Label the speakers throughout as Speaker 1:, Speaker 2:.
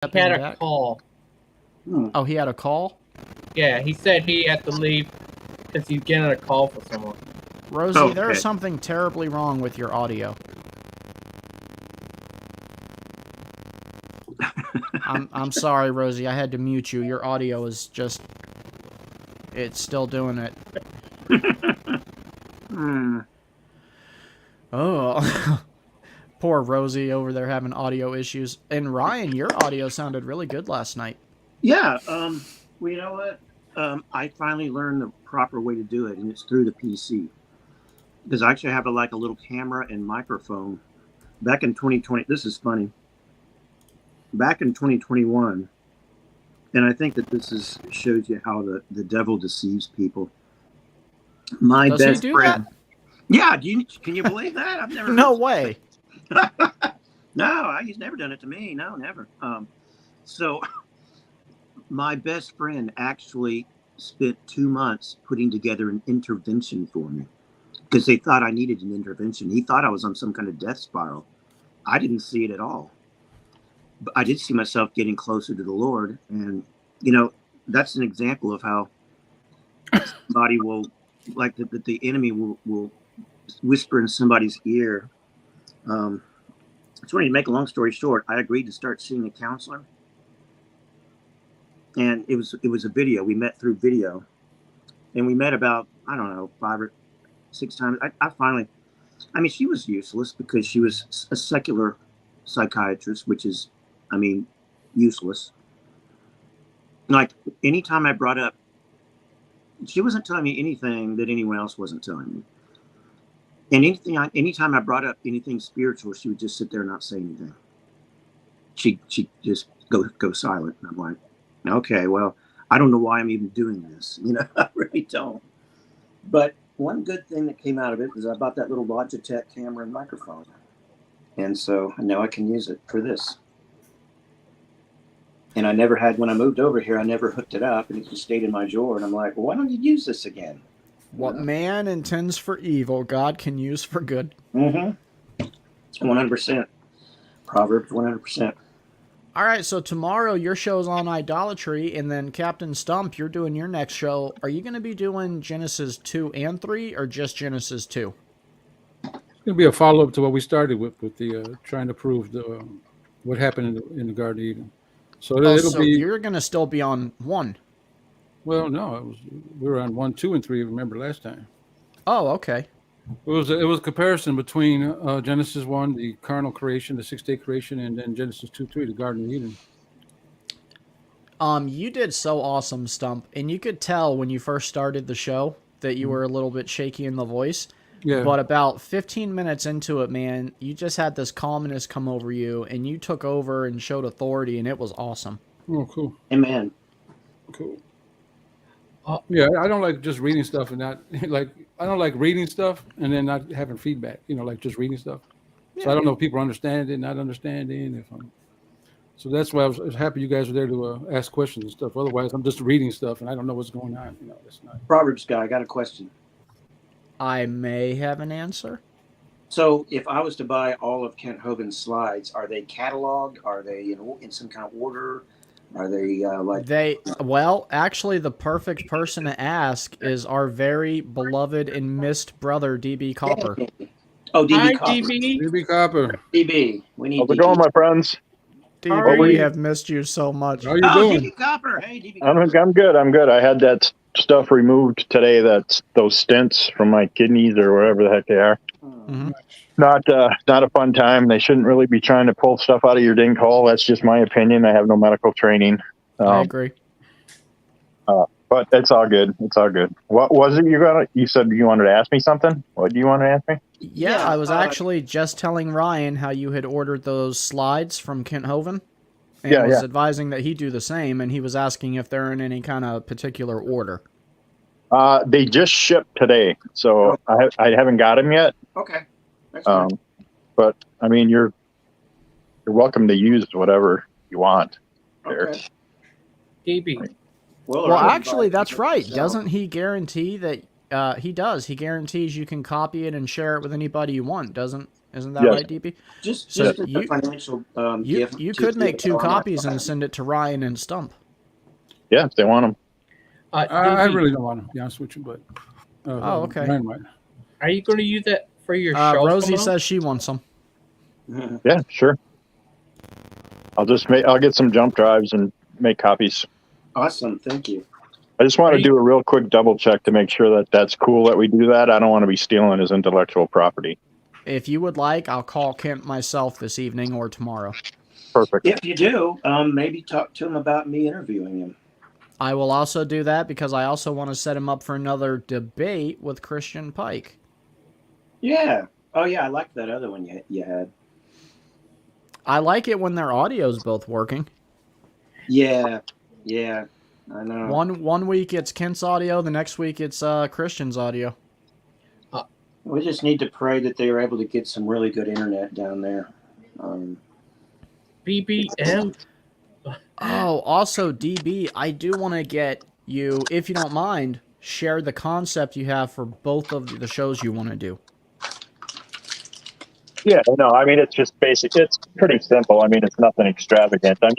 Speaker 1: He had a call.
Speaker 2: Oh, he had a call?
Speaker 1: Yeah, he said he had to leave because he's getting a call for someone.
Speaker 2: Rosy, there's something terribly wrong with your audio. I'm sorry, Rosy. I had to mute you. Your audio is just... It's still doing it. Oh. Poor Rosy over there having audio issues. And Ryan, your audio sounded really good last night.
Speaker 3: Yeah. Well, you know what? I finally learned the proper way to do it, and it's through the PC. Because I actually have a little camera and microphone. Back in 2020, this is funny. Back in 2021, and I think that this shows you how the devil deceives people. My best friend.
Speaker 2: That?
Speaker 3: Yeah, can you believe that? I've never.
Speaker 2: No way.
Speaker 3: No, he's never done it to me. No, never. So my best friend actually spent 2 months putting together an intervention for me because they thought I needed an intervention. He thought I was on some kind of death spiral. I didn't see it at all. But I did see myself getting closer to the Lord. And, that's an example of how somebody will, that the enemy will whisper in somebody's ear. So to make a long story short, I agreed to start seeing a counselor. And it was a video. We met through video. And we met about, 5 or 6 times. She was useless because she was a secular psychiatrist, which is, useless. Like, anytime I brought up, she wasn't telling me anything that anyone else wasn't telling me. And anytime I brought up anything spiritual, she would just sit there and not say anything. She just go silent. And I'm like, okay, well, I don't know why I'm even doing this. I really don't. But one good thing that came out of it was I bought that little Logitech camera and microphone. And so now I can use it for this. And I never had, when I moved over here, I never hooked it up, and it just stayed in my drawer. And I'm like, well, why don't you use this again?
Speaker 2: What man intends for evil, God can use for good.
Speaker 3: 100%. Proverbs 100%.
Speaker 2: All right, so tomorrow your show's on idolatry, and then Captain Stump, you're doing your next show. Are you going to be doing Genesis 2 and 3, or just Genesis 2?
Speaker 4: It's going to be a follow-up to what we started with the trying to prove what happened in the Garden of Eden. So it'll be.
Speaker 2: You're going to still be on 1.
Speaker 4: Well, no, we were on 1, 2, and 3. Remember last time?
Speaker 2: Oh, okay.
Speaker 4: It was a comparison between Genesis 1, the carnal creation, the 6-day creation, and then Genesis 2, 3, the Garden of Eden.
Speaker 2: You did so awesome, Stump, and you could tell when you first started the show that you were a little bit shaky in the voice.
Speaker 4: Yeah.
Speaker 2: But about 15 minutes into it, man, you just had this calmness come over you, and you took over and showed authority, and it was awesome.
Speaker 4: Oh, cool.
Speaker 3: Amen.
Speaker 4: Cool. Yeah, I don't like just reading stuff and not I don't like reading stuff and then not having feedback. Like just reading stuff. Yeah. So I don't know if people understand it, not understanding. So that's why I was happy you guys were there to ask questions and stuff. Otherwise, I'm just reading stuff and I don't know what's going on. That's not.
Speaker 3: Proverbs guy, I got a question.
Speaker 2: I may have an answer.
Speaker 3: So if I was to buy all of Kent Hovind's slides, are they cataloged? Are they in some kind of order? Are they
Speaker 2: Well, actually, the perfect person to ask is our very beloved and missed brother, DB Copper.
Speaker 3: Oh, DB
Speaker 1: Hi,
Speaker 3: Copper.
Speaker 4: DB Copper.
Speaker 3: DB, we need.
Speaker 5: How's it going, my friends?
Speaker 2: DB, we have missed you so much.
Speaker 4: How are you doing?
Speaker 3: DB Copper. Hey, DB Copper.
Speaker 5: I'm good. I'm good. I had that stuff removed today. That's those stents from my kidneys or whatever the heck they are.
Speaker 2: Mm-hmm.
Speaker 5: Not a fun time. They shouldn't really be trying to pull stuff out of your dink hole. That's just my opinion. I have no medical training.
Speaker 2: I agree.
Speaker 5: But it's all good. It's all good. What was it you said you wanted to ask me something? What do you want to ask me?
Speaker 2: Yeah, I was actually just telling Ryan how you had ordered those slides from Kent Hovind. And was advising that he do the same, and he was asking if they're in any kind of particular order.
Speaker 5: They just shipped today, so I haven't got them yet.
Speaker 3: Okay. That's fine.
Speaker 5: But I mean, you're welcome to use whatever you want.
Speaker 3: Okay.
Speaker 1: DB.
Speaker 2: Well, actually, that's right. Doesn't he guarantee that he does? He guarantees you can copy it and share it with anybody you want, doesn't Isn't that
Speaker 3: Yes.
Speaker 2: right, DB?
Speaker 3: Just
Speaker 2: So
Speaker 3: as a financial gift.
Speaker 2: you
Speaker 3: to
Speaker 2: could make
Speaker 3: the
Speaker 2: 2
Speaker 3: alumni
Speaker 2: copies and
Speaker 3: club.
Speaker 2: send it to Ryan and Stump.
Speaker 5: Yeah, if they want them.
Speaker 4: I
Speaker 1: DB,
Speaker 4: really don't want to be honest with you, but
Speaker 2: Oh, okay.
Speaker 4: Ryan might.
Speaker 1: are you going to use that for your show?
Speaker 2: Rosie
Speaker 1: somehow?
Speaker 2: says she wants them.
Speaker 5: Yeah, sure. I'll get some jump drives and make copies.
Speaker 3: Awesome, thank you.
Speaker 5: I just want
Speaker 1: Are
Speaker 5: to
Speaker 1: you-
Speaker 5: do a real quick double check to make sure that that's cool that we do that. I don't want to be stealing his intellectual property.
Speaker 2: If you would like, I'll call Kent myself this evening or tomorrow.
Speaker 5: Perfect.
Speaker 3: If you do, maybe talk to him about me interviewing him.
Speaker 2: I will also do that because I also want to set him up for another debate with Christian Pike.
Speaker 3: Yeah. Oh yeah, I like that other one you had.
Speaker 2: I like it when their audio's both working.
Speaker 3: Yeah. Yeah. I know.
Speaker 2: One week it's Kent's audio, the next week it's Christian's audio.
Speaker 3: We just need to pray that they were able to get some really good internet down there.
Speaker 1: BBM.
Speaker 2: Oh, also DB, I do want to get you, if you don't mind, share the concept you have for both of the shows you want to do.
Speaker 5: Yeah, no, I mean, it's just basic. It's pretty simple. I mean, it's nothing extravagant. I'm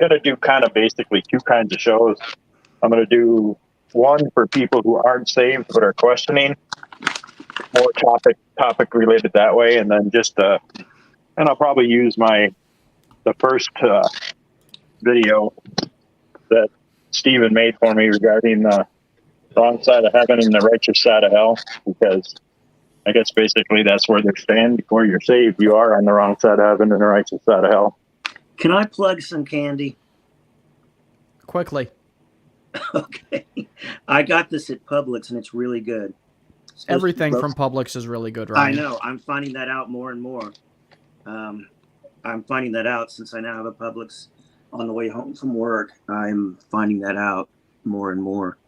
Speaker 5: gonna do kind of basically 2 kinds of shows. I'm gonna do one for people who aren't saved but are questioning, more topic related that way, and then and I'll probably use the first video that Stephen made for me regarding the wrong side of heaven and the righteous side of hell, because I guess basically that's where they stand. Before you're saved, you are on the wrong side of heaven and the righteous side of hell.
Speaker 3: Can I plug some candy?
Speaker 2: Quickly.
Speaker 3: Okay. I got this at Publix and it's really good.
Speaker 2: Everything from Publix is really good, right?
Speaker 3: I know. I'm finding that out more and more. I'm finding that out since I now have a Publix on the way home from work. I'm finding that out more and more.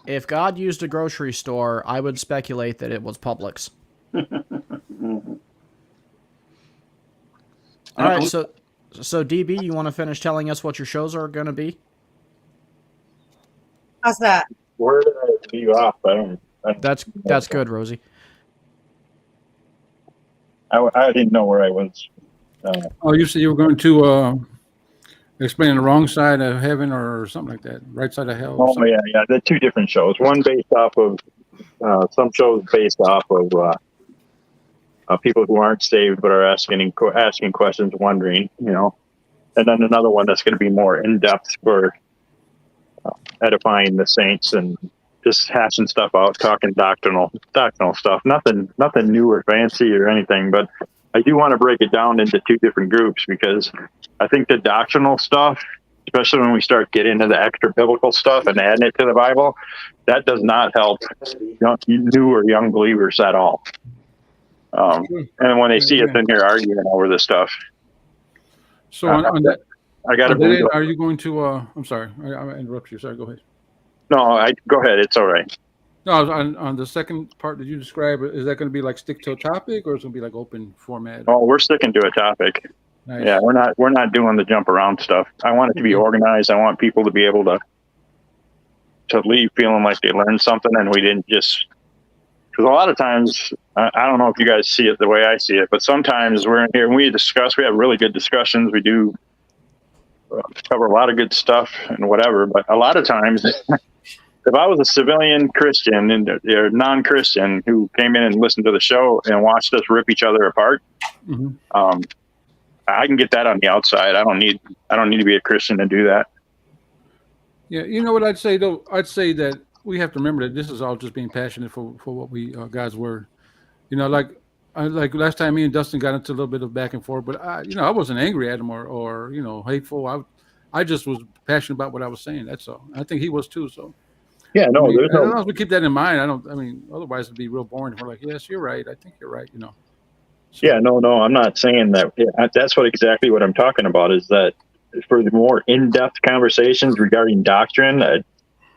Speaker 2: If God used a grocery store, I would speculate that it was Publix.
Speaker 3: Mhm.
Speaker 2: All right, so DB, you want to finish telling us what your shows are going to be?
Speaker 6: How's that?
Speaker 5: Where did I leave off?
Speaker 2: That's good, Rosie.
Speaker 5: I didn't know where I was.
Speaker 4: Oh, you said you were going to explain the wrong side of heaven or something like that, right side of hell. Or
Speaker 5: Oh,
Speaker 4: something.
Speaker 5: yeah. They're 2 different shows. One based off of some shows based off of people who aren't saved but are asking questions, wondering, and then another one that's going to be more in depth for edifying the saints and just hashing stuff out, talking doctrinal stuff. Nothing new or fancy or anything, but I do want to break it down into 2 different groups, because I think the doctrinal stuff, especially when we start getting into the extra biblical stuff and adding it to the Bible, that does not help new or young believers at all. And when they see us in here arguing over this stuff.
Speaker 4: So on that,
Speaker 5: I got to
Speaker 4: Then
Speaker 5: believe.
Speaker 4: are you going to? I'm sorry, I interrupted you. Sorry, go ahead.
Speaker 5: No, go ahead. It's all right.
Speaker 4: No, on the second part that you described, is that going to be like stick to a topic, or is it going to be like open format?
Speaker 5: Oh, we're sticking to a topic.
Speaker 4: Nice.
Speaker 5: Yeah, we're not doing the jump around stuff. I want it to be organized. I want people to be able to leave feeling like they learned something, and we didn't just. Because a lot of times, I don't know if you guys see it the way I see it, but sometimes we're in here and we have really good discussions. We do cover a lot of good stuff and whatever, but a lot of times, if I was a civilian Christian or non-Christian who came in and listened to the show and watched us rip each other apart, I can get that on the outside. I don't need to be a Christian to do that.
Speaker 4: Yeah, you know what I'd say though? I'd say that we have to remember that this is all just being passionate for what we God's word. Like last time me and Dustin got into a little bit of back and forth, but I wasn't angry at him or hateful. I just was passionate about what I was saying. That's all. I think he was too. So
Speaker 5: yeah, no,
Speaker 4: as long as we keep that in mind, otherwise it'd be real boring. We're like, yes, you're right. I think you're right. So,
Speaker 5: yeah, no, I'm not saying that. That's exactly what I'm talking about. Is that for the more in-depth conversations regarding doctrine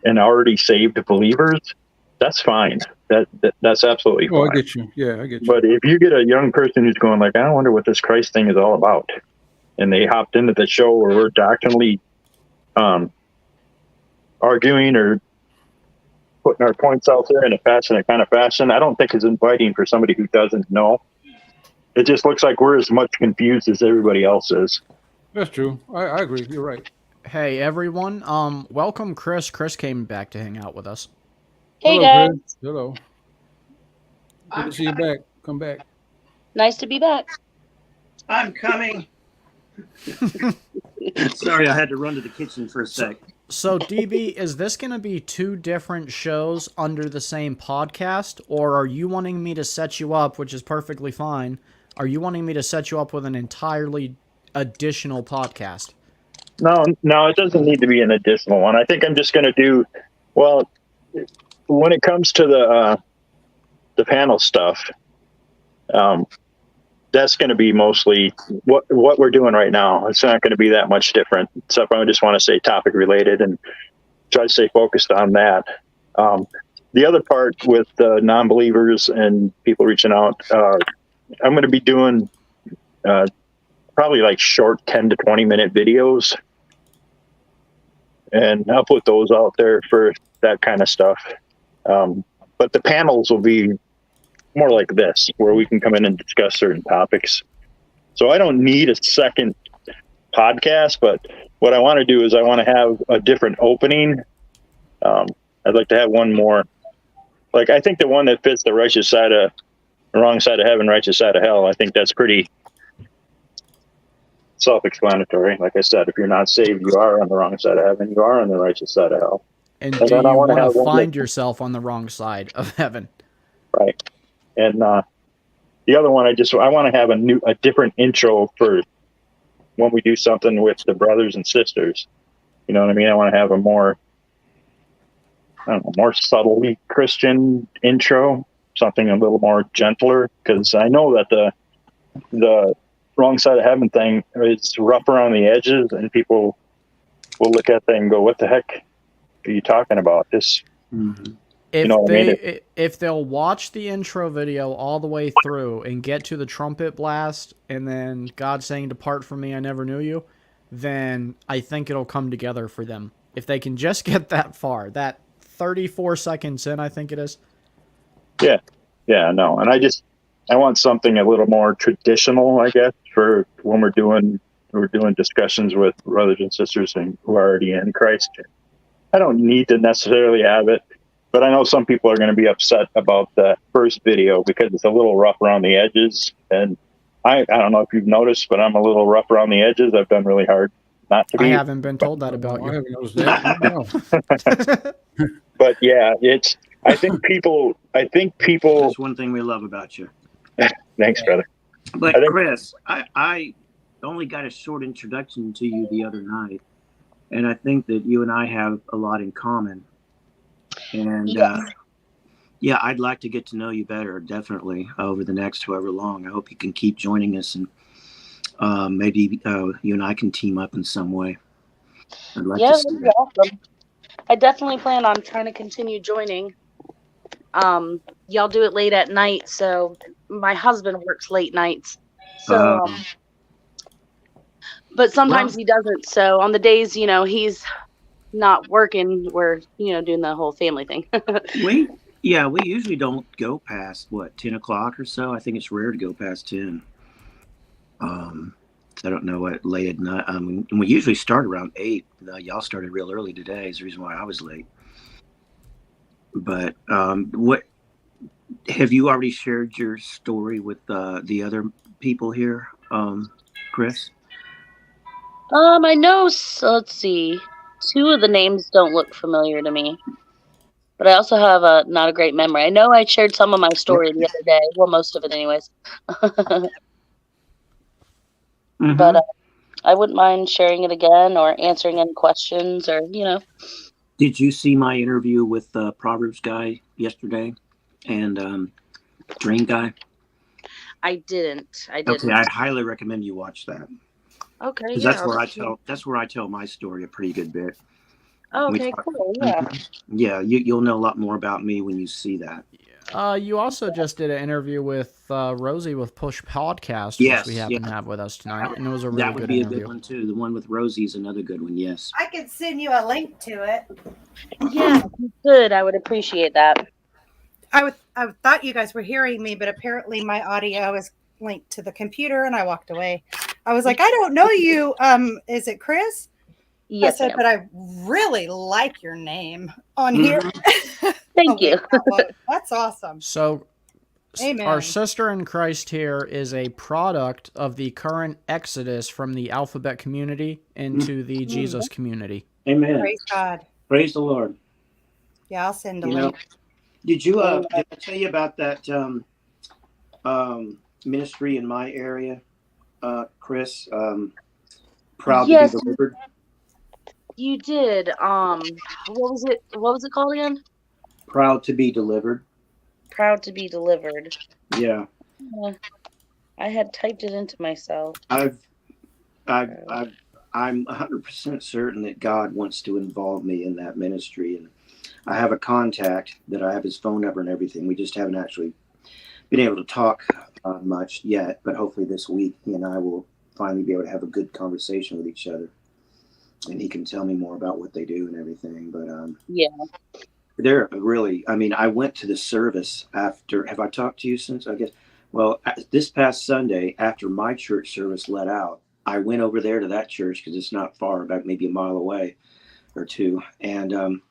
Speaker 5: and already saved believers, that's fine. That's absolutely fine.
Speaker 4: Oh, I get you. Yeah, I get you.
Speaker 5: But if you get a young person who's going like, I wonder what this Christ thing is all about, and they hopped into the show where we're doctrinally arguing or putting our points out there in a passionate kind of fashion, I don't think is inviting for somebody who doesn't know it just looks like we're as much confused as everybody else is.
Speaker 4: That's true. I agree. You're right.
Speaker 2: Hey everyone, welcome Chris. Chris came back to hang out with us.
Speaker 6: Hey
Speaker 4: Hello,
Speaker 6: guys,
Speaker 4: Chris. Hello. Good to see you back. Come back.
Speaker 6: nice to be back.
Speaker 3: I'm coming. Sorry, I had to run to the kitchen for a sec.
Speaker 2: So DB, is this going to be 2 different shows under the same podcast, or are you wanting me to set you up, which is perfectly fine? Are you wanting me to set you up with an entirely additional podcast?
Speaker 5: No, it doesn't need to be an additional one. I think I'm just going to do, well, when it comes to the panel stuff, that's going to be mostly what we're doing right now. It's not going to be that much different, except I just want to say topic related and try to stay focused on that. The other part with non-believers and people reaching out, I'm going to be doing probably like short 10 to 20 minute videos. And I'll put those out there for that kind of stuff. But the panels will be more like this, where we can come in and discuss certain topics. So I don't need a second podcast, but what I want to do is I want to have a different opening. I'd like to have one more. Like, I think the one that fits the wrong side of heaven, righteous side of hell, I think that's pretty self-explanatory. Like I said, if you're not saved, you are on the wrong side of heaven. You are on the righteous side of hell.
Speaker 2: And do you want to find yourself on the wrong side of heaven?
Speaker 5: Right. And the other one, I want to have a different intro for when we do something with the brothers and sisters. You know what I mean? I want to have a more subtly Christian intro, something a little more gentler, because I know that the wrong side of heaven thing is rough around the edges, and people will look at that and go, "What the heck are you talking about?" This,
Speaker 2: if they'll watch the intro video all the way through and get to the trumpet blast and then God saying, "Depart from me, I never knew you," then I think it'll come together for them. If they can just get that far, that 34 seconds in, I think it is.
Speaker 5: Yeah, no, and I want something a little more traditional, I guess, for when we're doing discussions with brothers and sisters who are already in Christ. I don't need to necessarily have it, but I know some people are going to be upset about the first video because it's a little rough around the edges. And I don't know if you've noticed, but I'm a little rough around the edges. I've done really hard not to be.
Speaker 2: I haven't been told that about you.
Speaker 4: I haven't noticed that. No.
Speaker 5: But yeah, I think people.
Speaker 3: That's one thing we love about you.
Speaker 5: Thanks, brother.
Speaker 3: But Chris, I only got a short introduction to you the other night, and I think that you and I have a lot in common. And yeah, I'd like to get to know you better, definitely, over the next however long. I hope you can keep joining us, and maybe you and I can team up in some way. I'd like to see that.
Speaker 6: Awesome. I definitely plan on trying to continue joining. Y'all do it late at night, so my husband works late nights. So, but sometimes he doesn't. So on the days, he's not working, we're, doing the whole family thing.
Speaker 3: we usually don't go past 10 o'clock or so. I think it's rare to go past 10. I don't know what late at night. We usually start around 8. Y'all started real early today. Is the reason why I was late. But what have you already shared your story with the other people here, Chris?
Speaker 6: I know. So let's see. 2 of the names don't look familiar to me, but I also have not a great memory. I know I shared some of my story the other day. Well, most of it, anyways.
Speaker 3: Mm-hmm.
Speaker 6: But I wouldn't mind sharing it again or answering any questions or,
Speaker 3: Did you see my interview with the Proverbs guy yesterday and Dream guy?
Speaker 6: I didn't.
Speaker 3: Okay, I highly recommend you watch that.
Speaker 6: Okay,
Speaker 3: because that's where I tell my story a pretty good bit.
Speaker 6: Oh, okay, cool. Yeah.
Speaker 3: Yeah, you'll know a lot more about me when you see that.
Speaker 2: You also just did an interview with Rosy with Push Podcast,
Speaker 3: yes,
Speaker 2: which we happen to have with us tonight, and it was a really good interview. That would be a good
Speaker 3: one too. The one with Rosy is another good one. Yes.
Speaker 7: I could send you a link to it.
Speaker 6: Yeah, good. I would appreciate that.
Speaker 7: I thought you guys were hearing me, but apparently my audio link to the computer and I walked away. I was like, I don't know you. Is it Chris?
Speaker 6: Yes,
Speaker 7: I said,
Speaker 6: ma'am.
Speaker 7: but I really like your name on
Speaker 3: Mhm.
Speaker 7: here.
Speaker 6: Thank you.
Speaker 7: That's awesome.
Speaker 2: So,
Speaker 7: Amen.
Speaker 2: our sister in Christ here is a product of the current exodus from the alphabet community into the Jesus community.
Speaker 3: Amen.
Speaker 7: Praise God.
Speaker 3: Praise the Lord.
Speaker 7: Yeah, I'll send a
Speaker 3: You know,
Speaker 7: link.
Speaker 3: did I tell you about that ministry in my area, Chris? Proud
Speaker 6: Yes.
Speaker 3: to be delivered.
Speaker 6: You did. What was it? What was it called again?
Speaker 3: Proud to be delivered.
Speaker 6: Proud to be delivered.
Speaker 3: Yeah.
Speaker 6: I had typed it into myself.
Speaker 3: I'm 100% certain that God wants to involve me in that ministry, and I have a contact that I have his phone number and everything. We just haven't actually been able to talk much yet, but hopefully this week he and I will finally be able to have a good conversation with each other, and he can tell me more about what they do and everything. But
Speaker 6: yeah,
Speaker 3: they're really. I mean, I went to the service after. Have I talked to you since? I guess. Well, this past Sunday, after my church service let out, I went over there to that church because it's not far, about maybe a mile away or two, and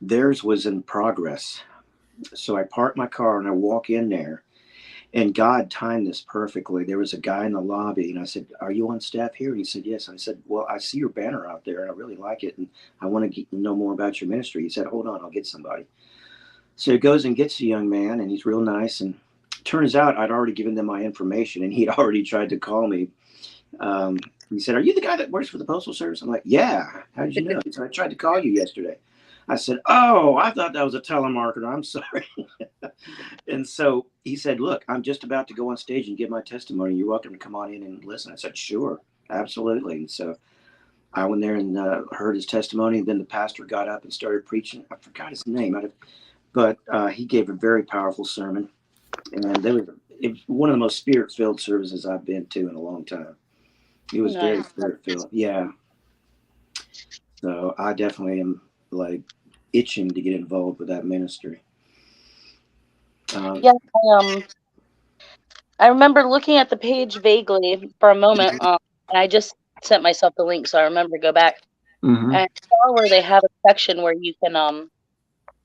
Speaker 3: theirs was in progress. So I parked my car and I walk in there, and God timed this perfectly. There was a guy in the lobby, and I said, "Are you on staff here?" And he said, "Yes." I said, "Well, I see your banner out there, and I really like it, and I want to know more about your ministry." He said, "Hold on, I'll get somebody." So he goes and gets a young man, and he's real nice. And turns out I'd already given them my information, and he'd already tried to call me. He said, "Are you the guy that works for the Postal Service?" I'm like, "Yeah." "How did you know?" He said, "I tried to call you yesterday." I said, "Oh, I thought that was a telemarketer. I'm sorry." And so he said, "Look, I'm just about to go on stage and give my testimony. You're welcome to come on in and listen." I said, "Sure, absolutely." And so I went there and heard his testimony. And then the pastor got up and started preaching. I forgot his name, but he gave a very powerful sermon. And it was one of the most spirit-filled services I've been to in a long time. It was very spirit-filled. Yeah. So I definitely am like itching to get involved with that ministry.
Speaker 6: Yeah. I remember looking at the page vaguely for a moment, and I just sent myself the link, so I remember to go back.
Speaker 3: Mm-hmm.
Speaker 6: And I saw where they have a section where you can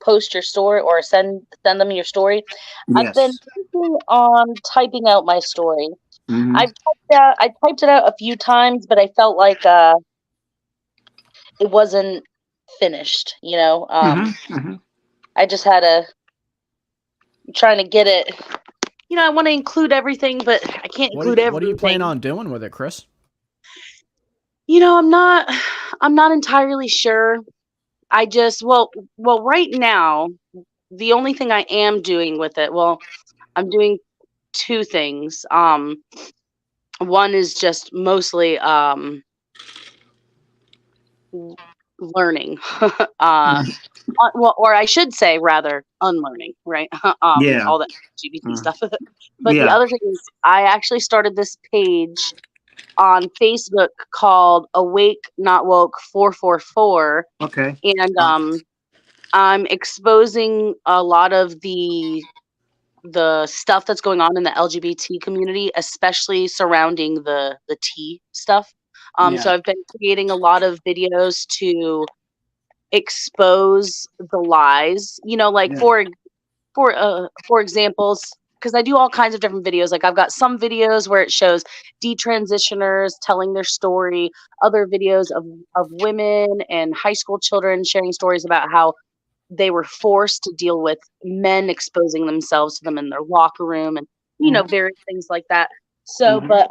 Speaker 6: post your story or send them your story.
Speaker 3: Yes.
Speaker 6: I've been working on typing out my story.
Speaker 3: Mm-hmm.
Speaker 6: I typed it out a few times, but I felt like it wasn't finished. I just had trying to get it. I want to include everything, but I can't include everything.
Speaker 2: What do you plan on doing with it, Chris?
Speaker 6: I'm not entirely sure. I just right now, the only thing I am doing with it, I'm doing two things. One is just mostly learning. Or I should say rather unlearning, right?
Speaker 3: Yeah.
Speaker 6: All that LGBT stuff. But the other thing is I actually started this page on Facebook called Awake Not Woke 444.
Speaker 3: Okay.
Speaker 6: And I'm exposing a lot of the stuff that's going on in the LGBT community, especially surrounding the T stuff. So I've been creating a lot of videos to expose the lies, for examples, because I do all kinds of different videos. Like I've got some videos where it shows detransitioners telling their story, other videos of women and high school children sharing stories about how they were forced to deal with men exposing themselves to them in their locker room and various things like that. So but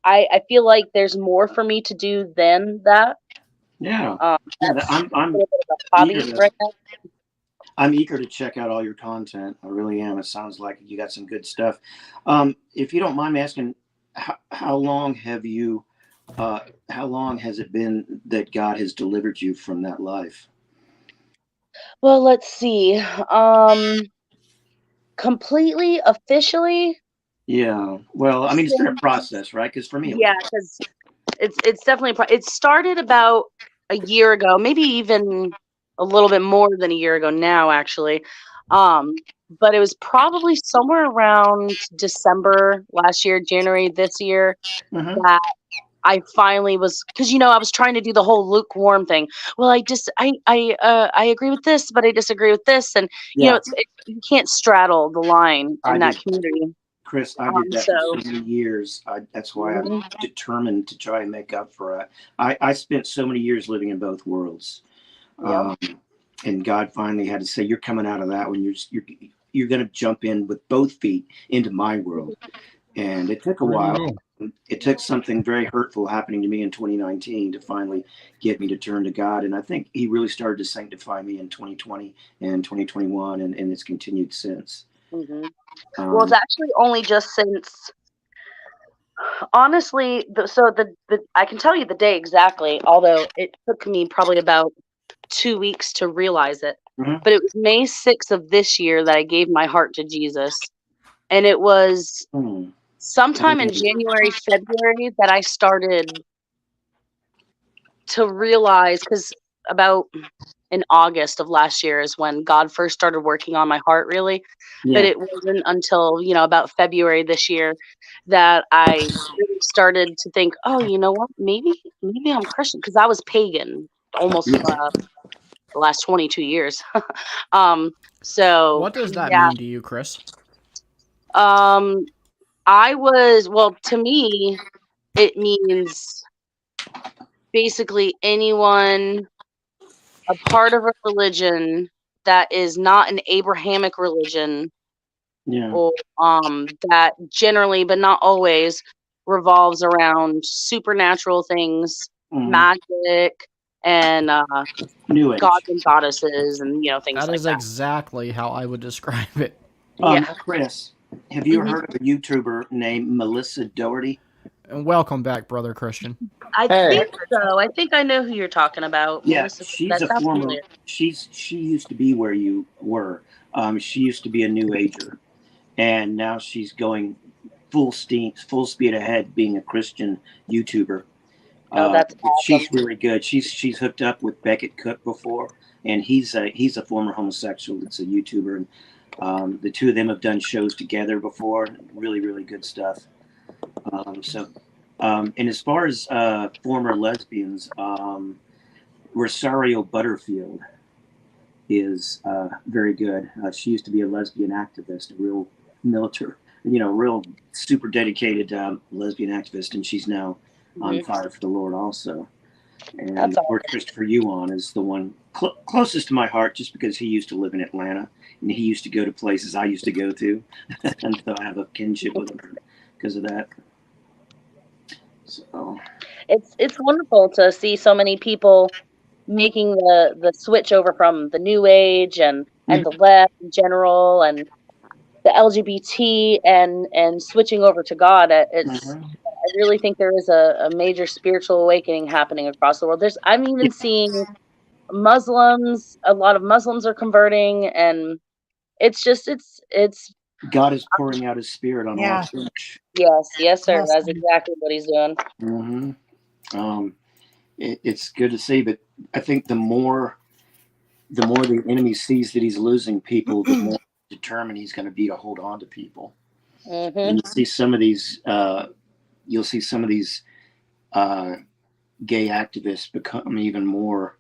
Speaker 6: I feel like there's more for me to do than that.
Speaker 3: I'm
Speaker 6: hobby right now.
Speaker 3: I'm eager to check out all your content. I really am. It sounds like you got some good stuff. If you don't mind me asking, how long has it been that God has delivered you from that life?
Speaker 6: Well, let's see. Completely officially.
Speaker 3: Yeah. Well, I mean, it's been a process, right? Because for me,
Speaker 6: because it's definitely it started about a year ago, maybe even a little bit more than a year ago now, actually. but it was probably somewhere around December last year, January this year,
Speaker 3: Mhm.
Speaker 6: that I finally was, because I was trying to do the whole lukewarm thing. Well, I agree with this, but I disagree with this, and
Speaker 3: Yeah,
Speaker 6: you can't straddle the line
Speaker 3: I
Speaker 6: in that
Speaker 3: did,
Speaker 6: community.
Speaker 3: Chris. I did that
Speaker 6: So
Speaker 3: for so many years. That's why I'm
Speaker 6: mhm,
Speaker 3: determined to try and make up for it. I spent so many years living in both worlds,
Speaker 6: yep,
Speaker 3: um, and God finally had to say, "You're coming out of that one. You're going to jump in with both feet into my world." And it took a while.
Speaker 4: Amen.
Speaker 3: It took something very hurtful happening to me in 2019 to finally get me to turn to God. And I think He really started to sanctify me in 2020 and 2021, and it's continued since.
Speaker 6: mhm. Well, it's
Speaker 3: Um,
Speaker 6: actually only just since, honestly, the I can tell you the day exactly, although it took me probably about 2 weeks to realize it.
Speaker 3: mhm.
Speaker 6: But it was May 6th of this year that I gave my heart to Jesus. And it was
Speaker 3: Hmm.
Speaker 6: sometime in January, February that I started to realize, because about in August of last year is when God first started working on my heart, really. But
Speaker 3: Yeah.
Speaker 6: it wasn't until, about February this year that I really started to think, oh, you know what? Maybe I'm Christian, because I was pagan almost the last 22 years. So
Speaker 2: What does that
Speaker 6: yeah,
Speaker 2: mean to you, Chris?
Speaker 6: um, to me, it means basically anyone a part of a religion that is not an Abrahamic religion,
Speaker 3: Yeah.
Speaker 6: or that generally, but not always, revolves around supernatural things,
Speaker 3: Hmm.
Speaker 6: magic, and
Speaker 3: New Age.
Speaker 6: gods and goddesses, and things
Speaker 2: That
Speaker 6: like
Speaker 2: is
Speaker 6: that.
Speaker 2: exactly how I would describe it.
Speaker 6: Yeah.
Speaker 3: Chris, have you
Speaker 6: Mhm.
Speaker 3: heard of a YouTuber named Melissa Doherty?
Speaker 2: And welcome back, brother Christian.
Speaker 6: I
Speaker 4: Hey,
Speaker 6: think so. I think I know who you're talking about,
Speaker 3: Yeah,
Speaker 6: Melissa.
Speaker 3: she's
Speaker 6: That
Speaker 3: a
Speaker 6: sounds
Speaker 3: former.
Speaker 6: familiar.
Speaker 3: She used to be where you were. She used to be a New Ager, and now she's going full steam, full speed ahead, being a Christian YouTuber.
Speaker 6: Oh, that's awesome.
Speaker 3: She's really good. She's hooked up with Beckett Cook before, and he's a former homosexual that's a YouTuber, and the two of them have done shows together before. Really, really good stuff. And as far as former lesbians, Rosario Butterfield is very good. She used to be a lesbian activist, a real military, real super dedicated lesbian activist, and she's now on
Speaker 6: Mhm.
Speaker 3: fire for the Lord also. And
Speaker 6: That's
Speaker 3: of course,
Speaker 6: awesome.
Speaker 3: Christopher Yuan is the one closest to my heart, just because he used to live in Atlanta and he used to go to places I used to go to, and so I have a kinship with him because of that. So
Speaker 6: It's wonderful to see so many people making the switch over from the new age and the left in general, and the LGBT, and switching over to God.
Speaker 3: mhm.
Speaker 6: I really think there is a major spiritual awakening happening across the world. I'm
Speaker 3: Yeah,
Speaker 6: even seeing Muslims. A lot of Muslims are converting, and it's
Speaker 3: God is pouring out His Spirit on all
Speaker 7: Yeah.
Speaker 3: flesh.
Speaker 6: yes, sir. That's
Speaker 7: Awesome.
Speaker 6: exactly what he's doing.
Speaker 3: Hmm. Um, it's good to see, but I think the more the enemy sees that he's losing people, the more determined he's going to be to hold on to people.
Speaker 6: Hmm.
Speaker 3: And you'll see some of these uh, gay activists become even more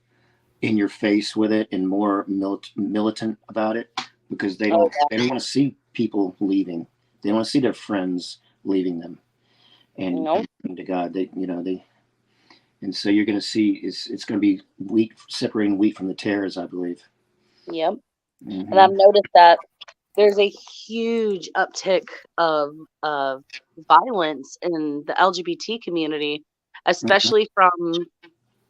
Speaker 3: in your face with it and more militant about it, because they
Speaker 6: Oh,
Speaker 3: don't want to see people leaving. They don't want to see their friends leaving them and
Speaker 6: no.
Speaker 3: coming to God. And so you're going to see it's going to be wheat separating wheat from the tares, I believe.
Speaker 6: Yep. And
Speaker 3: Hmm.
Speaker 6: I've noticed that there's a huge uptick of violence in the LGBT community, especially from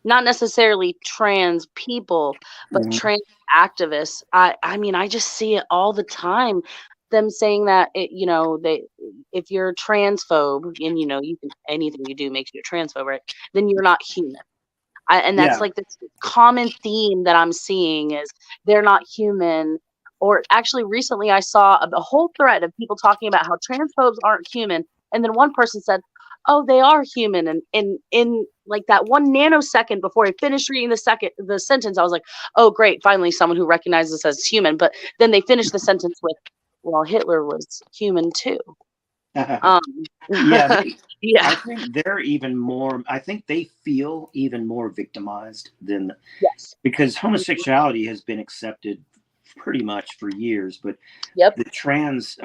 Speaker 6: not necessarily trans people, but
Speaker 3: Hmm.
Speaker 6: trans activists. I mean, I just see it all the time. Them saying that if you're a transphobe, and you can, anything you do makes you a transphobe, right? Then you're not human. And that's
Speaker 3: Yeah.
Speaker 6: like this common theme that I'm seeing is they're not human. Or actually, recently I saw a whole thread of people talking about how transphobes aren't human, and then one person said, oh, they are human. And in like that 1 nanosecond before I finished reading the sentence, I was like, oh, great. Finally, someone who recognizes us as human. But then they finished the sentence with, well, Hitler was human too.
Speaker 3: Yeah,
Speaker 6: Yeah.
Speaker 3: I think they're even more. I think they feel even more victimized than
Speaker 6: Yes.
Speaker 3: because homosexuality has been accepted pretty much for years, but
Speaker 6: Yep.
Speaker 3: the trans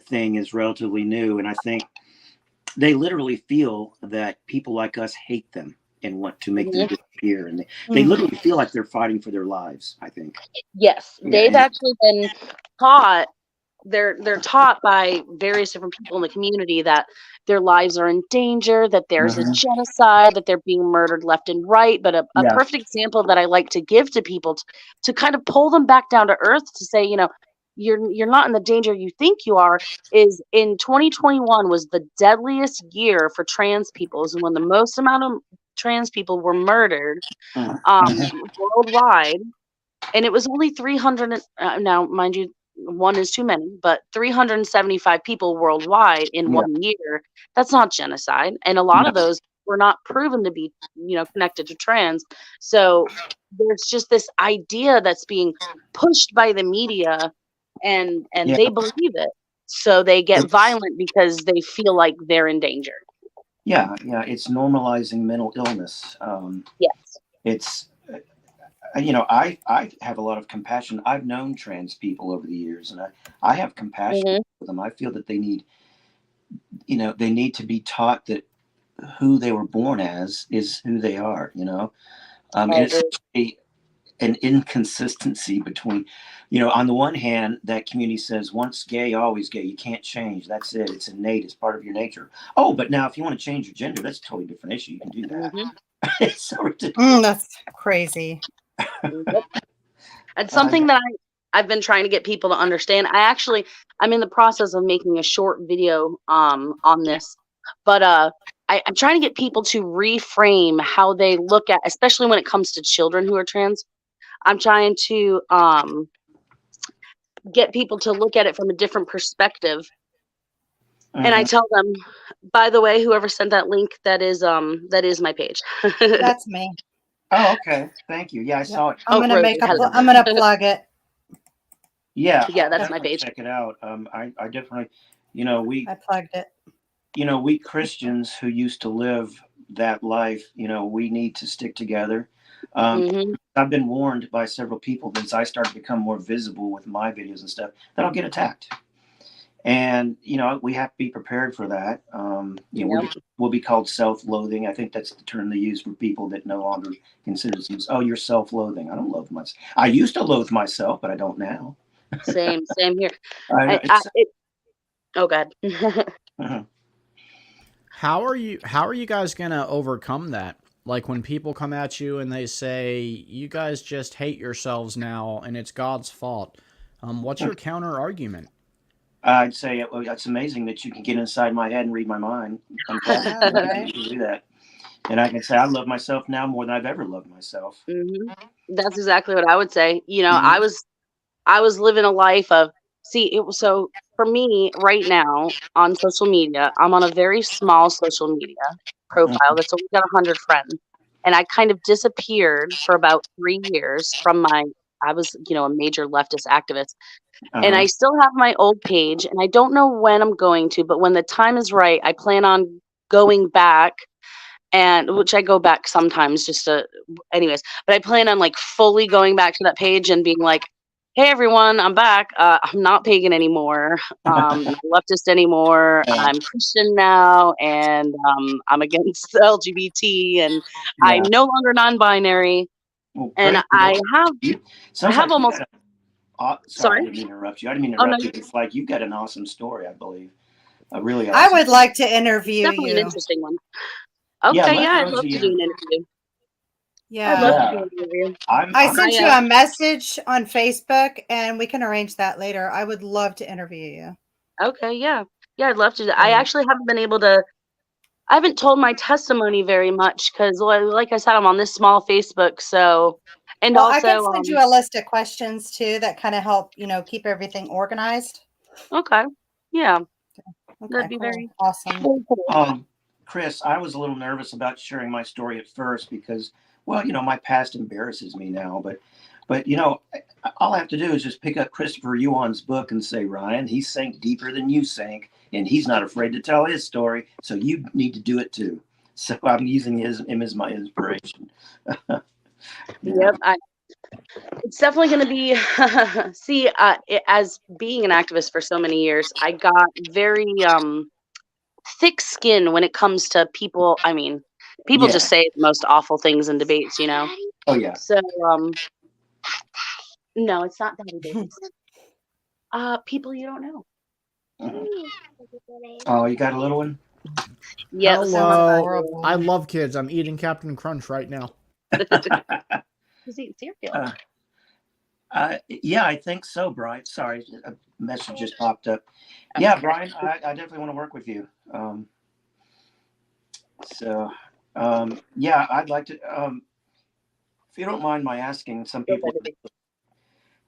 Speaker 3: thing is relatively new, and I think they literally feel that people like us hate them and want to make them disappear, and they literally feel like they're fighting for their lives. I think.
Speaker 6: Yes,
Speaker 3: Yeah,
Speaker 6: they've actually been taught. They're taught by various different people in the community that their lives are in danger, that there's a genocide, that they're being murdered left and right. But a perfect example that I like to give to people to kind of pull them back down to earth to say, you know, you're not in the danger you think you are, is in 2021 was the deadliest year for trans people, is when the most amount of trans people were murdered worldwide. And it was only 300. Now, mind you, one is too many, but 375 people worldwide in 1 year. That's not genocide. And a lot of those were not proven to be, connected to trans. So there's just this idea that's being pushed by the media, and they believe it. So they get violent because they feel like they're in danger.
Speaker 3: Yeah, it's normalizing mental illness.
Speaker 6: Yes.
Speaker 3: It's I have a lot of compassion. I've known trans people over the years, and I have compassion for them. I feel that they need to be taught that who they were born as is who they are. And it's an inconsistency between, on the one hand, that community says once gay, always gay. You can't change. That's it. It's innate. It's part of your nature. Oh, but now if you want to change your gender, that's a totally different issue. You can do that. It's so ridiculous.
Speaker 7: That's crazy.
Speaker 6: It's something that I've been trying to get people to understand. I'm in the process of making a short video on this, but I'm trying to get people to reframe how they look at, especially when it comes to children who are trans. I'm trying to get people to look at it from a different perspective. And I tell them, by the way, whoever sent that link, that is my page.
Speaker 7: That's me.
Speaker 3: Oh, okay. Thank you. Yeah, I saw it.
Speaker 7: I'm gonna plug it.
Speaker 3: Yeah,
Speaker 6: that's my page.
Speaker 3: Check it out. I definitely,
Speaker 7: I plugged it.
Speaker 3: We Christians who used to live that life, we need to stick together. I've been warned by several people since I started to become more visible with my videos and stuff that I'll get attacked. And, we have to be prepared for that. We'll be called self-loathing. I think that's the term they use for people that no longer consider themselves, oh, you're self-loathing. I don't loathe myself. I used to loathe myself, but I don't now.
Speaker 6: Same here. Oh, God.
Speaker 2: How are you guys going to overcome that? Like when people come at you and they say, you guys just hate yourselves now and it's God's fault. What's your counter argument?
Speaker 3: I'd say it's amazing that you can get inside my head and read my mind. I'm glad you can do that. And I can say I love myself now more than I've ever loved myself.
Speaker 6: That's exactly what I would say. I was living a life of, so for me right now on social media, I'm on a very small social media profile that's only got 100 friends. And I kind of disappeared for about 3 years from I was, a major leftist activist. And I still have my old page, and I don't know when I'm going to, but when the time is right, I plan on going back, which I go back sometimes anyways, but I plan on like fully going back to that page and being like, hey everyone, I'm back. I'm not pagan anymore. I'm not leftist anymore. I'm Christian now, and I'm against LGBT, and I'm no longer non-binary.
Speaker 3: Well,
Speaker 6: and I have almost.
Speaker 3: Sorry, I didn't mean to interrupt you. I didn't mean to interrupt you. It's like you've got an awesome story, I believe. Really awesome.
Speaker 7: I would like to interview
Speaker 6: Definitely
Speaker 7: you.
Speaker 6: an interesting one. Okay, I'd love to do an interview.
Speaker 7: Yeah.
Speaker 6: I'd love to do an interview.
Speaker 7: I sent you a message on Facebook, and we can arrange that later. I would love to interview you.
Speaker 6: Okay, yeah, I'd love to do that. I actually haven't been able to. I haven't told my testimony very much because, like I said, I'm on this small Facebook. So, and also,
Speaker 7: I can send you a list of questions too that kind of help, keep everything organized.
Speaker 6: Okay, yeah,
Speaker 7: Okay,
Speaker 6: that'd be very
Speaker 7: awesome.
Speaker 6: cool.
Speaker 3: Chris, I was a little nervous about sharing my story at first because, well, my past embarrasses me now. But all I have to do is just pick up Christopher Yuan's book and say, Ryan, he sank deeper than you sank, and he's not afraid to tell his story. So you need to do it too. So I'm using him as my inspiration.
Speaker 6: Yep. It's definitely going to be, see, as being an activist for so many years, I got very thick skin when it comes to people. I mean, people just say the most awful things in debates,
Speaker 3: Oh, yeah.
Speaker 6: So, no, it's not Daddy Davis. People you don't know.
Speaker 3: Oh, you got a little one?
Speaker 6: Yep.
Speaker 2: Hello. I love kids. I'm eating Captain Crunch right now.
Speaker 6: Who's eating cereal?
Speaker 3: Yeah, I think so, Brian. Sorry, a message just popped up. Yeah, Brian, I definitely want to work with you. Yeah, I'd like to. If you don't mind my asking, some people are a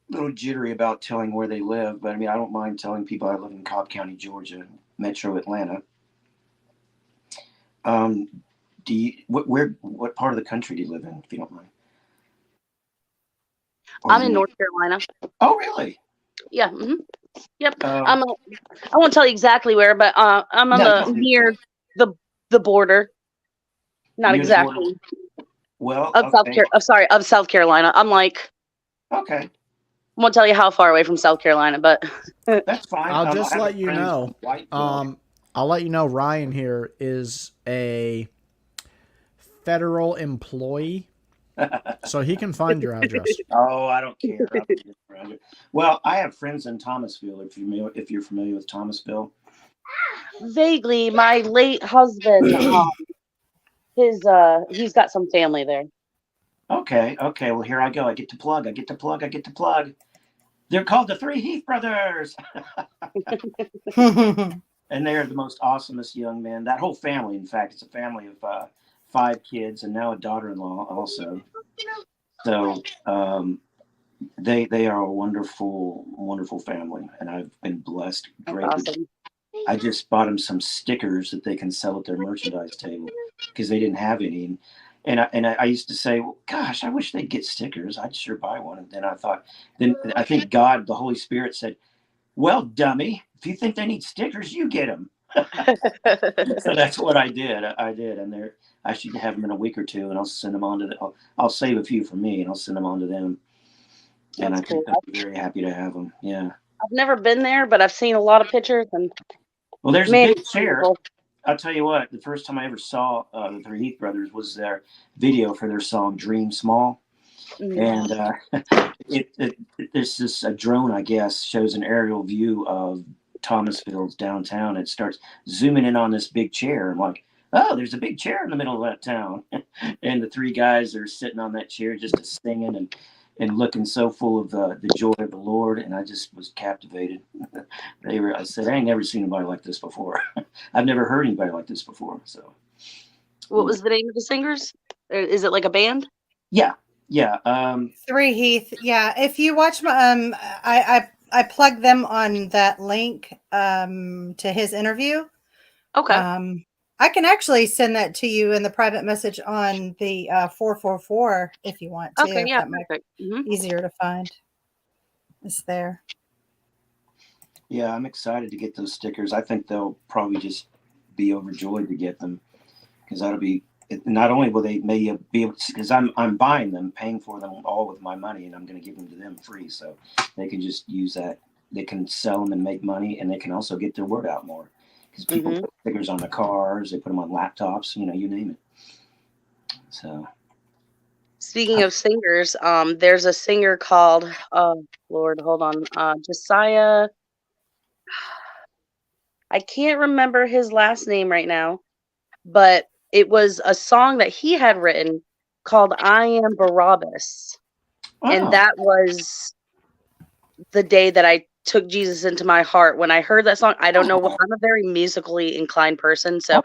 Speaker 3: little jittery about telling where they live, but I mean, I don't mind telling people I live in Cobb County, Georgia, Metro Atlanta. What part of the country do you live in, if you don't mind?
Speaker 6: I'm in North Carolina.
Speaker 3: Oh, really?
Speaker 6: Yeah. Mm-hmm. Yep. I won't tell you exactly where, but I'm on near the border. Not near exactly.
Speaker 3: Well,
Speaker 6: of South Carolina. I'm like.
Speaker 3: Okay.
Speaker 6: I won't tell you how far away from South Carolina, but
Speaker 3: that's fine.
Speaker 2: I'll just let you know. I'll let you know Ryan here is a federal employee. So he can find your address.
Speaker 3: Oh, I don't care. Well, I have friends in Thomasville. If you're familiar with Thomasville,
Speaker 6: vaguely, my late husband, he's got some family there.
Speaker 3: Okay. Well, here I go. I get to plug. They're called the Three Heath Brothers, and they are the most awesomest young men. That whole family, in fact, it's a family of 5 kids and now a daughter-in-law also. So they are a wonderful, wonderful family, and I've been blessed greatly.
Speaker 6: Awesome.
Speaker 3: I just bought them some stickers that they can sell at their merchandise table because they didn't have any. And I used to say, well, gosh, I wish they'd get stickers. I'd sure buy one. And then I think God, the Holy Spirit said, well, dummy, if you think they need stickers, you get them. So that's what I did. And I should have them in a week or two, and I'll send them on to I'll save a few for me, and I'll send them on to them. And I think they'll be very happy to have them. Yeah.
Speaker 6: I've never been there, but I've seen a lot of pictures. And
Speaker 3: well, there's a big chair. I'll tell you what, the first time I ever saw the Three Heath Brothers was their video for their song Dream Small. Mm-hmm. And there's this drone, I guess, shows an aerial view of Thomasville's downtown. It starts zooming in on this big chair. I'm like, oh, there's a big chair in the middle of that town. And the 3 guys are sitting on that chair just singing and looking so full of the joy of the Lord. And I just was captivated. I said, I ain't never seen anybody like this before. I've never heard anybody like this before. So
Speaker 6: what was the name of the singers? Is it like a band?
Speaker 3: Yeah.
Speaker 7: Three Heath. Yeah. If you watch my I plugged them on that link to his interview.
Speaker 6: Okay.
Speaker 7: I can actually send that to you in the private message on the 444 if you want to.
Speaker 6: Okay, yeah,
Speaker 7: perfect. Easier to find. It's there.
Speaker 3: Yeah, I'm excited to get those stickers. I think they'll probably just be overjoyed to get them, because that'll be. Not only will they be able to, because I'm buying them, paying for them all with my money, and I'm going to give them to them free, so they can just use that. They can sell them and make money, and they can also get their word out more. Because people put stickers on their cars, they put them on laptops, you name it. So,
Speaker 6: speaking of singers, there's a singer called, oh Lord, hold on, Josiah. I can't remember his last name right now, but it was a song that he had written called "I Am Barabbas," and that was the day that I took Jesus into my heart. When I heard that song, I don't know. I'm a very musically inclined person, so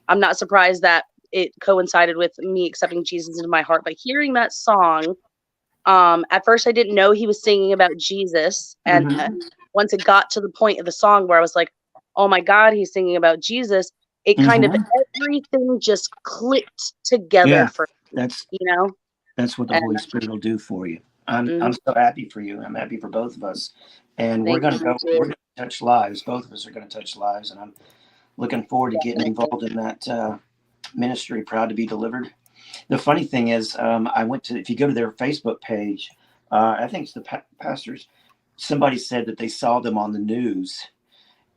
Speaker 6: I'm not surprised that it coincided with me accepting Jesus into my heart. But hearing that song, at first I didn't know he was singing about Jesus, and once it got to the point of the song where I was like, "Oh my God, he's singing about Jesus," it kind of everything just clicked together for
Speaker 3: that's
Speaker 6: you know.
Speaker 3: what the Holy Spirit will do for you. I'm so happy for you. I'm happy for both of us, and we're gonna go. We're gonna touch lives. Both of us are gonna touch lives, and I'm looking forward to getting involved in that ministry. Proud to be delivered. The funny thing is, I went to, if you go to their Facebook page, I think it's the pastors, somebody said that they saw them on the news,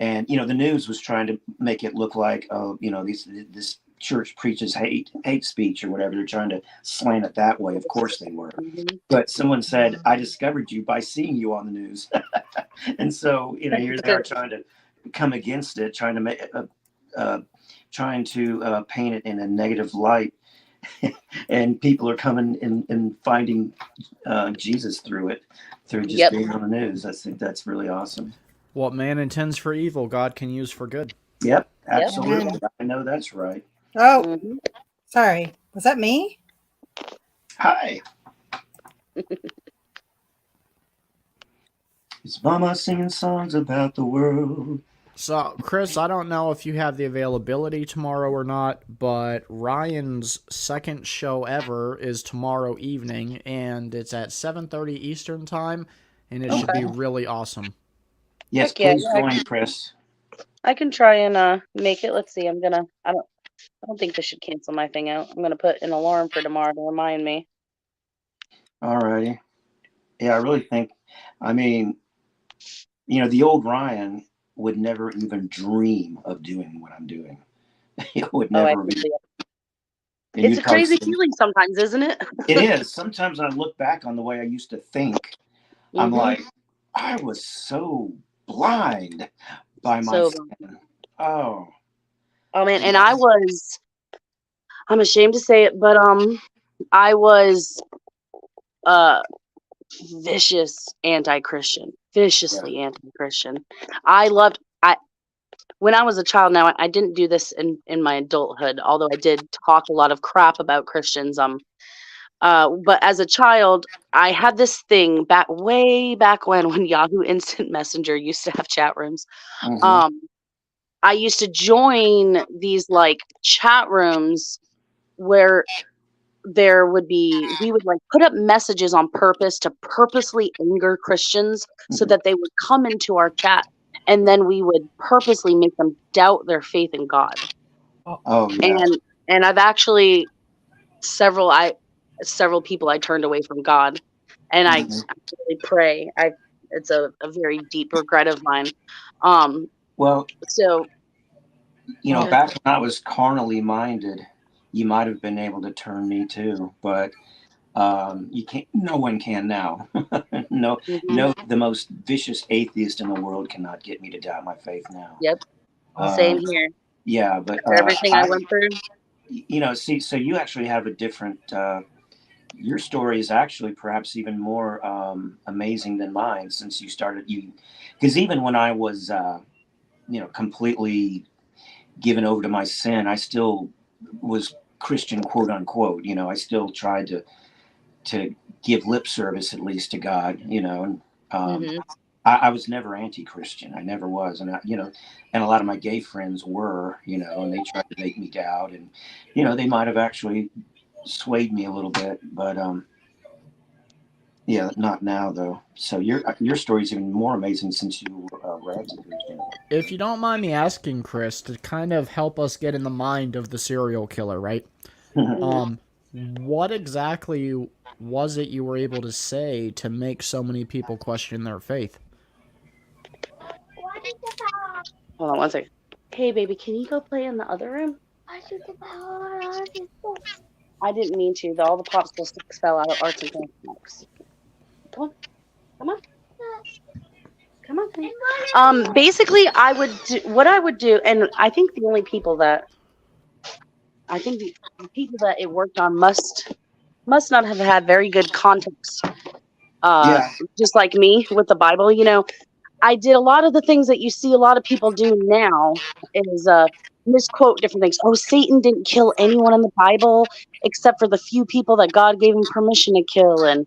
Speaker 3: and the news was trying to make it look like, oh, this church preaches hate speech or whatever. They're trying to slant it that way. Of course they were. But someone said, I discovered you by seeing you on the news. And so here they are trying to come against it, trying to make paint it in a negative light. And people are coming and finding Jesus through just being on the news. I think that's really awesome.
Speaker 2: What man intends for evil, God can use for good.
Speaker 3: Yep, absolutely. I know that's right.
Speaker 7: Oh, sorry. Was that me?
Speaker 3: Hi. It's Mama singing songs about the world.
Speaker 2: So, Chris, I don't know if you have the availability tomorrow or not, but Ryan's second show ever is tomorrow evening, and it's at 7:30 Eastern time, and it should be really awesome.
Speaker 3: Yes, please join, Chris.
Speaker 6: I can try and make it. Let's see. I don't think this should cancel my thing out. I'm gonna put an alarm for tomorrow to remind me.
Speaker 3: All righty. Yeah, I really think. I mean, the old Ryan would never even dream of doing what I'm doing. It would never be.
Speaker 6: It's a crazy feeling sometimes, isn't it?
Speaker 3: It is. Sometimes I look back on the way I used to think. I'm like, I was so blind by my sin. Oh
Speaker 6: man, and I'm ashamed to say it, but I was vicious anti-Christian. Viciously anti-Christian. When I was a child, now I didn't do this in my adulthood, although I did talk a lot of crap about Christians. But as a child, I had this thing way back when Yahoo Instant Messenger used to have chat rooms. I used to join these like chat rooms where we would like put up messages on purpose to purposely anger Christians so that they would come into our chat, and then we would purposely make them doubt their faith in God. And I've actually several people I turned away from God, and I really pray. It's a very deep regret of mine. So
Speaker 3: back when I was carnally minded, you might have been able to turn me too, but you can't. No one can now. No, the most vicious atheist in the world cannot get me to doubt my faith now.
Speaker 6: Yep. Same here.
Speaker 3: Yeah, but
Speaker 6: everything I went through.
Speaker 3: So you actually have a different. Your story is actually perhaps even more amazing than mine, since you started. Because even when I was, completely given over to my sin, I still was Christian, quote unquote. I still tried to give lip service at least to God. And I was never anti-Christian. I never was, and and a lot of my gay friends were, and they tried to make me doubt, and they might have actually swayed me a little bit, but not now though. So your story is even more amazing since you were anti-Christian.
Speaker 2: If you don't mind me asking, Chris, to kind of help us get in the mind of the serial killer, right? What exactly was it you were able to say to make so many people question their faith?
Speaker 6: Hold on one second. Hey, baby, can you go play in the other room? I didn't mean to. All the popsicle sticks fell out of Arts and Crafts. Come on. Basically, what I would do, and I think the only people that it worked on must not have had very good context. Just like me with the Bible, I did a lot of the things that you see a lot of people do now is misquote different things. Oh, Satan didn't kill anyone in the Bible except for the few people that God gave him permission to kill. And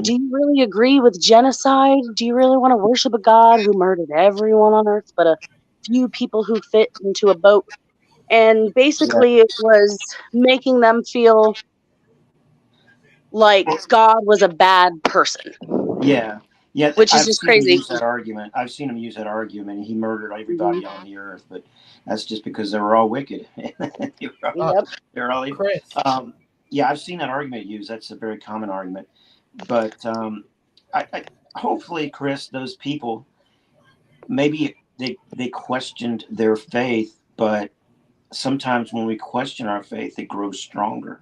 Speaker 6: do you really agree with genocide? Do you really want to worship a God who murdered everyone on earth but a few people who fit into a boat And basically it was making them feel like God was a bad person.
Speaker 3: Yeah. Yeah,
Speaker 6: Which is
Speaker 3: I've
Speaker 6: just
Speaker 3: seen him
Speaker 6: crazy.
Speaker 3: use that argument. I've seen him use that argument. He murdered everybody on the earth, but that's just because they were all wicked. They're all evil.
Speaker 1: Chris.
Speaker 3: Yeah, I've seen that argument used. That's a very common argument. But I hopefully, Chris, those people, maybe they questioned their faith, but sometimes when we question our faith, it grows stronger.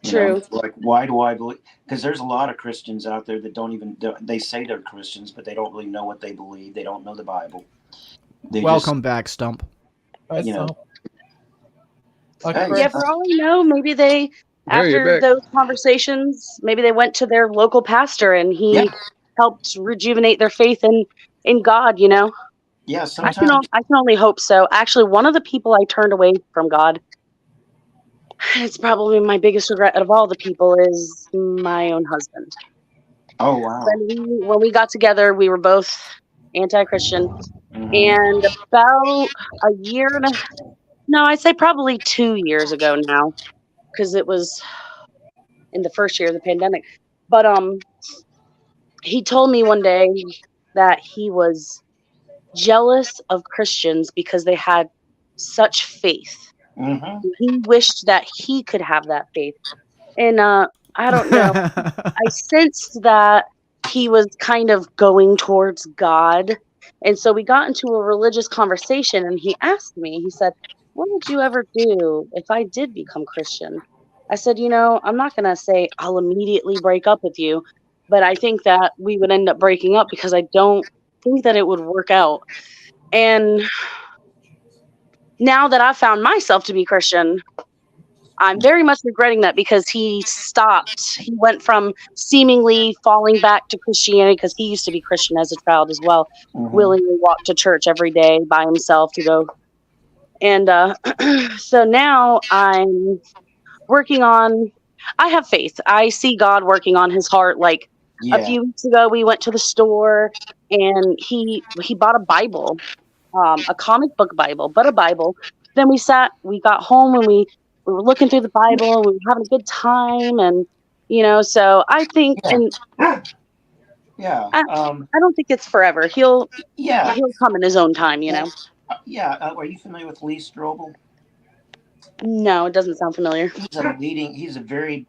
Speaker 6: True.
Speaker 3: Like, why do I believe? Because there's a lot of Christians out there that they say they're Christians, but they don't really know what they believe. They don't know the Bible.
Speaker 2: Welcome back, Stump.
Speaker 3: Hey,
Speaker 6: yeah, for all I know, maybe they, after those conversations, maybe they went to their local pastor and he helped rejuvenate their faith in God, you know?
Speaker 3: Yeah, sometimes.
Speaker 6: I can only hope so. Actually, one of the people I turned away from God, it's probably my biggest regret of all the people, is my own husband.
Speaker 3: Oh, wow.
Speaker 6: When we got together, we were both anti-Christian. And about a year I'd say probably 2 years ago now, because it was in the first year of the pandemic. But he told me one day that he was jealous of Christians because they had such faith. He wished that he could have that faith. And I don't know. I sensed that he was kind of going towards God. And so we got into a religious conversation and he asked me, he said, "What would you ever do if I did become Christian?" I said, I'm not going to say I'll immediately break up with you, but I think that we would end up breaking up because I don't think that it would work out. And now that I've found myself to be Christian, I'm very much regretting that because he stopped. He went from seemingly falling back to Christianity, because he used to be Christian as a child as well, willingly walked to church every day by himself to go. And so now I'm working on, I have faith. I see God working on his heart. Like a few weeks ago, we went to the store and he bought a Bible, a comic book Bible, but a Bible. Then we got home and we were looking through the Bible and we were having a good time. And, so I think, and I don't think it's forever. He'll come in his own time,
Speaker 3: Are you familiar with Lee Strobel?
Speaker 6: No, it doesn't sound familiar.
Speaker 3: He's a very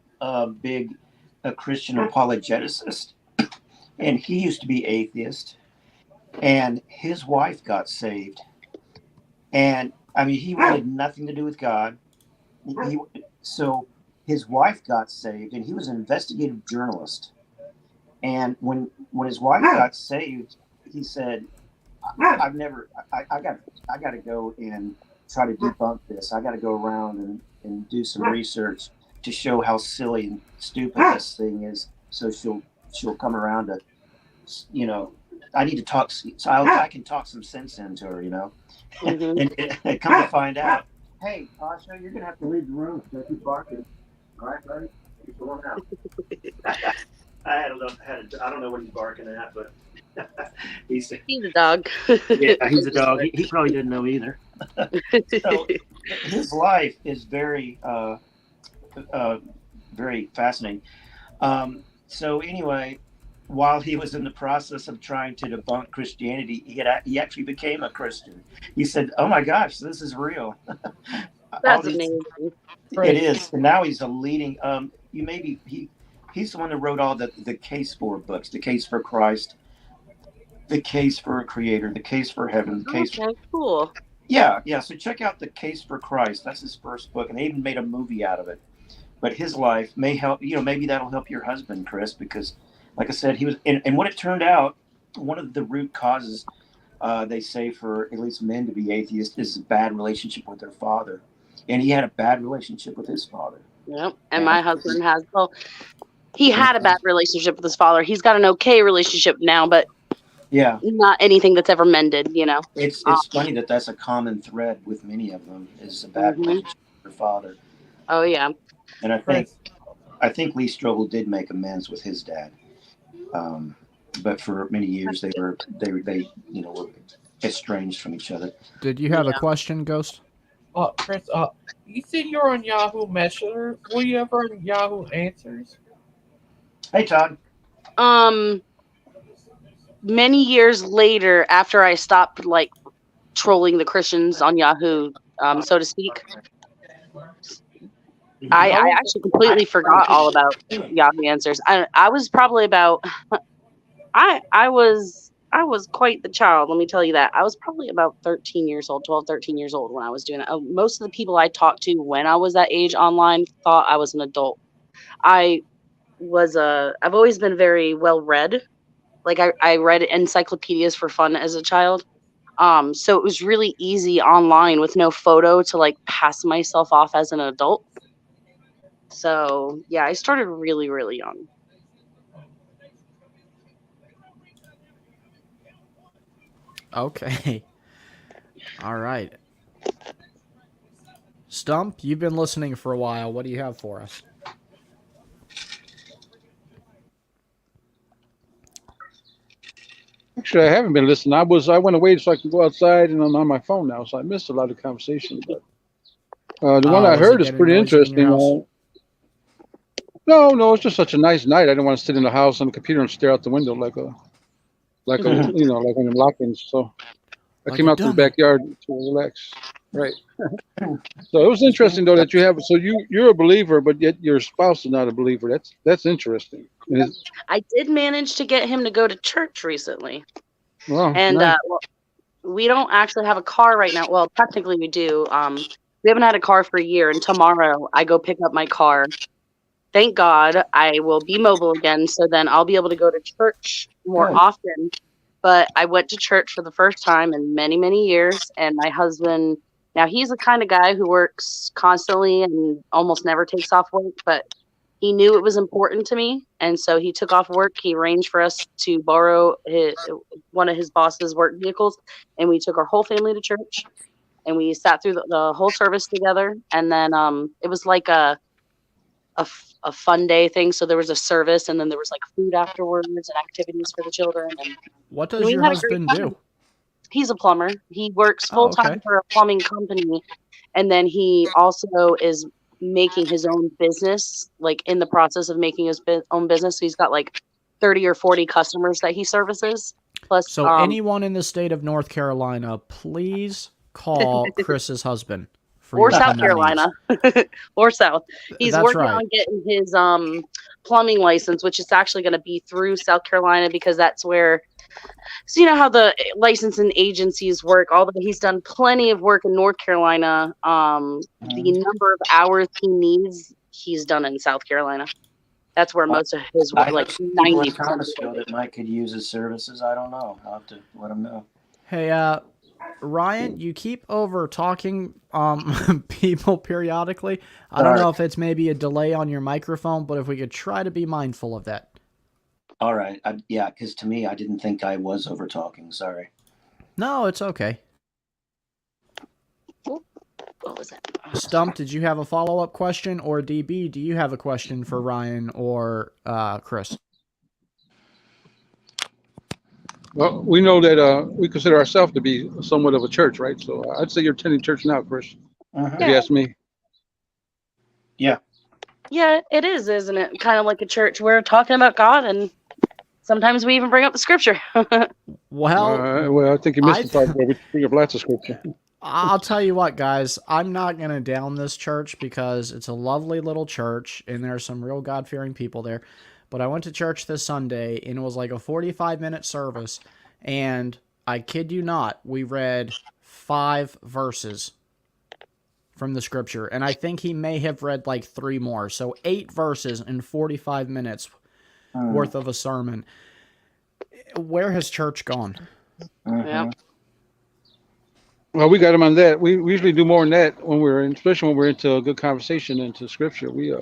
Speaker 3: big Christian apologeticist, and he used to be atheist, and his wife got saved. And I mean, he wanted nothing to do with God. So his wife got saved, and he was an investigative journalist. And when his wife got saved, he said, I got to go and try to debunk this. I got to go around and do some research to show how silly and stupid this thing is. So she'll come around to, I need to talk, so I can talk some sense into her, and come to find out, hey, Asha, you're gonna have to leave the room. Don't keep barking. All right, buddy, you're going out. I don't know what he's barking at, but he's a dog. Yeah, he's a dog. He probably didn't know either. So his life is very, very fascinating. So anyway, while he was in the process of trying to debunk Christianity, he actually became a Christian. He said, "Oh my gosh, this is real."
Speaker 6: That's amazing.
Speaker 3: It is, and now he's a leading. He's the one that wrote all the Case for books: The Case for Christ, The Case for a Creator, The Case for Heaven,
Speaker 6: Cool.
Speaker 3: Yeah. So check out The Case for Christ. That's his first book, and they even made a movie out of it. But his life may help. Maybe that'll help your husband, Chris, because, like I said, he was. And what it turned out, one of the root causes, they say, for at least men to be atheists is a bad relationship with their father, and he had a bad relationship with his father.
Speaker 6: Yep. And my husband has. Well, he had a bad relationship with his father. He's got an okay relationship now, but not anything that's ever mended.
Speaker 3: It's funny that's a common thread with many of them is a bad relationship with their father.
Speaker 6: Oh yeah.
Speaker 3: And I think Lee Strobel did make amends with his dad, but for many years they were estranged from each other.
Speaker 2: Did you have a question, Ghost?
Speaker 1: Chris, you said you're on Yahoo Messenger. Were you ever on Yahoo Answers?
Speaker 3: Hey, Todd.
Speaker 6: Many years later, after I stopped like trolling the Christians on Yahoo, so to speak, I actually completely forgot all about Yahoo Answers. I was probably about I was quite the child, let me tell you that. I was probably about 13 years old, 12, 13 years old when I was doing it. Most of the people I talked to when I was that age online thought I was an adult. I've always been very well read. Like I read encyclopedias for fun as a child. So it was really easy online with no photo to like pass myself off as an adult. So yeah, I started really, really young.
Speaker 2: Okay. All right. Stump, you've been listening for a while. What do you have for us?
Speaker 4: Actually, I haven't been listening. I went away so I could go outside, and I'm on my phone now, so I missed a lot of conversation. But the one I heard is pretty interesting. No, it's just such a nice night. I didn't want to sit in the house on the computer and stare out the window like a like when I'm locked. So I came out to the backyard to relax. Right. So it was interesting though that you have. So you're a believer, but yet your spouse is not a believer. That's interesting.
Speaker 6: I did manage to get him to go to church recently.
Speaker 4: Wow,
Speaker 6: and
Speaker 4: nice.
Speaker 6: We don't actually have a car right now. Well, technically we do. We haven't had a car for a year, and tomorrow I go pick up my car. Thank God I will be mobile again, so then I'll be able to go to church more often. But I went to church for the first time in many, many years, and my husband, now he's the kind of guy who works constantly and almost never takes off work, but he knew it was important to me, and so he took off work. He arranged for us to borrow one of his boss's work vehicles, and we took our whole family to church, and we sat through the whole service together. And then it was like a fun day thing. So there was a service, and then there was like food afterwards and activities for the children. And
Speaker 2: what does your husband do?
Speaker 6: He's a plumber. He works full time for a plumbing company, and then he also is making his own business, like in the process of making his own business. So he's got like 30 or 40 customers that he services. Plus,
Speaker 2: so anyone in the state of North Carolina, please call Chris's husband.
Speaker 6: Or South Carolina. Or South. He's working on getting his plumbing license, which is actually going to be through South Carolina, because that's where, so you know how the licensing agencies work. Although he's done plenty of work in North Carolina, the number of hours he needs, he's done in South Carolina. That's where most of his work, like 90%.
Speaker 3: That Mike could use his services. I don't know. I'll have to let him know.
Speaker 2: Hey, Ryan, you keep over talking people periodically. I don't know if it's maybe a delay on your microphone, but if we could try to be mindful of that.
Speaker 3: All right. Yeah, because to me, I didn't think I was over talking. Sorry.
Speaker 2: No, it's okay.
Speaker 6: What was that?
Speaker 2: Stump, did you have a follow-up question? Or DB, do you have a question for Ryan or Chris?
Speaker 4: Well, we know that we consider ourselves to be somewhat of a church, right? So I'd say you're attending church now, Chris. If you ask me.
Speaker 3: Yeah.
Speaker 6: Yeah, it is, isn't it? Kind of like a church. We're talking about God, and sometimes we even bring up the scripture.
Speaker 2: Well,
Speaker 4: I think you missed the part where we bring up lots of scripture.
Speaker 2: I'll tell you what, guys. I'm not going to down this church because it's a lovely little church, and there are some real God-fearing people there. But I went to church this Sunday, and it was like a 45-minute service, and I kid you not, we read 5 verses from the scripture, and I think he may have read like 3 more. So 8 verses in 45 minutes worth of a sermon. Where has church gone?
Speaker 6: Yeah.
Speaker 4: Well, we got him on that. We usually do more than that when we're in, especially when we're into a good conversation into scripture. We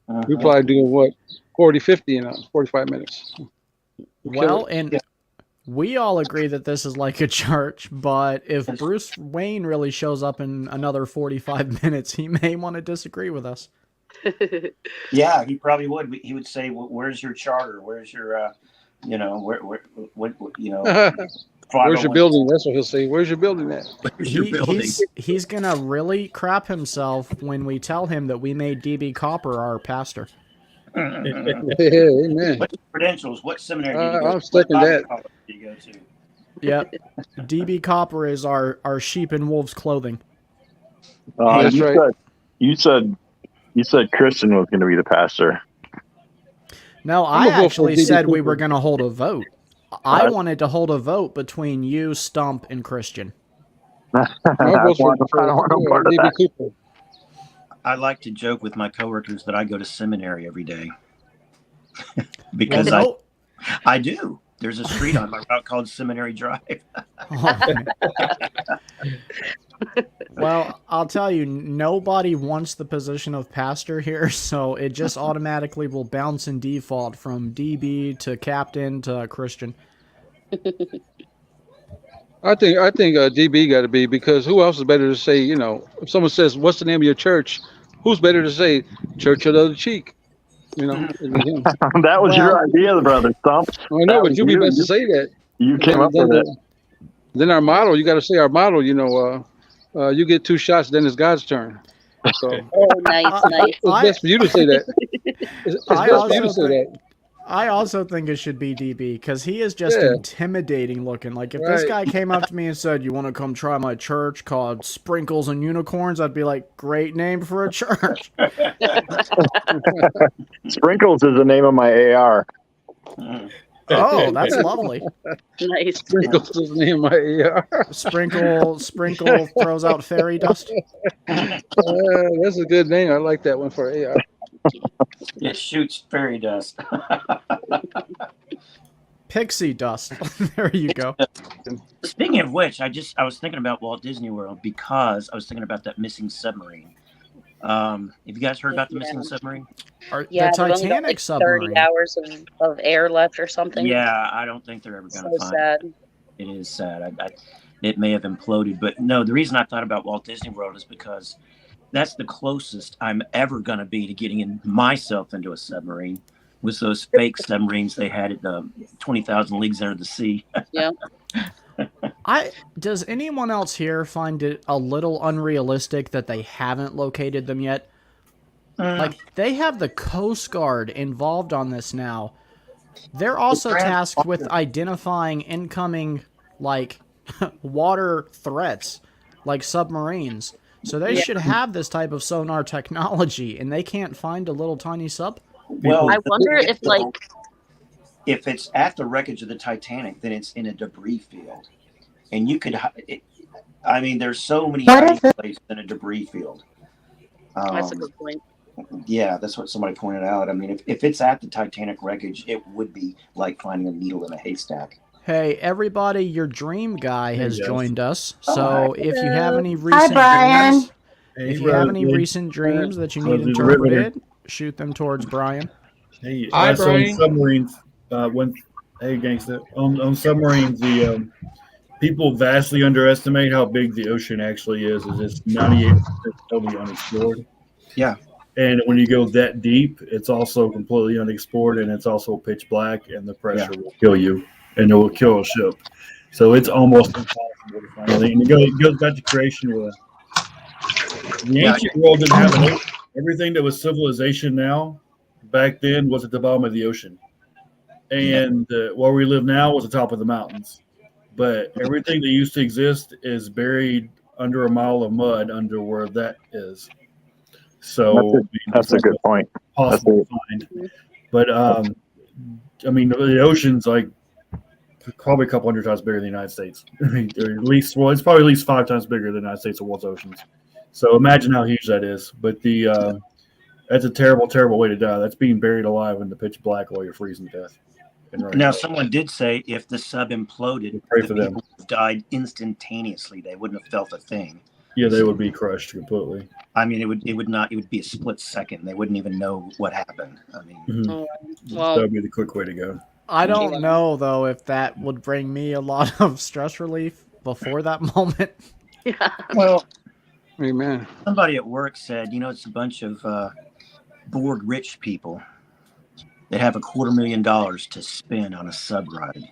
Speaker 4: probably do what 40, 50 in 45 minutes.
Speaker 2: Well, and we all agree that this is like a church, but if Bruce Wayne really shows up in another 45 minutes, he may want to disagree with us.
Speaker 3: Yeah, he probably would. He would say, "Where's your charter? Where's your, what,
Speaker 4: Where's your building? That's what he'll say. Where's your building at?
Speaker 3: Where's your building?
Speaker 2: He's gonna really crap himself when we tell him that we made DB Copper our pastor.
Speaker 4: Amen.
Speaker 3: What's your credentials? What seminary did you go to?
Speaker 4: I'm stuck in that.
Speaker 3: What did you go to?
Speaker 2: Yep. DB Copper is our sheep in wolves clothing.
Speaker 4: That's
Speaker 5: you
Speaker 4: right.
Speaker 5: You said Christian was going to be the pastor.
Speaker 2: No, I actually said we were going to hold a vote. I wanted to hold a vote between you, Stump, and Christian.
Speaker 5: I don't want no part of that.
Speaker 3: I like to joke with my coworkers that I go to seminary every day because I do. There's a street on my route called Seminary Drive.
Speaker 2: Well, I'll tell you, nobody wants the position of pastor here, so it just automatically will bounce in default from DB to captain to Christian.
Speaker 4: I think DB got to be, because who else is better to say? You know, if someone says, "What's the name of your church?" Who's better to say Church of the Other Cheek? You know,
Speaker 5: that was your idea, brother Stump.
Speaker 4: I know, but you'd be best to say that.
Speaker 5: You came up with it.
Speaker 4: Then our motto, you got to say our motto. You know, you get 2 shots, then it's God's turn. So,
Speaker 6: nice.
Speaker 4: It's best for you to say that. It's best for you to say that.
Speaker 2: I also think it should be DB, because he is just intimidating looking. Like, if this guy came up to me and said, "You want to come try my church called Sprinkles and Unicorns?" I'd be like, "Great name for a church."
Speaker 5: Sprinkles is the name of my AR.
Speaker 2: Oh, that's lovely.
Speaker 6: Nice.
Speaker 4: Sprinkles is the name of my AR.
Speaker 2: Sprinkle throws out fairy dust.
Speaker 4: That's a good name. I like that one for AR.
Speaker 3: It shoots fairy dust.
Speaker 2: Pixie dust. There you go.
Speaker 3: Speaking of which, I was thinking about Walt Disney World because I was thinking about that missing submarine. Have you guys heard about the missing submarine?
Speaker 2: The Titanic submarine.
Speaker 6: 30 hours of air left or something.
Speaker 3: Yeah, I don't think they're ever going to find
Speaker 6: sad.
Speaker 3: It is sad. It may have imploded, but no, the reason I thought about Walt Disney World is because that's the closest I'm ever going to be to getting myself into a submarine, with those fake submarines they had at the 20,000 Leagues Under the Sea.
Speaker 6: Yeah.
Speaker 2: Does anyone else here find it a little unrealistic that they haven't located them yet? Like, they have the Coast Guard involved on this now. They're also tasked with identifying incoming, like, water threats, like submarines. So they should have this type of sonar technology, and they can't find a little tiny sub?
Speaker 3: Well,
Speaker 6: I wonder
Speaker 3: if it's at the wreckage of the Titanic, then it's in a debris field. And you could, there's so many places in a debris field.
Speaker 6: that's a good point.
Speaker 3: Yeah, that's what somebody pointed out. I mean, if it's at the Titanic wreckage, it would be like finding a needle in a haystack.
Speaker 2: Hey, everybody, your dream guy has joined us. So if you have any recent dreams, recent dreams that you need interpreted, shoot them towards Brian.
Speaker 8: Hey,
Speaker 1: Hi, Brian.
Speaker 8: On submarines, gangsta. On submarines, the people vastly underestimate how big the ocean actually is. It's 98% totally unexplored.
Speaker 3: Yeah.
Speaker 8: And when you go that deep, it's also completely unexplored, and it's also pitch black, and the pressure will kill you, and it will kill a ship. So it's almost impossible to find anything. And it goes back to creation. The ancient world didn't have an ocean. Everything that was civilization now, back then, was at the bottom of the ocean. And where we live now was the top of the mountains. But everything that used to exist is buried under a mile of mud under where that is. So
Speaker 5: that's a good point.
Speaker 8: Possible to find. But the ocean's like probably a couple hundred times bigger than the United States. Or at least, it's probably at least 5 times bigger than the United States of world's oceans. So imagine how huge that is. But that's a terrible, terrible way to die. That's being buried alive in the pitch black while you're freezing to death.
Speaker 3: Now, someone did say if the sub imploded,
Speaker 8: pray
Speaker 3: the
Speaker 8: for
Speaker 3: people
Speaker 8: them.
Speaker 3: died instantaneously. They wouldn't have felt a thing.
Speaker 8: Yeah, they would be crushed completely.
Speaker 3: I mean, it would be a split second. They wouldn't even know what happened. I mean,
Speaker 6: Well,
Speaker 8: that would be the quick way to go.
Speaker 2: I don't know, though, if that would bring me a lot of stress relief before that moment.
Speaker 6: yeah.
Speaker 3: well,
Speaker 4: Amen.
Speaker 3: somebody at work said, it's a bunch of bored rich people that have $250,000 to spend on a sub ride,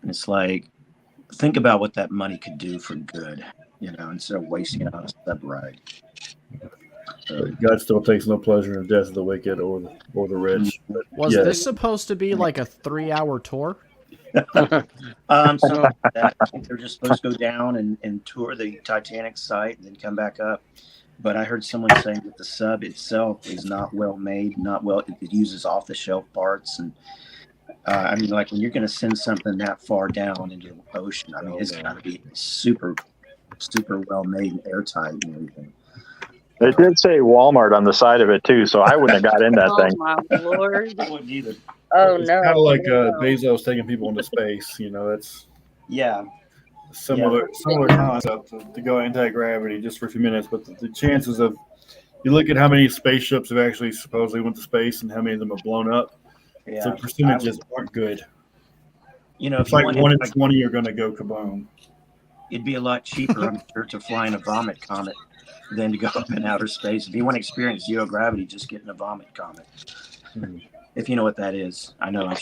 Speaker 3: And it's like, think about what that money could do for good, instead of wasting it on a sub ride.
Speaker 8: But God still takes no pleasure in the death of the wicked or the rich. But
Speaker 2: Was this supposed to be like a 3-hour tour?
Speaker 3: Something like that. I think they're just supposed to go down and tour the Titanic site and then come back up. But I heard someone saying that the sub itself is not well made, it uses off the shelf parts. And I mean, like when you're going to send something that far down into the ocean, I mean, it's got to be super, super well made and airtight and everything.
Speaker 5: It did say Walmart on the side of it too, so I wouldn't have got in that
Speaker 6: Oh
Speaker 5: thing.
Speaker 6: my lord!
Speaker 3: I wouldn't either.
Speaker 6: Oh
Speaker 8: it's
Speaker 6: no!
Speaker 8: kind of like
Speaker 6: No.
Speaker 8: Bezos taking people into space. That's similar concept to go anti-gravity just for a few minutes. But the chances of, you look at how many spaceships have actually supposedly went to space and how many of them have blown up.
Speaker 3: Yeah,
Speaker 8: the percentages aren't good.
Speaker 3: If
Speaker 8: It's
Speaker 3: you
Speaker 8: like
Speaker 3: want
Speaker 8: 1 in 20 are going to go kaboom.
Speaker 3: It'd be a lot cheaper, I'm sure, to fly in a vomit comet than to go up in outer space. If you want to experience zero gravity, just get in a vomit comet. If you know what that is. I know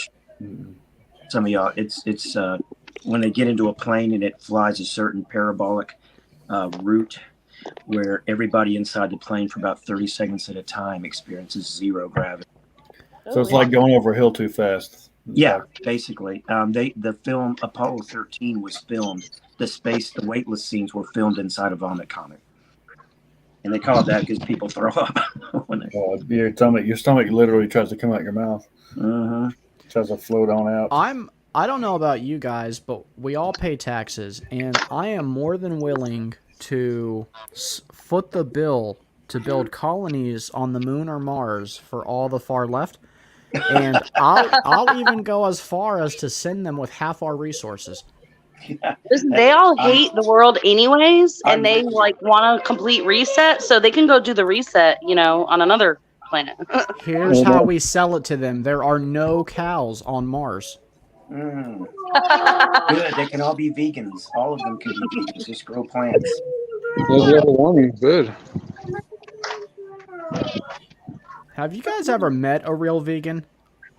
Speaker 3: some of y'all, it's when they get into a plane and it flies a certain parabolic route where everybody inside the plane for about 30 seconds at a time experiences zero gravity.
Speaker 8: So it's like going over a hill too fast.
Speaker 3: Yeah, basically. The film Apollo 13 was filmed. The weightless scenes were filmed inside a vomit comet. And they call it that because people throw up.
Speaker 8: Your stomach literally tries to come out your mouth. Tries to float on out.
Speaker 2: I don't know about you guys, but we all pay taxes, and I am more than willing to foot the bill to build colonies on the moon or Mars for all the far left. And I'll even go as far as to send them with half our resources.
Speaker 6: Listen, they all hate the world anyways, and they want a complete reset, so they can go do the reset, on another planet.
Speaker 2: Here's how we sell it to them. There are no cows on Mars.
Speaker 3: Good. They can all be vegans. All of them can be vegans. Just grow plants.
Speaker 4: Global warming, good.
Speaker 2: Have you guys ever met a real vegan?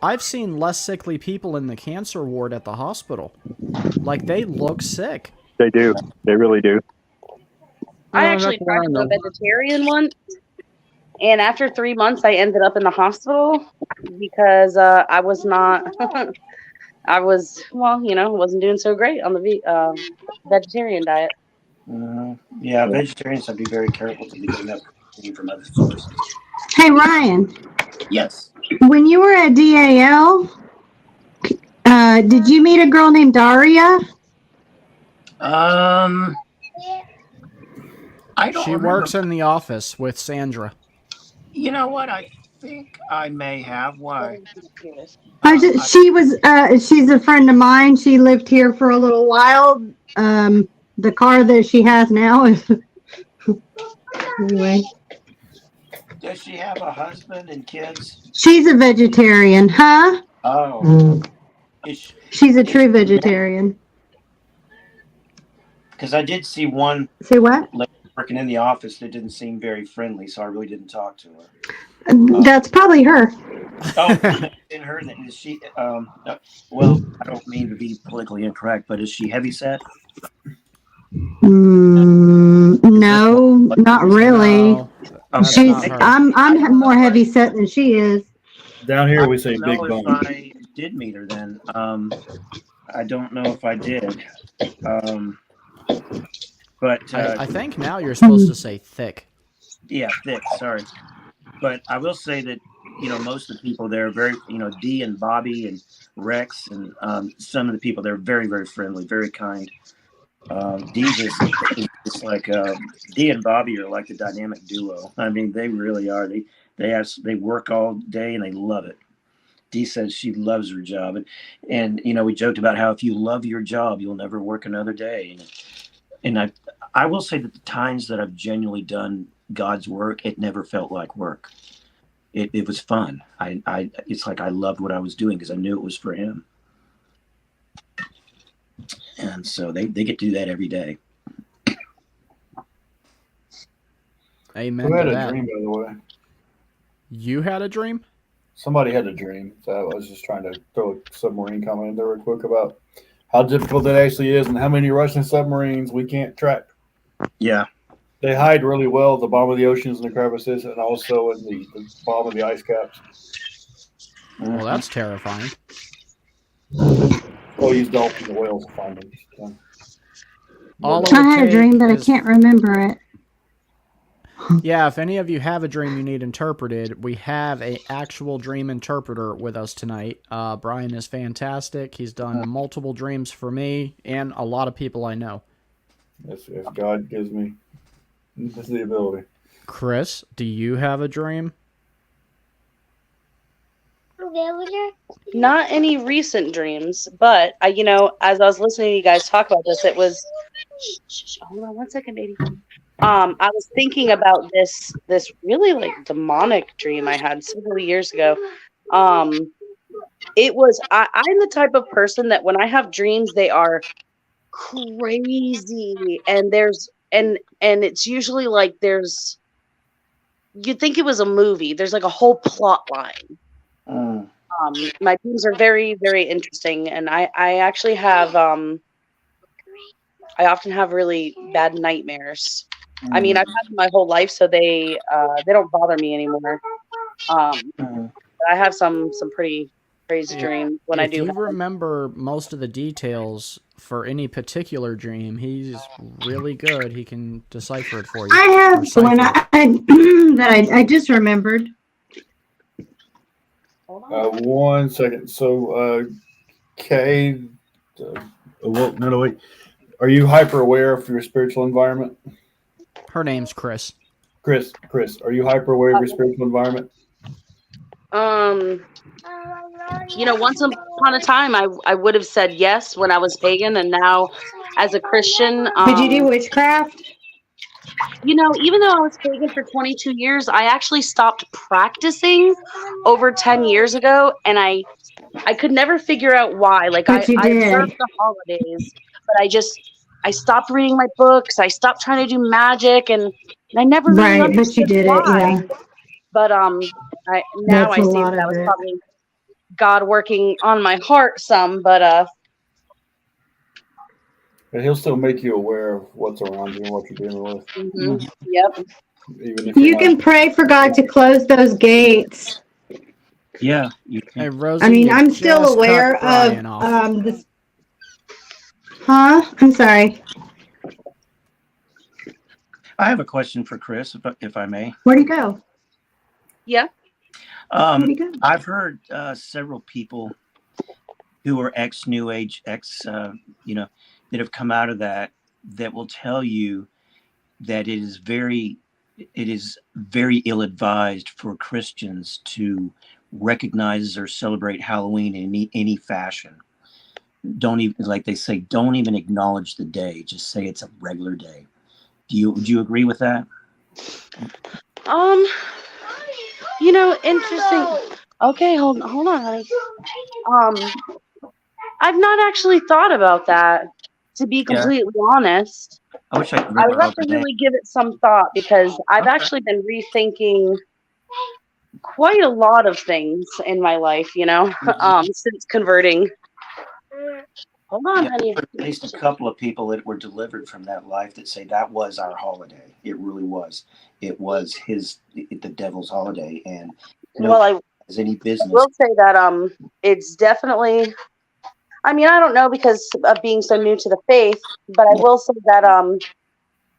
Speaker 2: I've seen less sickly people in the cancer ward at the hospital. Like, they look sick.
Speaker 5: They do. They really do.
Speaker 6: I actually tried to go vegetarian once, and after 3 months, I ended up in the hospital because I was not. Wasn't doing so great on the vegetarian diet.
Speaker 3: Yeah, vegetarians have to be very careful to be getting that protein from other sources.
Speaker 9: Hey, Ryan.
Speaker 3: Yes.
Speaker 9: When you were at DAL, did you meet a girl named Daria?
Speaker 3: I don't.
Speaker 2: She works in the office with Sandra.
Speaker 3: You know what? I think I may have. Why?
Speaker 9: She's a friend of mine. She lived here for a little while. The car that she has now is anyway.
Speaker 3: Does she have a husband and kids?
Speaker 9: She's a vegetarian, huh?
Speaker 3: Oh.
Speaker 9: She's a true vegetarian.
Speaker 3: Because I did see one.
Speaker 9: Say what?
Speaker 3: Lady working in the office that didn't seem very friendly, so I really didn't talk to her.
Speaker 9: That's probably her.
Speaker 3: Oh, in her, is she? Well, I don't mean to be politically incorrect, but is she heavyset?
Speaker 9: No, not really.
Speaker 2: No,
Speaker 9: I'm more heavy set than she is.
Speaker 8: Down here we say big
Speaker 3: bone.
Speaker 8: bone.
Speaker 3: If I did meet her, then I don't know if I did. But
Speaker 2: I think now you're supposed to say thick.
Speaker 3: Yeah, thick. Sorry, but I will say that most of the people there are very, Dee and Bobby and Rex and some of the people there are very, very friendly, very kind. Dee it's like Dee and Bobby are like the dynamic duo. I mean, they really are. They work all day and they love it. Dee says she loves her job, and we joked about how if you love your job, you'll never work another day. And I will say that the times that I've genuinely done God's work, it never felt like work. It was fun. It's like I loved what I was doing because I knew it was for Him. And so they get to do that every day.
Speaker 2: Amen.
Speaker 8: Who had
Speaker 2: to
Speaker 8: a
Speaker 2: that.
Speaker 8: dream, by the way?
Speaker 2: You had a dream?
Speaker 8: Somebody had a dream. So I was just trying to throw a submarine comment in there real quick about how difficult it actually is and how many Russian submarines we can't track.
Speaker 3: Yeah.
Speaker 8: They hide really well at the bottom of the oceans and the crevices and also in the bottom of the ice caps.
Speaker 2: Well, that's terrifying.
Speaker 8: We'll use dolphins and whales to find them. So.
Speaker 2: All it
Speaker 9: I
Speaker 2: would
Speaker 9: had a
Speaker 2: take
Speaker 9: dream, but I
Speaker 2: is-
Speaker 9: can't remember it.
Speaker 2: Yeah, if any of you have a dream you need interpreted, we have a actual dream interpreter with us tonight. Brian is fantastic. He's done multiple dreams for me and a lot of people I know.
Speaker 8: If God gives me the ability.
Speaker 2: Chris, do you have a dream?
Speaker 6: Not any recent dreams, but I, as I was listening to you guys talk about this, it was. Hold on 1 second, baby. I was thinking about this really like demonic dream I had several years ago. It was I'm the type of person that when I have dreams, they are crazy, and it's usually like you'd think it was a movie. There's like a whole plot line. My dreams are very, very interesting, and I actually have I often have really bad nightmares. I mean, I've had them my whole life, so they don't bother me anymore. But I have some pretty crazy dreams when I do.
Speaker 2: If you remember most of the details for any particular dream, he's really good. He can decipher it for you.
Speaker 9: I have one that I just remembered.
Speaker 8: 1 second. So, Kay, no, wait. Are you hyper aware of your spiritual environment?
Speaker 2: Her name's Chris.
Speaker 8: Chris, are you hyper aware of your spiritual environment?
Speaker 6: Once upon a time, I would have said yes when I was pagan, and now as a Christian.
Speaker 9: Did you do witchcraft?
Speaker 6: Even though I was pagan for 22 years, I actually stopped practicing over 10 years ago, and I could never figure out why. Like, I observed the holidays, but I stopped reading my books. I stopped trying to do magic, and I never really understood
Speaker 9: but you did
Speaker 6: why.
Speaker 9: it, yeah.
Speaker 6: But I see that was probably God working on my heart some, but
Speaker 8: He'll still make you aware of what's around you and what you're dealing with.
Speaker 6: Yep.
Speaker 8: Even if
Speaker 9: You can pray for God to close those gates.
Speaker 3: Yeah.
Speaker 2: Hey, Rosy,
Speaker 9: I mean, I'm still aware of this. Huh? I'm sorry.
Speaker 3: I have a question for Chris, if I may.
Speaker 9: Where'd he go?
Speaker 6: Yeah.
Speaker 9: Where'd he go?
Speaker 3: I've heard several people who are ex-New Age, that have come out of that will tell you that it is very ill-advised for Christians to recognize or celebrate Halloween in any fashion. Don't even, like they say, don't even acknowledge the day. Just say it's a regular day. Do you agree with that?
Speaker 6: Interesting. Okay, hold on, honey. I've not actually thought about that, to be completely honest.
Speaker 3: I wish I could.
Speaker 6: I would have to really give it some thought, because I've actually been rethinking quite a lot of things in my life, since converting. Hold on, honey.
Speaker 3: At least a couple of people that were delivered from that life that say that was our holiday. It really was. It was the devil's holiday, and as any business.
Speaker 6: I will say that it's definitely. I mean, I don't know because of being so new to the faith, but I will say that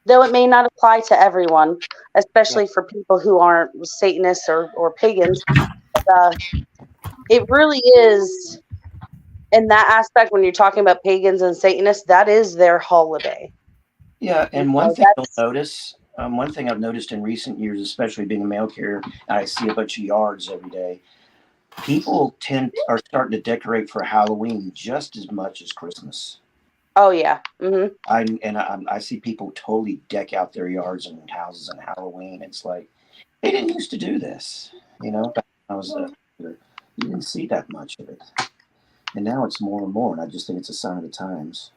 Speaker 6: though it may not apply to everyone, especially for people who aren't Satanists or pagans, it really is. In that aspect, when you're talking about pagans and Satanists, that is their holiday.
Speaker 3: Yeah, and one thing you'll notice, one thing I've noticed in recent years, especially being a mail carrier, I see a bunch of yards every day. People are starting to decorate for Halloween just as much as Christmas.
Speaker 6: Oh yeah. Mm-hmm.
Speaker 3: I see people totally deck out their yards and houses on Halloween. It's like they didn't used to do this, back when I was you didn't see that much of it. And now it's more and more, and I just think it's a sign of the times.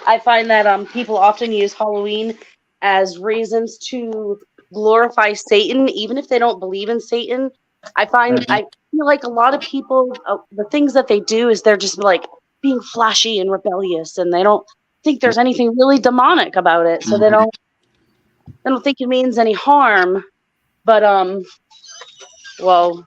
Speaker 6: I find that people often use Halloween as reasons to glorify Satan, even if they don't believe in Satan. I feel like a lot of people, the things that they do is they're just like being flashy and rebellious, and they don't think there's anything really demonic about it. So they don't think it means any harm. But well,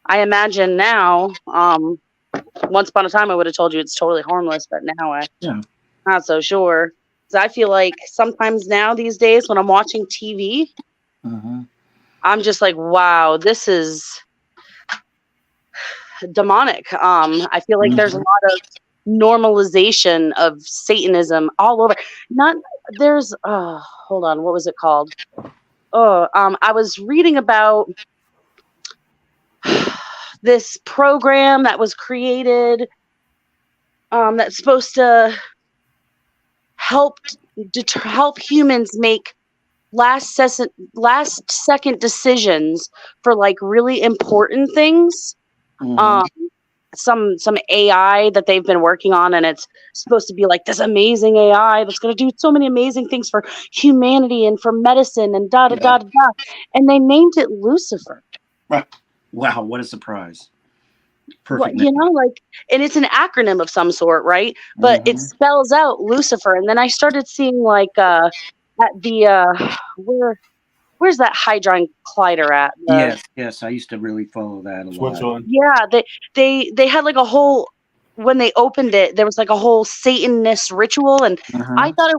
Speaker 6: I imagine now, once upon a time I would have told you it's totally harmless, but now I'm not so sure. So I feel like sometimes now these days when I'm watching TV, I'm just like, wow, this is demonic. I feel like there's a lot of normalization of Satanism all over. Hold on, what was it called? I was reading about this program that was created that's supposed to help humans make last second decisions for like really important things. Some AI that they've been working on, and it's supposed to be like this amazing AI that's going to do so many amazing things for humanity and for medicine and da da da da da. And they named it Lucifer.
Speaker 3: Wow, what a surprise!
Speaker 6: Perfect. Like, and it's an acronym of some sort, right? But it spells out Lucifer. And then I started seeing like at the where's that Hadron Collider at?
Speaker 3: Yes, I used to really follow that a lot.
Speaker 6: Yeah, they had like a whole, when they opened it, there was like a whole Satanist ritual, and I thought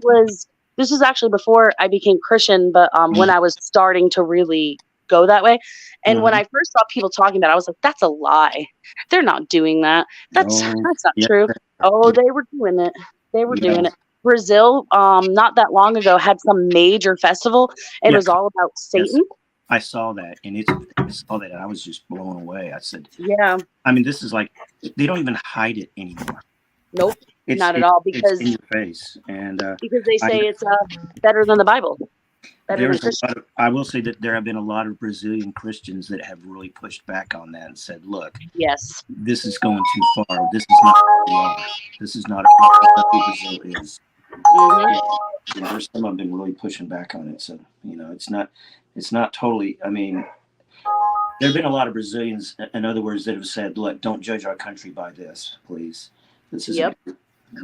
Speaker 6: this was actually before I became Christian, but when I was starting to really go that way. And when I first saw people talking about it, I was like, that's a lie. They're not doing that. That's not true. Oh, they were doing it. They were doing it. Brazil, not that long ago, had some major festival, and it was all about Satan.
Speaker 3: Yes. I saw that, and I was just blown away. I said,
Speaker 6: "Yeah."
Speaker 3: I mean, this is like they don't even hide it anymore.
Speaker 6: Nope, not at all. Because
Speaker 3: it's in your face, and
Speaker 6: because they say it's better than the Bible.
Speaker 3: I will say that there have been a lot of Brazilian Christians that have really pushed back on that and said, "Look,
Speaker 6: yes,
Speaker 3: this is going too far. This is not who we are. This is not who Brazil is." There's some have been really pushing back on it. So it's not totally. I mean, there have been a lot of Brazilians, in other words, that have said, "Look, don't judge our country by this, please." This is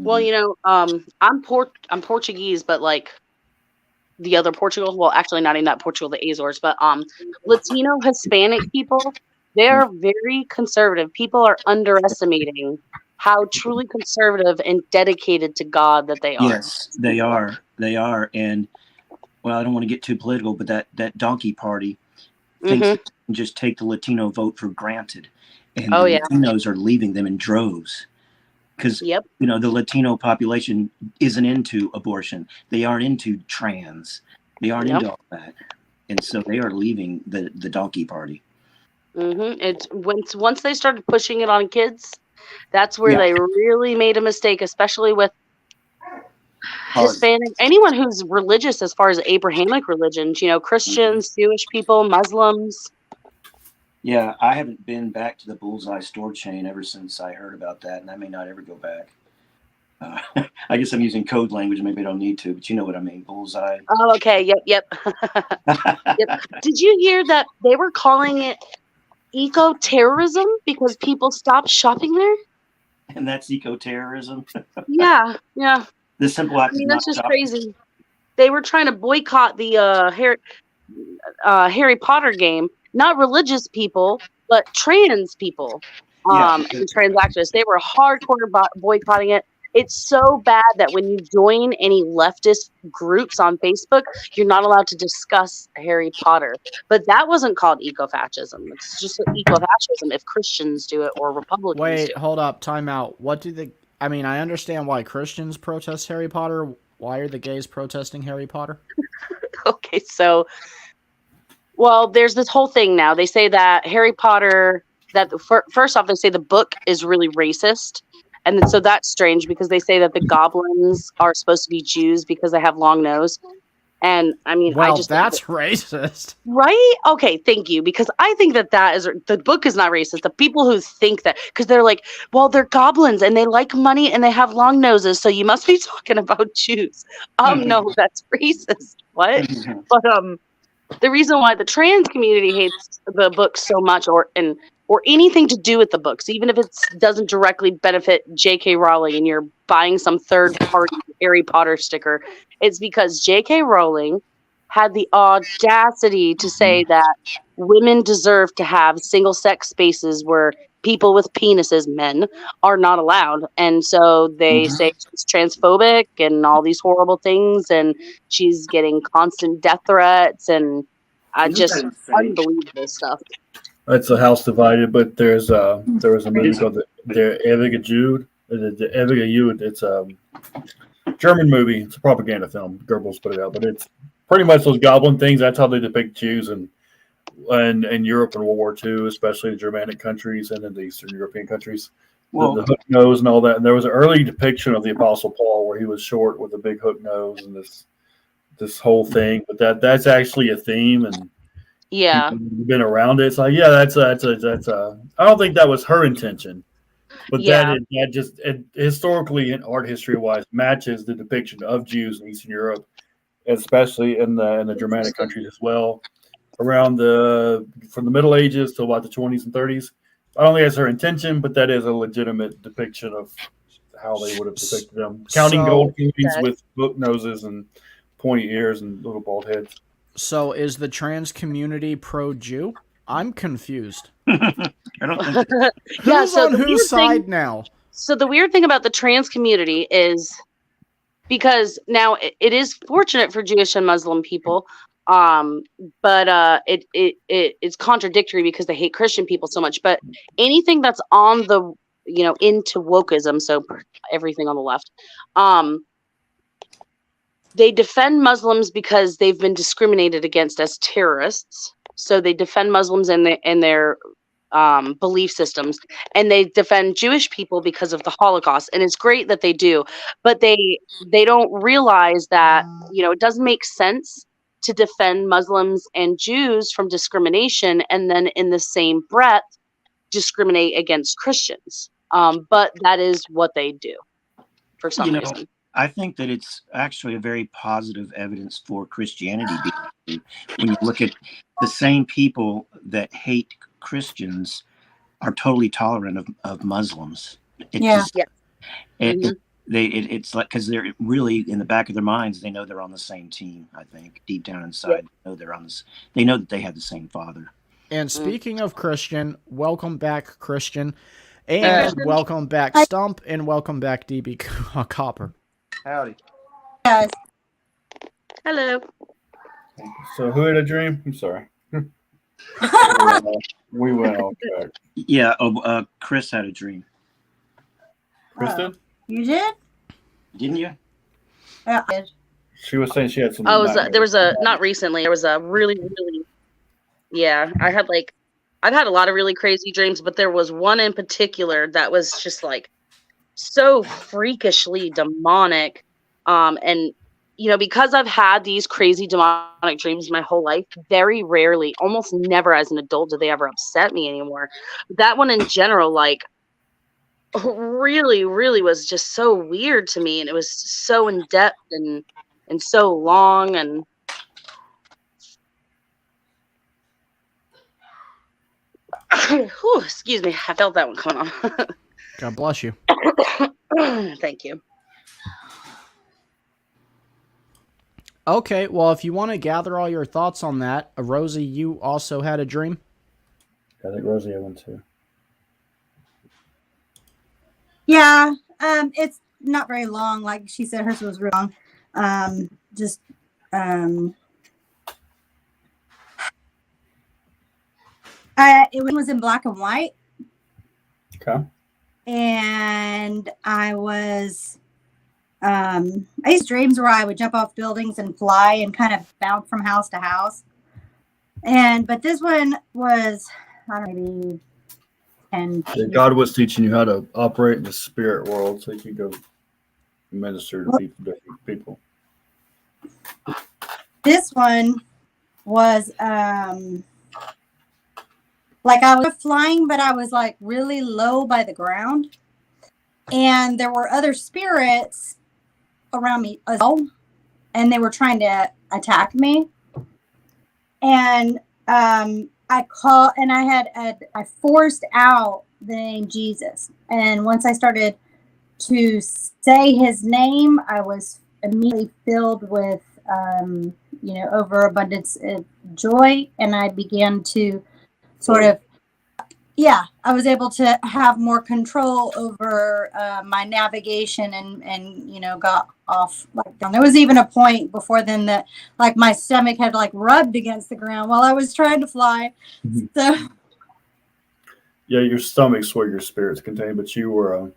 Speaker 6: Well, I'm Portuguese, but like the other Portugal, well, actually not even that Portugal, the Azores, but Latino, Hispanic people, they are very conservative. People are underestimating how truly conservative and dedicated to God that they are.
Speaker 3: Yes, they are. They are. And, well, I don't want to get too political, but that donkey party thinks they can just take the Latino vote for granted. And the Latinos are leaving them in droves. Because, the Latino population isn't into abortion. They aren't into trans. They aren't into all that. And so they are leaving the donkey party.
Speaker 6: It's once they started pushing it on kids, that's where they really made a mistake, especially with Hispanic, anyone who's religious as far as Abrahamic religions, Christians, Jewish people, Muslims.
Speaker 3: Yeah, I haven't been back to the Bullseye store chain ever since I heard about that, and I may not ever go back. I guess I'm using code language. Maybe I don't need to, but you know what I mean. Bullseye.
Speaker 6: Oh, okay. Yep. Yep. Did you hear that they were calling it eco-terrorism because people stopped shopping there?
Speaker 3: And that's eco-terrorism?
Speaker 6: Yeah.
Speaker 3: The simple act.
Speaker 6: That's just crazy. They were trying to boycott the Harry Potter game. Not religious people, but trans people and trans activists. They were hardcore boycotting it. It's so bad that when you join any leftist groups on Facebook, you're not allowed to discuss Harry Potter. But that wasn't called eco-fascism. It's just eco-fascism if Christians do it or Republicans do it.
Speaker 2: Wait, hold up, time out. I understand why Christians protest Harry Potter. Why are the gays protesting Harry Potter?
Speaker 6: Okay, so... Well, there's this whole thing now. They say that Harry Potter, first off, they say the book is really racist. And then, so that's strange because they say that the goblins are supposed to be Jews because they have long nose. And
Speaker 2: that's racist.
Speaker 6: Right? Okay, thank you. Because I think the book is not racist. The people who think that, because they're like, well, they're goblins and they like money and they have long noses. So you must be talking about Jews. No, that's racist. What? But, the reason why the trans community hates the books so much, or anything to do with the books, even if it doesn't directly benefit J.K. Rowling and you're buying some third-party Harry Potter sticker, it's because J.K. Rowling had the audacity to say that women deserve to have single-sex spaces where people with penises, men, are not allowed. And so they say she's transphobic and all these horrible things, and she's getting constant death threats and just unbelievable stuff.
Speaker 8: It's a house divided, but there was a movie called the Ewige Jude. The Ewige Jude. It's a German movie. It's a propaganda film. Goebbels put it out, but it's pretty much those goblin things. That's how they depict Jews in Europe in World War II, especially the Germanic countries and in the Eastern European countries. The hook nose and all that. And there was an early depiction of the Apostle Paul where he was short with a big hook nose and this whole thing. But that's actually a theme, and
Speaker 6: yeah,
Speaker 8: been around it. It's like, yeah, that's a. I don't think that was her intention, but that just historically and art history wise matches the depiction of Jews in Eastern Europe, especially in the Germanic countries as well, around from the Middle Ages to about the 20s and 30s. I don't think that's her intention, but that is a legitimate depiction of how they would have depicted them, counting gold coins with hook noses and pointy ears and little bald heads.
Speaker 2: So is the trans community pro-Jew? I'm confused.
Speaker 3: I don't think
Speaker 2: Who's on whose side now?
Speaker 6: So the weird thing about the trans community is, because now it is fortunate for Jewish and Muslim people, but it's contradictory because they hate Christian people so much. But anything that's on the, into wokeism, so everything on the left, they defend Muslims because they've been discriminated against as terrorists. So they defend Muslims and their belief systems, and they defend Jewish people because of the Holocaust. And it's great that they do, but they don't realize that, it doesn't make sense to defend Muslims and Jews from discrimination and then in the same breath discriminate against Christians. But that is what they do for some reason.
Speaker 3: I think that it's actually a very positive evidence for Christianity. When you look at the same people that hate Christians are totally tolerant of Muslims. It's like, because they're really in the back of their minds, they know they're on the same team. I think deep down inside, they know they're on this. They know that they have the same father.
Speaker 2: And speaking of Christian, welcome back, Christian, and welcome back, Stump, and welcome back, DB Copper.
Speaker 3: Howdy.
Speaker 7: Yes.
Speaker 6: Hello.
Speaker 8: So who had a dream? I'm sorry. We went off track.
Speaker 3: Yeah. Chris had a dream.
Speaker 8: Kristen?
Speaker 7: You did?
Speaker 3: Didn't you?
Speaker 7: Yeah, I did.
Speaker 8: She was saying she had some.
Speaker 6: There was not recently. There was a really, I've had a lot of really crazy dreams, but there was one in particular that was just like so freakishly demonic. And because I've had these crazy demonic dreams my whole life, very rarely, almost never as an adult do they ever upset me anymore. That one in general, really, really was just so weird to me, and it was so in depth and so long, and whew, excuse me, I felt that one coming on.
Speaker 2: God bless you.
Speaker 6: Thank you.
Speaker 2: Okay, well, if you want to gather all your thoughts on that, Rosy, you also had a dream?
Speaker 8: I think Rosy had one too.
Speaker 7: Yeah, it's not very long. Like she said, hers was long. It was in black and white.
Speaker 8: Okay.
Speaker 7: And I used dreams where I would jump off buildings and fly and kind of bounce from house to house. But this one was, I don't know, maybe
Speaker 8: God was teaching you how to operate in the spirit world so you could go minister to different people.
Speaker 7: This one was like I was flying, but I was like really low by the ground. And there were other spirits around me as well, and they were trying to attack me. And I forced out the name Jesus. And once I started to say his name, I was immediately filled with, overabundance of joy. And I began to sort of, I was able to have more control over my navigation and got off like down. There was even a point before then that like my stomach had like rubbed against the ground while I was trying to fly.
Speaker 8: Mhm.
Speaker 7: So
Speaker 8: Yeah, your stomach's where your spirit's contained, but you're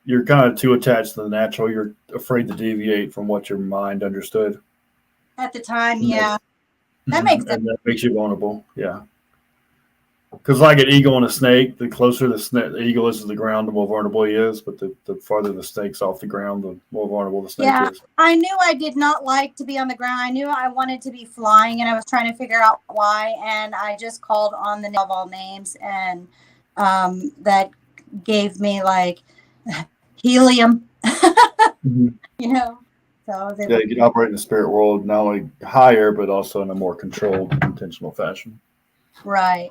Speaker 8: kind of too attached to the natural. You're afraid to deviate from what your mind understood.
Speaker 7: at the time,
Speaker 8: Yeah.
Speaker 7: that makes sense.
Speaker 8: And that makes you vulnerable. Yeah. Because like an eagle and a snake, the closer the eagle is to the ground, the more vulnerable he is. But the farther the snake's off the ground, the more vulnerable the snake is.
Speaker 7: I knew I did not like to be on the ground. I knew I wanted to be flying, and I was trying to figure out why. And I just called on the name of all names, and that gave me like helium.
Speaker 8: Mm-hmm.
Speaker 7: So I was able
Speaker 8: Yeah, you can operate in the spirit world not only higher, but also in a more controlled, intentional fashion.
Speaker 7: Right.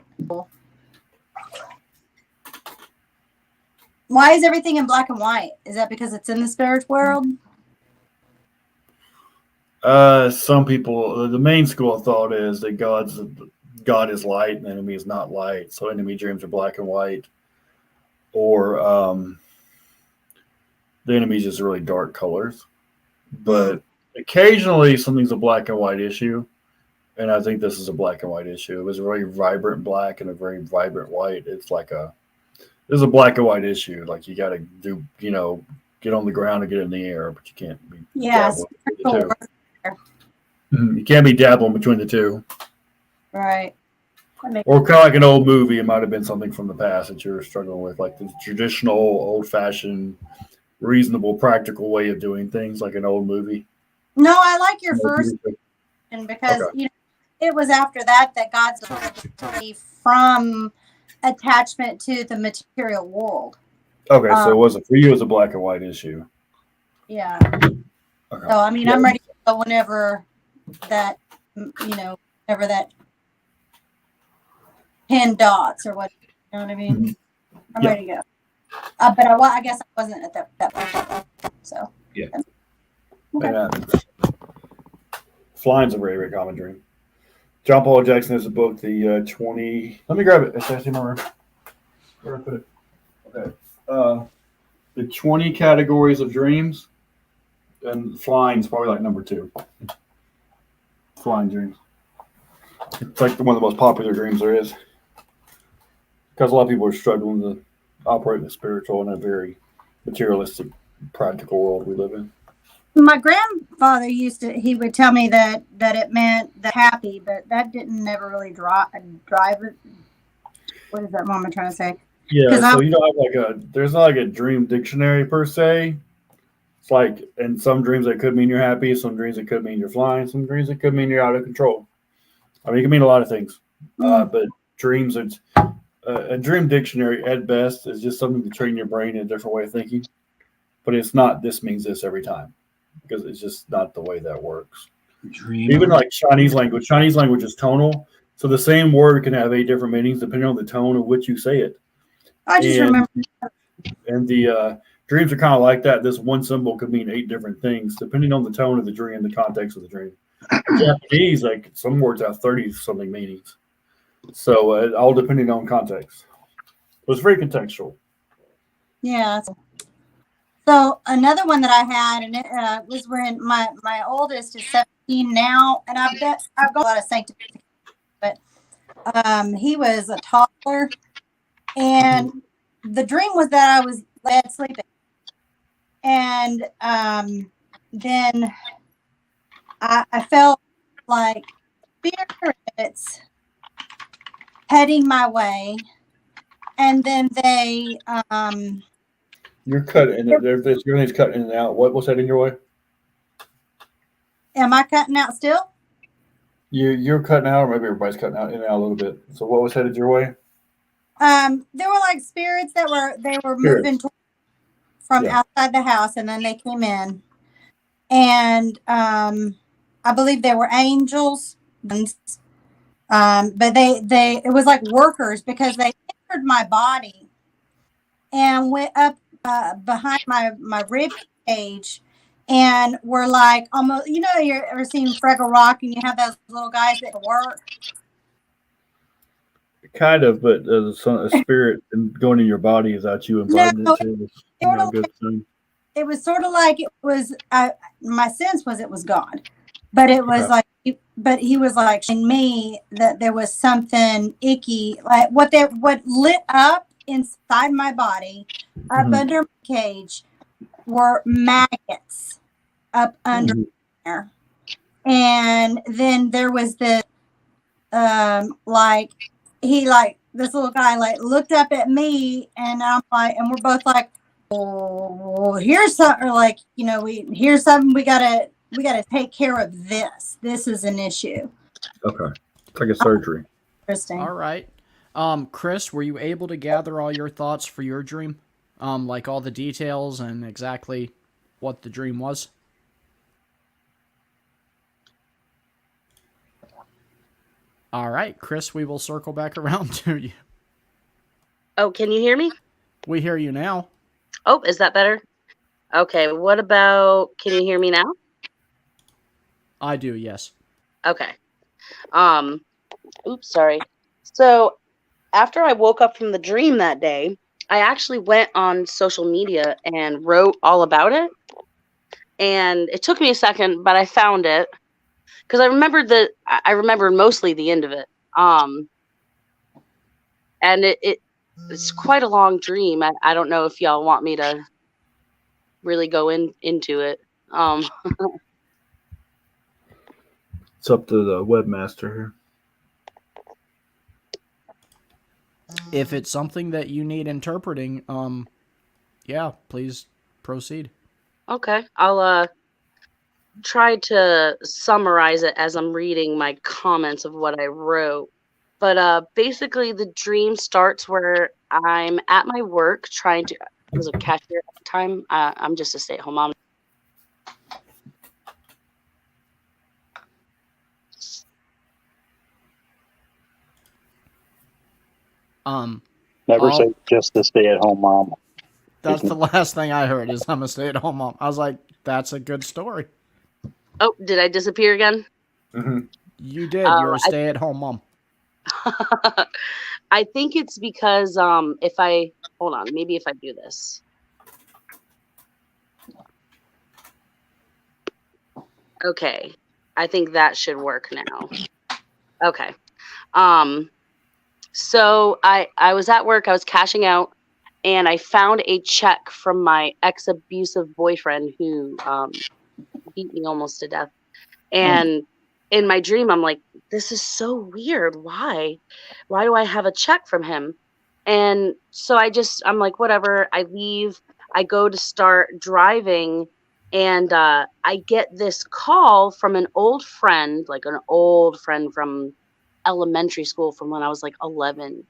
Speaker 7: Why is everything in black and white? Is that because it's in the spirit world?
Speaker 8: Some people, the main school of thought is that God is light and the enemy is not light. So enemy dreams are black and white, or the enemy is just really dark colors. But occasionally something's a black and white issue. And I think this is a black and white issue. It was a very vibrant black and a very vibrant white. It's like this is a black and white issue. Like you got to do, get on the ground and get in the air, but you can't be dabbling between the two. You can't be dabbling between the two.
Speaker 7: Right.
Speaker 8: Or kind of like an old movie. It might have been something from the past that you're struggling with, like the traditional, old-fashioned, reasonable, practical way of doing things, like an old movie.
Speaker 7: No, I like your first, and because it was after that God delivered me from attachment to the material world.
Speaker 8: Okay, so it wasn't for you. It was a black and white issue.
Speaker 7: Yeah.
Speaker 8: Okay.
Speaker 7: So I'm ready to go whenever that, whenever that 10 dots or what, you know what I mean?
Speaker 8: Mm-hmm.
Speaker 7: I'm ready to go. But I guess I wasn't at that point. So
Speaker 8: yeah.
Speaker 7: Okay.
Speaker 8: And, flying's a very, very common dream. John Paul Jackson has a book, the 20. Let me grab it. It's actually in my room. Where did I put it? Okay. The 20 categories of dreams, and flying's probably like number 2. Flying dreams. It's like one of the most popular dreams there is, because a lot of people are struggling to operate in the spiritual in a very materialistic, practical world we live in.
Speaker 7: My grandfather he would tell me that it meant the happy, but that didn't never really drive it. What is that mama trying to say?
Speaker 8: Yeah, so you don't have there's not like a dream dictionary per se. It's like, in some dreams it could mean you're happy, some dreams it could mean you're flying, some dreams it could mean you're out of control. I mean, it can mean a lot of things. But dreams, it's a dream dictionary at best is just something to train your brain in a different way of thinking. But it's not this means this every time, because it's just not the way that works. Even like Chinese language is tonal. So the same word can have 8 different meanings depending on the tone of which you say it.
Speaker 7: I just remember.
Speaker 8: And the dreams are kind of like that. This one symbol could mean 8 different things depending on the tone of the dream, the context of the dream. In Japanese, like some words have 30-something meanings. So all depending on context. It was very contextual.
Speaker 7: Yeah. So another one that I had, and it was when my oldest is 17 now, and I've got a lot of sanctification, but he was a toddler, and the dream was that I was sleeping, and then I felt like spirits heading my way, and then they
Speaker 8: You're cutting. Everything's cutting in and out. What's heading your way?
Speaker 7: Am I cutting out still?
Speaker 8: You're cutting out, or maybe everybody's cutting out in and out a little bit. So what was headed your way?
Speaker 7: There were like spirits that were moving from outside the house, and then they came in, and I believe they were angels, But it was like workers because they entered my body and went up behind my rib cage and were like almost, you ever seen Fraggle Rock and you have those little guys that work?
Speaker 8: Kind of, but a spirit and going in your body is that you inviting
Speaker 7: No,
Speaker 8: it to. No good thing.
Speaker 7: It was sort of like it was. My sense was it was God, but it was like. But he was like showing me that there was something icky, like what lit up inside my body, up under my cage, were maggots up under there, and then there was this, like this little guy looked up at me, and I'm like, and we're both like, oh, here's something, or here's something we gotta take care of this. This is an issue.
Speaker 8: Okay. It's like a surgery.
Speaker 7: Interesting.
Speaker 2: All right. Chris, were you able to gather all your thoughts for your dream? Like all the details and exactly what the dream was? All right, Chris, we will circle back around to you.
Speaker 6: Oh, can you hear me?
Speaker 2: We hear you now.
Speaker 6: Oh, is that better? Okay, what about, can you hear me now?
Speaker 2: I do, yes.
Speaker 6: Okay. Oops, sorry. So after I woke up from the dream that day, I actually went on social media and wrote all about it. And it took me a second, but I found it because I remembered mostly the end of it. And it's quite a long dream. I don't know if y'all want me to really go into it.
Speaker 8: It's up to the webmaster here.
Speaker 2: If it's something that you need interpreting, yeah, please proceed.
Speaker 6: Okay, I'll try to summarize it as I'm reading my comments of what I wrote. But basically, the dream starts where I'm at my work I was a cashier at the time. I'm just a stay-at-home mom.
Speaker 5: Never say just a stay-at-home mom.
Speaker 2: That's the last thing I heard is I'm a stay-at-home mom. I was like, that's a good story.
Speaker 6: Oh, did I disappear again?
Speaker 8: Mm-hmm.
Speaker 2: You did. You're a stay-at-home mom.
Speaker 6: I think it's because hold on, maybe if I do this. Okay, I think that should work now. Okay. So I was at work, I was cashing out, and I found a check from my ex-abusive boyfriend who beat me almost to death. And in my dream, I'm like, this is so weird. Why do I have a check from him? And so I'm like, whatever. I leave. I go to start driving, and I get this call from an old friend, from elementary school, from when I was like 11,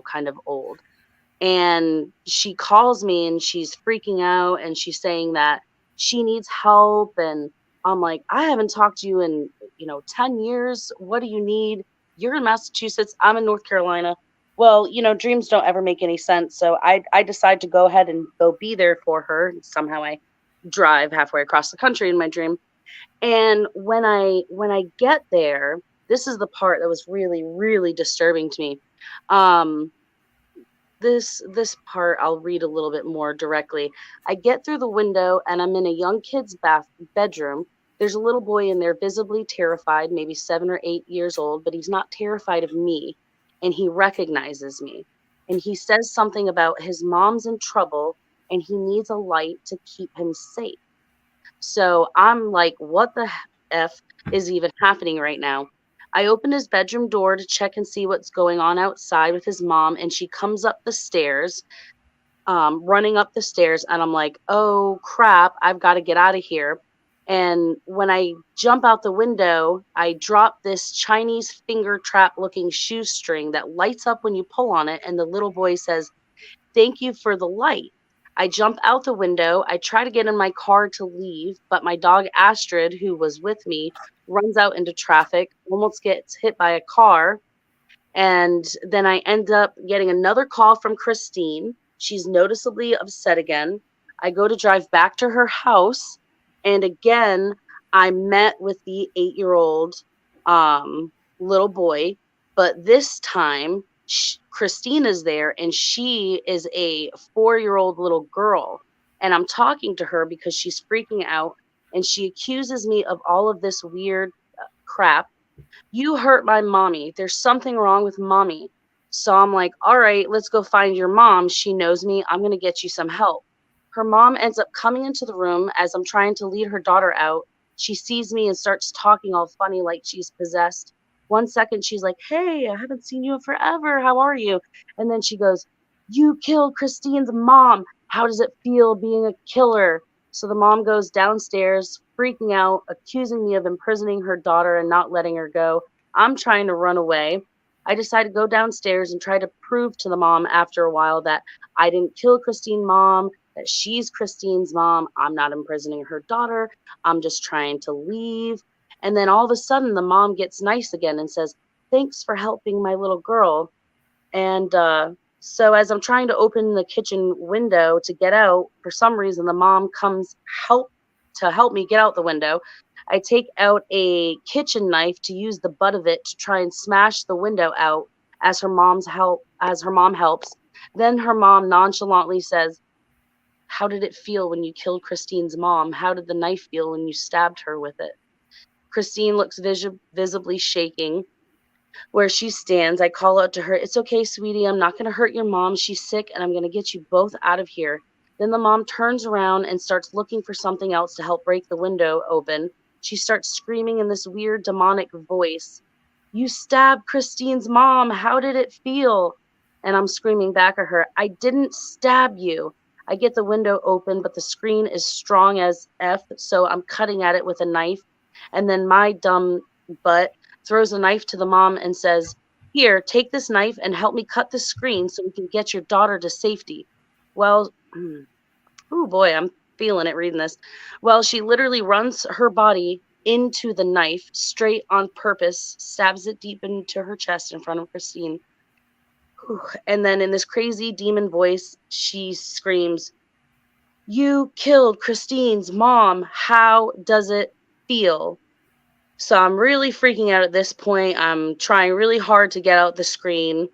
Speaker 6: kind of old. And she calls me and she's freaking out and she's saying that she needs help. And I'm like, I haven't talked to you in, 10 years. What do you need? You're in Massachusetts. I'm in North Carolina. Well, dreams don't ever make any sense. So I decide to go ahead and go be there for her. Somehow I drive halfway across the country in my dream. And when I get there, this is the part that was really, really disturbing to me. This part I'll read a little bit more directly. I get through the window and I'm in a young kid's bedroom. There's a little boy in there visibly terrified, maybe 7 or 8 years old, but he's not terrified of me. And he recognizes me. And he says something about his mom's in trouble and he needs a light to keep him safe. So I'm like, what the F is even happening right now? I open his bedroom door to check and see what's going on outside with his mom. And she comes up the stairs, running up the stairs. And I'm like, oh, crap, I've got to get out of here. And when I jump out the window, I drop this Chinese finger trap looking shoestring that lights up when you pull on it. And the little boy says, thank you for the light. I jump out the window. I try to get in my car to leave, but my dog Astrid, who was with me, runs out into traffic, almost gets hit by a car. And then I end up getting another call from Christine. She's noticeably upset again. I go to drive back to her house, and again, I met with the 8-year-old little boy, but this time Christine is there, and she is a 4-year-old little girl. And I'm talking to her because she's freaking out, and she accuses me of all of this weird crap. You hurt my mommy. There's something wrong with mommy. So I'm like, all right, let's go find your mom. She knows me. I'm going to get you some help. Her mom ends up coming into the room as I'm trying to lead her daughter out. She sees me and starts talking all funny like she's possessed. 1 second, she's like, hey, I haven't seen you in forever. How are you? And then she goes, you killed Christine's mom. How does it feel being a killer? So the mom goes downstairs, freaking out, accusing me of imprisoning her daughter and not letting her go. I'm trying to run away. I decide to go downstairs and try to prove to the mom after a while that I didn't kill Christine's mom, that she's Christine's mom. I'm not imprisoning her daughter. I'm just trying to leave. And then all of a sudden, the mom gets nice again and says, thanks for helping my little girl. And so as I'm trying to open the kitchen window to get out, for some reason, the mom comes to help me get out the window. I take out a kitchen knife to use the butt of it to try and smash the window out as her mom helps. Then her mom nonchalantly says, how did it feel when you killed Christine's mom? How did the knife feel when you stabbed her with it? Christine looks visibly shaking. Where she stands, I call out to her, it's okay, sweetie. I'm not going to hurt your mom. She's sick, and I'm going to get you both out of here. Then the mom turns around and starts looking for something else to help break the window open. She starts screaming in this weird demonic voice. You stabbed Christine's mom. How did it feel? And I'm screaming back at her, I didn't stab you. I get the window open, but the screen is strong as F, so I'm cutting at it with a knife. And then my dumb butt throws a knife to the mom and says, here, take this knife and help me cut the screen so we can get your daughter to safety. Well, oh boy, I'm feeling it reading this. Well, she literally runs her body into the knife straight on purpose, stabs it deep into her chest in front of Christine. And then in this crazy demon voice, she screams, you killed Christine's mom. How does it feel? So I'm really freaking out at this point. I'm trying really hard to get out the screen.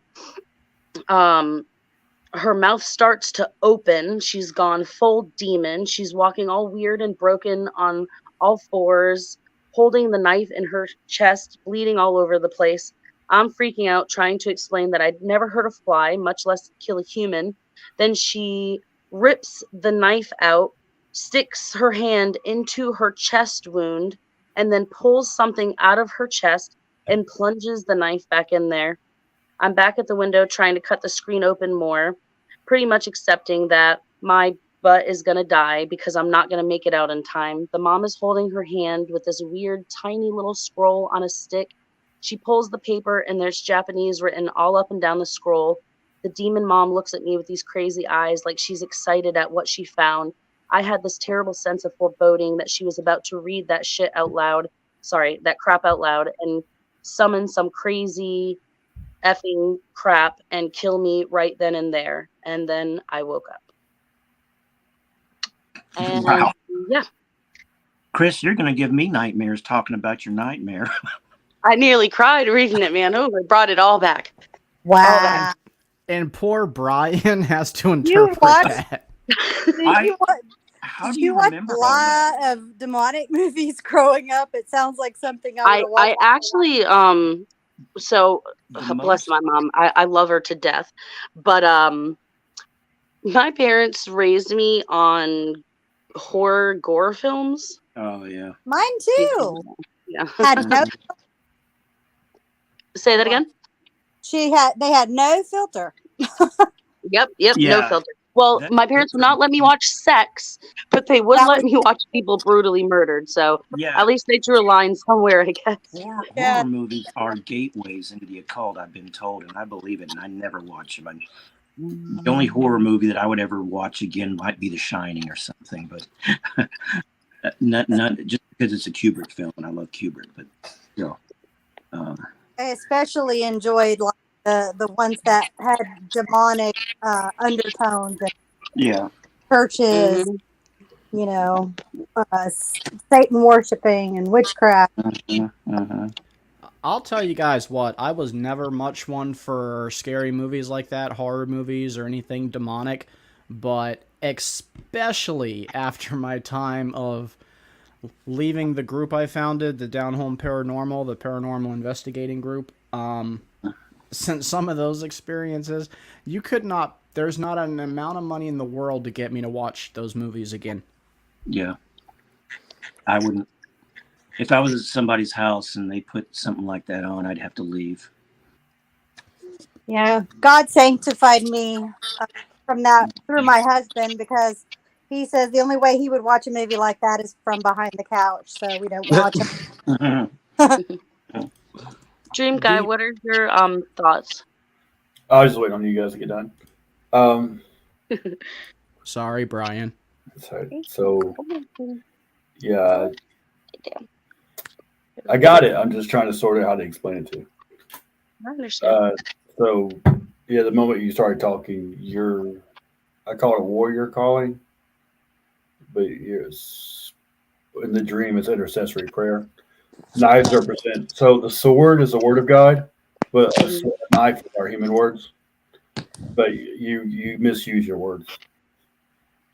Speaker 6: Her mouth starts to open. She's gone full demon. She's walking all weird and broken on all fours, holding the knife in her chest, bleeding all over the place. I'm freaking out, trying to explain that I'd never hurt a fly, much less kill a human. Then she rips the knife out, sticks her hand into her chest wound, and then pulls something out of her chest and plunges the knife back in there. I'm back at the window trying to cut the screen open more, pretty much accepting that my butt is going to die because I'm not going to make it out in time. The mom is holding her hand with this weird tiny little scroll on a stick. She pulls the paper and there's Japanese written all up and down the scroll. The demon mom looks at me with these crazy eyes like she's excited at what she found. I had this terrible sense of foreboding that she was about to read that shit out loud. Sorry, that crap out loud and summon some crazy effing crap and kill me right then and there. And then I woke up. And
Speaker 3: Wow.
Speaker 6: yeah.
Speaker 3: Chris, you're going to give me nightmares talking about your nightmare.
Speaker 6: I nearly cried reading it, man. Oh, I brought it all back.
Speaker 7: Wow.
Speaker 2: And poor Brian has to interpret that.
Speaker 3: How do
Speaker 7: Did
Speaker 3: you
Speaker 7: you watch
Speaker 3: remember
Speaker 7: a
Speaker 3: all that?
Speaker 7: lot of demonic movies growing up? It sounds like something I would
Speaker 6: I
Speaker 7: watch.
Speaker 6: actually so
Speaker 3: The
Speaker 6: bless
Speaker 3: most-
Speaker 6: my mom. I love her to death. But my parents raised me on horror gore films.
Speaker 3: Oh yeah.
Speaker 7: Mine too.
Speaker 6: Yeah.
Speaker 7: Had no.
Speaker 6: Say that again?
Speaker 7: They had no filter.
Speaker 6: Yep,
Speaker 3: Yeah.
Speaker 6: no filter. Well, my parents would not let me watch sex, but they would let me watch people brutally murdered. So
Speaker 3: Yeah.
Speaker 6: at least they drew a line somewhere, I guess.
Speaker 3: Horror movies are gateways into the occult, I've been told, and I believe it, and I never watch them. The only horror movie that I would ever watch again might be The Shining or something, but not just because it's a Kubrick film, and I love Kubrick, but still.
Speaker 7: I especially enjoyed like the ones that had demonic undertones and
Speaker 3: Yeah.
Speaker 7: churches,
Speaker 6: Mhm.
Speaker 7: you know, Satan worshiping and witchcraft.
Speaker 2: I'll tell you guys what, I was never much one for scary movies like that, horror movies or anything demonic, but especially after my time of leaving the group I founded, the Down Home Paranormal, the paranormal investigating group, since some of those experiences, there's not an amount of money in the world to get me to watch those movies again.
Speaker 3: Yeah. I wouldn't. If I was at somebody's house and they put something like that on, I'd have to leave.
Speaker 7: Yeah, God sanctified me from that through my husband, because he says the only way he would watch a movie like that is from behind the couch. So we don't watch them.
Speaker 6: Dream guy, what are your thoughts?
Speaker 8: I was just waiting on you guys to get done.
Speaker 2: Sorry, Brian.
Speaker 8: So yeah, I got it. I'm just trying to sort out how to explain it to you.
Speaker 6: I understand.
Speaker 8: So yeah, the moment you started talking, I call it warrior calling, but it's in the dream it's intercessory prayer. Knives represent, so the sword is the word of God, but a knife are human words. But you misuse your words.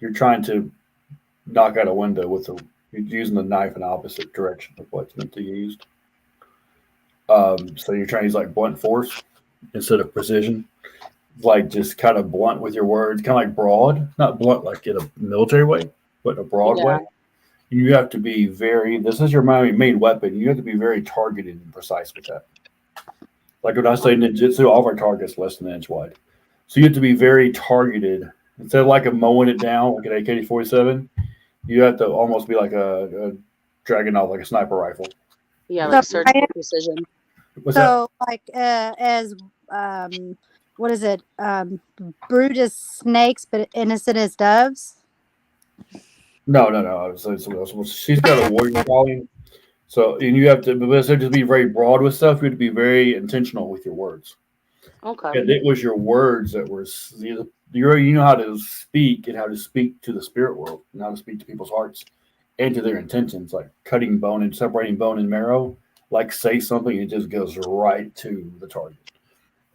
Speaker 8: You're trying to knock out a window you're using the knife in the opposite direction of what's meant to be used. So you're trying to use like blunt force instead of precision, like just kind of blunt with your words, kind of like broad, not blunt like in a military way, but in a broad way. You have to be this is your main weapon. You have to be very targeted and precise with that. Like when I say ninjutsu, all of our targets less than an inch wide. So you have to be very targeted. Instead of like mowing it down like an AK-47, you have to almost be like a Dragunov, like a sniper rifle.
Speaker 6: Yeah, like surgical precision.
Speaker 8: What's that?
Speaker 7: Like as what is it? Brute as snakes, but innocent as doves.
Speaker 8: No. She's got a warrior calling. So, and you have to, but instead of just be very broad with stuff, you have to be very intentional with your words.
Speaker 6: Okay.
Speaker 8: And it was your words that were, you know how to speak and how to speak to the spirit world and how to speak to people's hearts and to their intentions, like cutting bone and separating bone and marrow. Like say something, it just goes right to the target.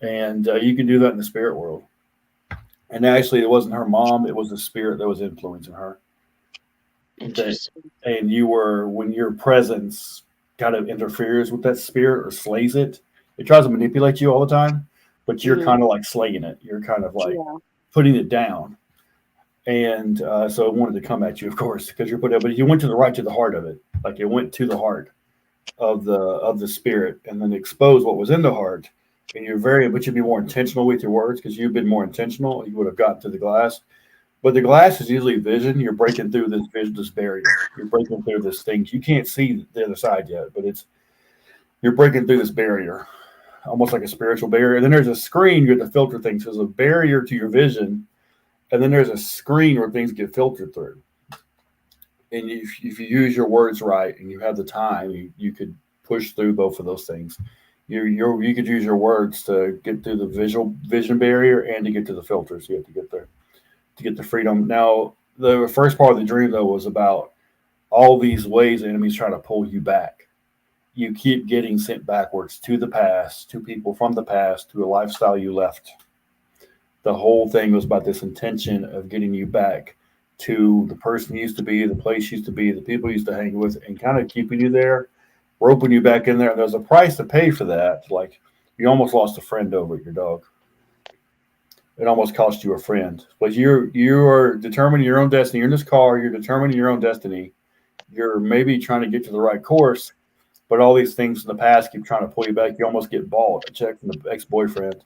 Speaker 8: And you can do that in the spirit world. And actually, it wasn't her mom; it was the spirit that was influencing her.
Speaker 6: Interesting.
Speaker 8: And when your presence kind of interferes with that spirit or slays it, it tries to manipulate you all the time, but you're kind of like slaying it. You're kind of like putting it down. And so it wanted to come at you, of course, because you're putting it, but you went to the heart of it. Like it went to the heart of the spirit and then expose what was in the heart. And but you'd be more intentional with your words because you've been more intentional. You would have gotten to the glass. But the glass is usually vision. You're breaking through this barrier. You're breaking through this thing. You can't see the other side yet, but you're breaking through this barrier, almost like a spiritual barrier. And then there's a screen you have to filter things. So there's a barrier to your vision, and then there's a screen where things get filtered through. And if you use your words right and you have the time, you could push through both of those things. You could use your words to get through the vision barrier and to get to the filters you have to get there to get the freedom. Now, the first part of the dream, though, was about all these ways the enemy's trying to pull you back. You keep getting sent backwards to the past, to people from the past, to a lifestyle you left. The whole thing was about this intention of getting you back to the person you used to be, the place you used to be, the people you used to hang with, and kind of keeping you there, roping you back in there. There's a price to pay for that. Like you almost lost a friend over it, your dog. It almost cost you a friend. But you are determining your own destiny. You're in this car. You're determining your own destiny. You're maybe trying to get to the right course, but all these things in the past keep trying to pull you back. You almost get bought, a check from the ex-boyfriend.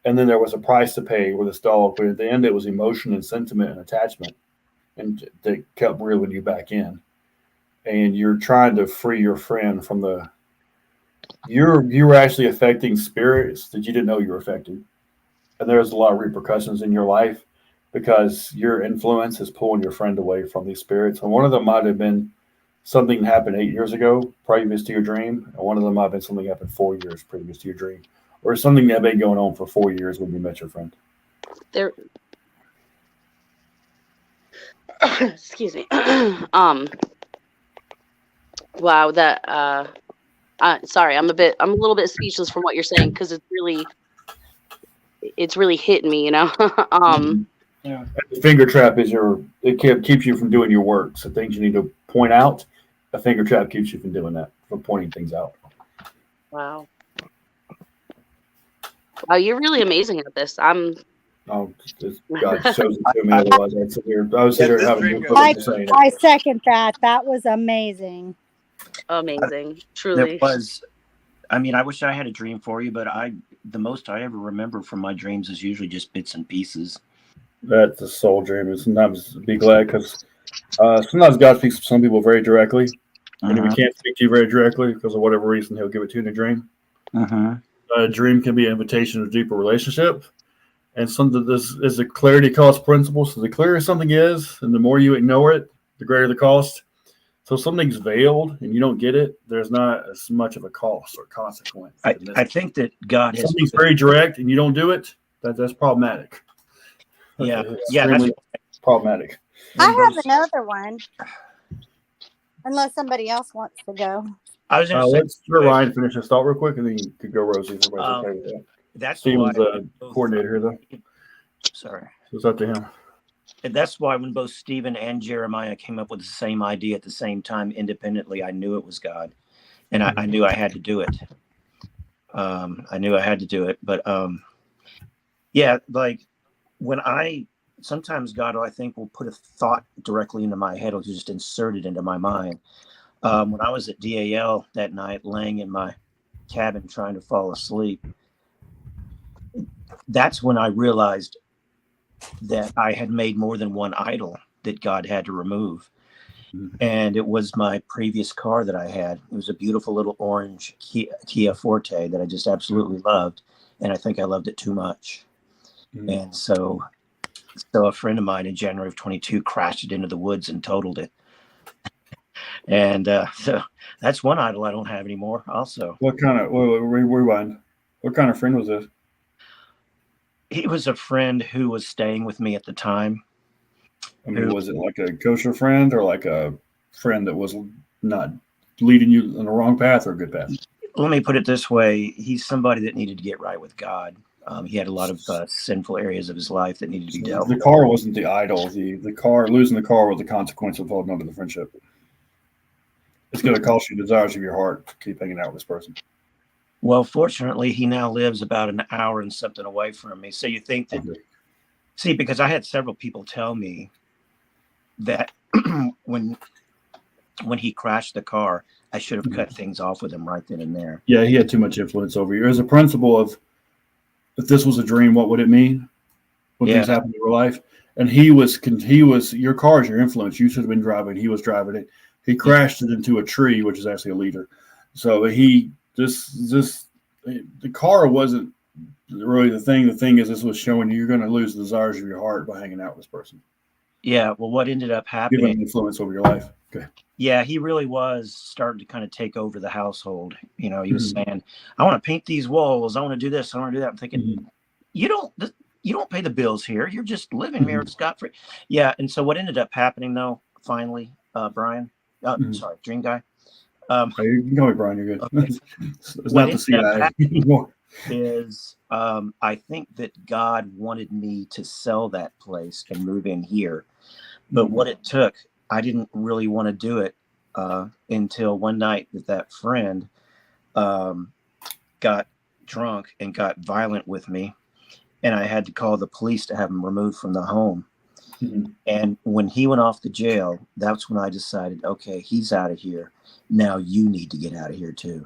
Speaker 8: And then there was a price to pay with this dog. But at the end, it was emotion and sentiment and attachment. And they kept reeling you back in. And you're trying to free your friend from you were actually affecting spirits that you didn't know you were affecting. And there's a lot of repercussions in your life because your influence is pulling your friend away from these spirits. And one of them might have been something that happened 8 years ago, previous to your dream. And one of them might have been something that happened 4 years previous to your dream. or something that had been going on for 4 years when you met your friend?
Speaker 6: There. Excuse me. Wow, that sorry, I'm a little bit speechless from what you're saying, because it's really hitting me, you know.
Speaker 8: Yeah. The finger trap is keeps you from doing your work. So things you need to point out, a finger trap keeps you from doing that, from pointing things out.
Speaker 6: Wow. Wow, you're really amazing at this.
Speaker 8: Oh, God shows it to me. Otherwise, I'd sit here. I was sitting here having no clue what you're saying.
Speaker 9: I second that. That was amazing.
Speaker 6: Amazing,
Speaker 3: There
Speaker 6: truly.
Speaker 3: was, I mean, I wish I had a dream for you, but the most I ever remember from my dreams is usually just bits and pieces.
Speaker 8: That's a soul dream. And sometimes be glad, because sometimes God speaks to some people very directly. And if he can't speak to you very directly because of whatever reason, he'll give it to you in a dream. A dream can be an invitation to a deeper relationship. And something this is a clarity cost principle. So the clearer something is, and the more you ignore it, the greater the cost. So if something's veiled and you don't get it, there's not as much of a cost or consequence.
Speaker 3: I think that God has.
Speaker 8: Something's very direct and you don't do it, that's problematic.
Speaker 3: Yeah,
Speaker 8: Extremely problematic.
Speaker 7: I have another one. Unless somebody else wants to go.
Speaker 3: I was going to say.
Speaker 8: Let's let Ryan finish his thought real quick, and then you could go, Rosy. If everybody's okay with that.
Speaker 3: That's
Speaker 8: Steven's
Speaker 3: why
Speaker 8: coordinator here, though.
Speaker 3: Sorry.
Speaker 8: So it's up to him.
Speaker 3: And that's why when both Stephen and Jeremiah came up with the same idea at the same time independently, I knew it was God. And I knew I had to do it. I knew I had to do it. But yeah, like sometimes God, I think, will put a thought directly into my head. It'll just insert it into my mind. When I was at DAL that night, laying in my cabin trying to fall asleep, that's when I realized that I had made more than one idol that God had to remove. And it was my previous car that I had. It was a beautiful little orange Kia Forte that I just absolutely loved. And I think I loved it too much. And so a friend of mine in January of 22 crashed it into the woods and totaled it. And so that's one idol I don't have anymore also.
Speaker 8: What kind of, rewind. What kind of friend was this?
Speaker 3: He was a friend who was staying with me at the time.
Speaker 8: I mean, was it like a kosher friend or like a friend that was not leading you on the wrong path or a good path?
Speaker 3: Let me put it this way. He's somebody that needed to get right with God. He had a lot of sinful areas of his life that needed to be dealt with.
Speaker 8: The car wasn't the idol. The car, losing the car was the consequence of holding on to the friendship. It's going to cost you desires of your heart to keep hanging out with this person.
Speaker 3: Well, fortunately, he now lives about an hour and something away from me. So you think that, see, because I had several people tell me that when he crashed the car, I should have cut things off with him right then and there.
Speaker 8: Yeah, he had too much influence over you. There's a principle of, if this was a dream, what would it mean when things happen in your life? And he was your car is your influence. You should have been driving. He was driving it. He crashed it into a tree, which is actually a leader. So the car wasn't really the thing. The thing is, this was showing you're going to lose the desires of your heart by hanging out with this person.
Speaker 3: Yeah. Well, what ended up happening?
Speaker 8: Giving influence over your life. Okay.
Speaker 3: Yeah, he really was starting to kind of take over the household. You know, he was saying, "I want to paint these walls. I want to do this. I want to do that." I'm thinking, you don't pay the bills here. You're just living here scot-free. Yeah. And so what ended up happening, though, finally, Brian, sorry, Dream Guy.
Speaker 8: You can call me Brian. You're good.
Speaker 3: Okay.
Speaker 8: It's not the CIA anymore.
Speaker 3: Is I think that God wanted me to sell that place and move in here, but what it took, I didn't really want to do it until one night that friend got drunk and got violent with me, and I had to call the police to have him removed from the home. And when he went off to jail, that's when I decided, okay, he's out of here. Now you need to get out of here too.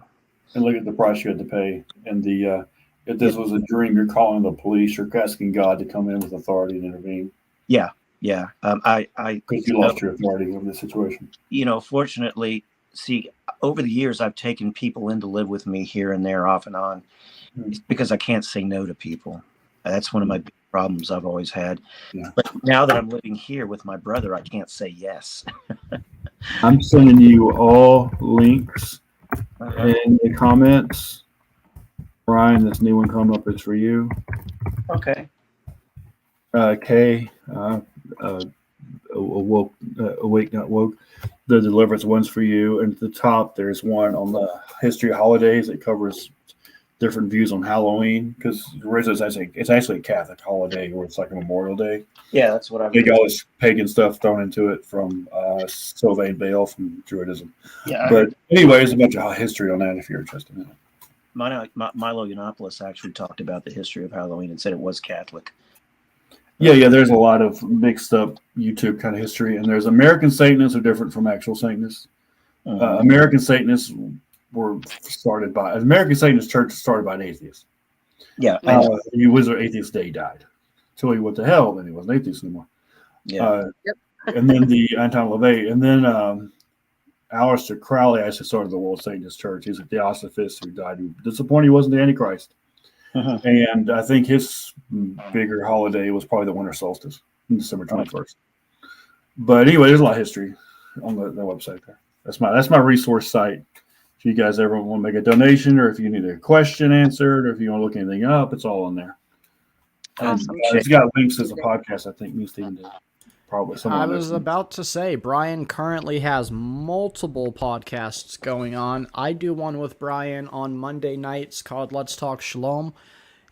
Speaker 8: And look at the price you had to pay. And if this was a dream, you're calling the police, you're asking God to come in with authority and intervene.
Speaker 3: Yeah.
Speaker 8: Because you lost your authority over the situation.
Speaker 3: You know, fortunately, see, over the years, I've taken people in to live with me here and there, off and on, because I can't say no to people. That's one of my big problems I've always had. Yeah. But now that I'm living here with my brother, I can't say yes.
Speaker 8: I'm sending you all links in the comments. Ryan, this new one come up is for you.
Speaker 3: Okay.
Speaker 8: Kay, awoke, awake, not woke. The deliverance one's for you. And at the top, there's one on the history of holidays. It covers different views on Halloween because it's actually a Catholic holiday where it's like a Memorial Day.
Speaker 3: Yeah, that's what I've
Speaker 8: They got all this pagan stuff thrown into it from Sylvain Bale from Druidism.
Speaker 3: Yeah,
Speaker 8: But anyway, there's a bunch of history on that if you're interested in it.
Speaker 3: Milo Yiannopoulos actually talked about the history of Halloween and said it was Catholic.
Speaker 8: Yeah, there's a lot of mixed up YouTube kind of history, and there's American Satanists are different from actual Satanists. American Satanists were started by American Satanist Church started by an atheist.
Speaker 3: Yeah,
Speaker 8: he was an atheist day. He died. Until he went to hell, then he wasn't atheist anymore.
Speaker 3: Yeah.
Speaker 8: And then the Anton LaVey, and then Aleister Crowley actually started the World Satanist Church. He's a theosophist who died. Disappointed he wasn't the Antichrist. And I think his bigger holiday was probably the winter solstice, December 21st. But anyway, there's a lot of history on the website there. That's my resource site. If you guys ever want to make a donation, or if you need a question answered, or if you want to look anything up, it's all on there.
Speaker 6: Awesome.
Speaker 8: And it's got links as a podcast. I think me and Steven did. Probably someone.
Speaker 2: I was about to say, Brian currently has multiple podcasts going on. I do one with Brian on Monday nights called Let's Talk Shalom.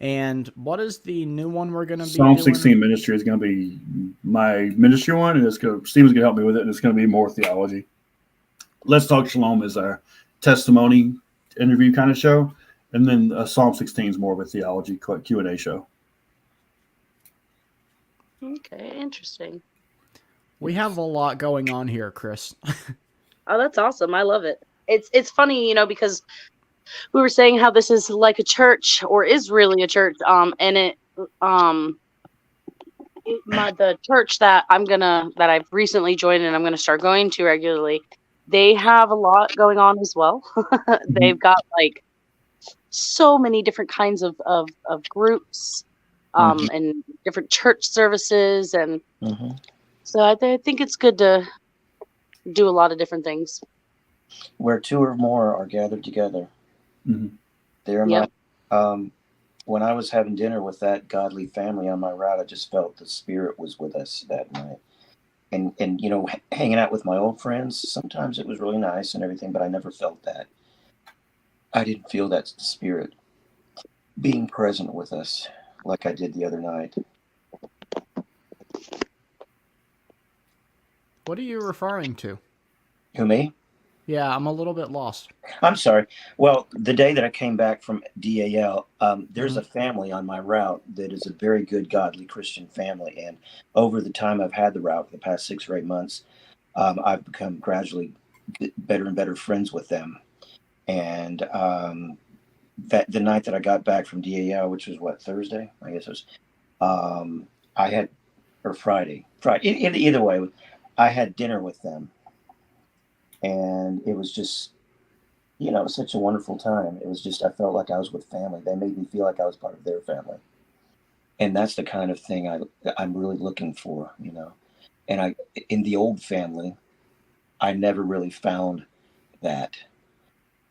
Speaker 2: And what is the new one we're going to be
Speaker 8: Psalm
Speaker 2: doing?
Speaker 8: 16 ministry is going to be my ministry one, and Steven's going to help me with it, and it's going to be more theology. Let's Talk Shalom is our testimony interview kind of show, and then Psalm 16 is more of a theology Q&A show.
Speaker 6: Okay, interesting.
Speaker 2: We have a lot going on here, Chris.
Speaker 6: Oh, that's awesome. I love it. It's funny, because we were saying how this is like a church, or is really a church, and the church that I've recently joined and I'm gonna start going to regularly, they have a lot going on as well. They've got like so many different kinds of groups, and different church services, and so I think it's good to do a lot of different things.
Speaker 3: Where two or more are gathered together. There when I was having dinner with that godly family on my route, I just felt the Spirit was with us that night. And hanging out with my old friends, sometimes it was really nice and everything, but I never felt that. I didn't feel that Spirit being present with us like I did the other night.
Speaker 2: What are you referring to?
Speaker 3: Who, me?
Speaker 2: Yeah, I'm a little bit lost.
Speaker 3: I'm sorry. Well, the day that I came back from DAL, there's a family on my route that is a very good, godly Christian family. And over the time I've had the route, for the past 6 or 8 months, I've become gradually better and better friends with them. And that the night that I got back from DAL, which was Thursday? I guess it was. Friday. Either way, I had dinner with them. And it was just, such a wonderful time. It was just, I felt like I was with family. They made me feel like I was part of their family. And that's the kind of thing I'm really looking for, And in the old family, I never really found that.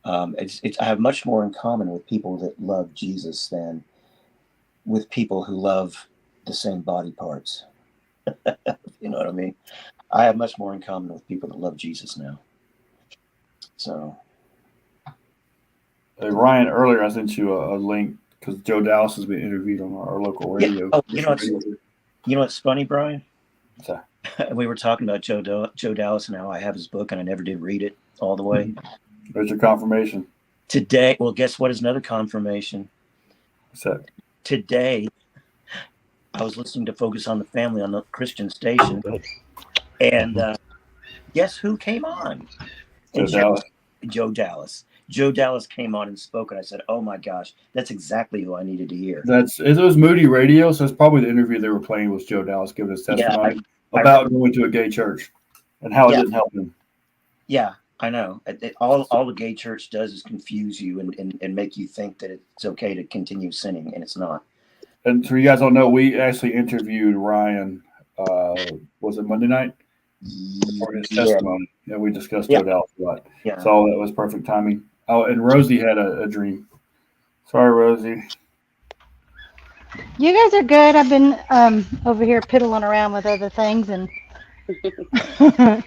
Speaker 3: I have much more in common with people that love Jesus than with people who love the same body parts. You know what I mean? I have much more in common with people that love Jesus now. So,
Speaker 8: hey, Ryan, earlier I sent you a link because Joe Dallas has been interviewed on our local radio.
Speaker 3: Yeah. You know what's funny, Brian?
Speaker 8: Sorry.
Speaker 3: We were talking about Joe Dallas and how I have his book and I never did read it all the way.
Speaker 8: There's your confirmation.
Speaker 3: Today, well, guess what is another confirmation?
Speaker 8: What's that?
Speaker 3: Today, I was listening to Focus on the Family on the Christian station, and guess who came on? Joe Dallas. Joe Dallas came on and spoke, and I said, "Oh my gosh, that's exactly who I needed to hear."
Speaker 8: It was Moody Radio, so it's probably the interview they were playing was Joe Dallas giving his testimony about going to a gay church and how it didn't help him.
Speaker 3: Yeah, I know. All the gay church does is confuse you and make you think that it's okay to continue sinning, and it's not.
Speaker 8: And so you guys don't know, we actually interviewed Ryan. Was it Monday night? For his testimony. Yeah, we discussed Joe Dallas a lot. Yeah. So that was perfect timing. Oh, and Rosy had a dream. Sorry, Rosie.
Speaker 9: You guys are good. I've been over here piddling around with other things, and I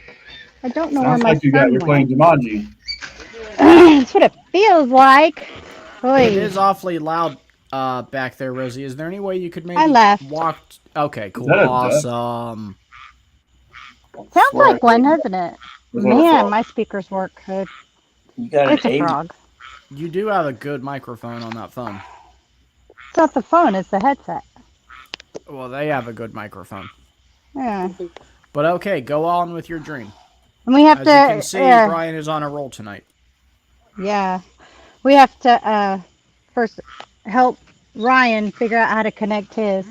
Speaker 9: don't know where
Speaker 8: Sounds
Speaker 9: my
Speaker 8: like you're
Speaker 9: son
Speaker 8: playing
Speaker 9: went.
Speaker 8: Jumanji.
Speaker 9: That's what it feels like.
Speaker 2: It
Speaker 9: Oy.
Speaker 2: is awfully loud back there, Rosie. Is there any way you could maybe
Speaker 9: I left.
Speaker 2: walk? Okay, cool,
Speaker 8: that a duck?
Speaker 2: awesome.
Speaker 9: Sounds
Speaker 3: Swear.
Speaker 9: like one, doesn't it?
Speaker 3: Was that a
Speaker 9: Man,
Speaker 3: frog?
Speaker 9: my speakers work good.
Speaker 3: You got
Speaker 9: It's
Speaker 3: an
Speaker 9: a
Speaker 3: Asian.
Speaker 9: frog.
Speaker 2: You do have a good microphone on that phone.
Speaker 9: It's not the phone, it's the headset.
Speaker 2: Well, they have a good microphone.
Speaker 9: Yeah.
Speaker 2: But okay, go on with your dream.
Speaker 9: And we have
Speaker 2: As
Speaker 9: to.
Speaker 2: you can see, Brian is on a roll tonight.
Speaker 9: Yeah. We have to first help Ryan figure out how to connect his.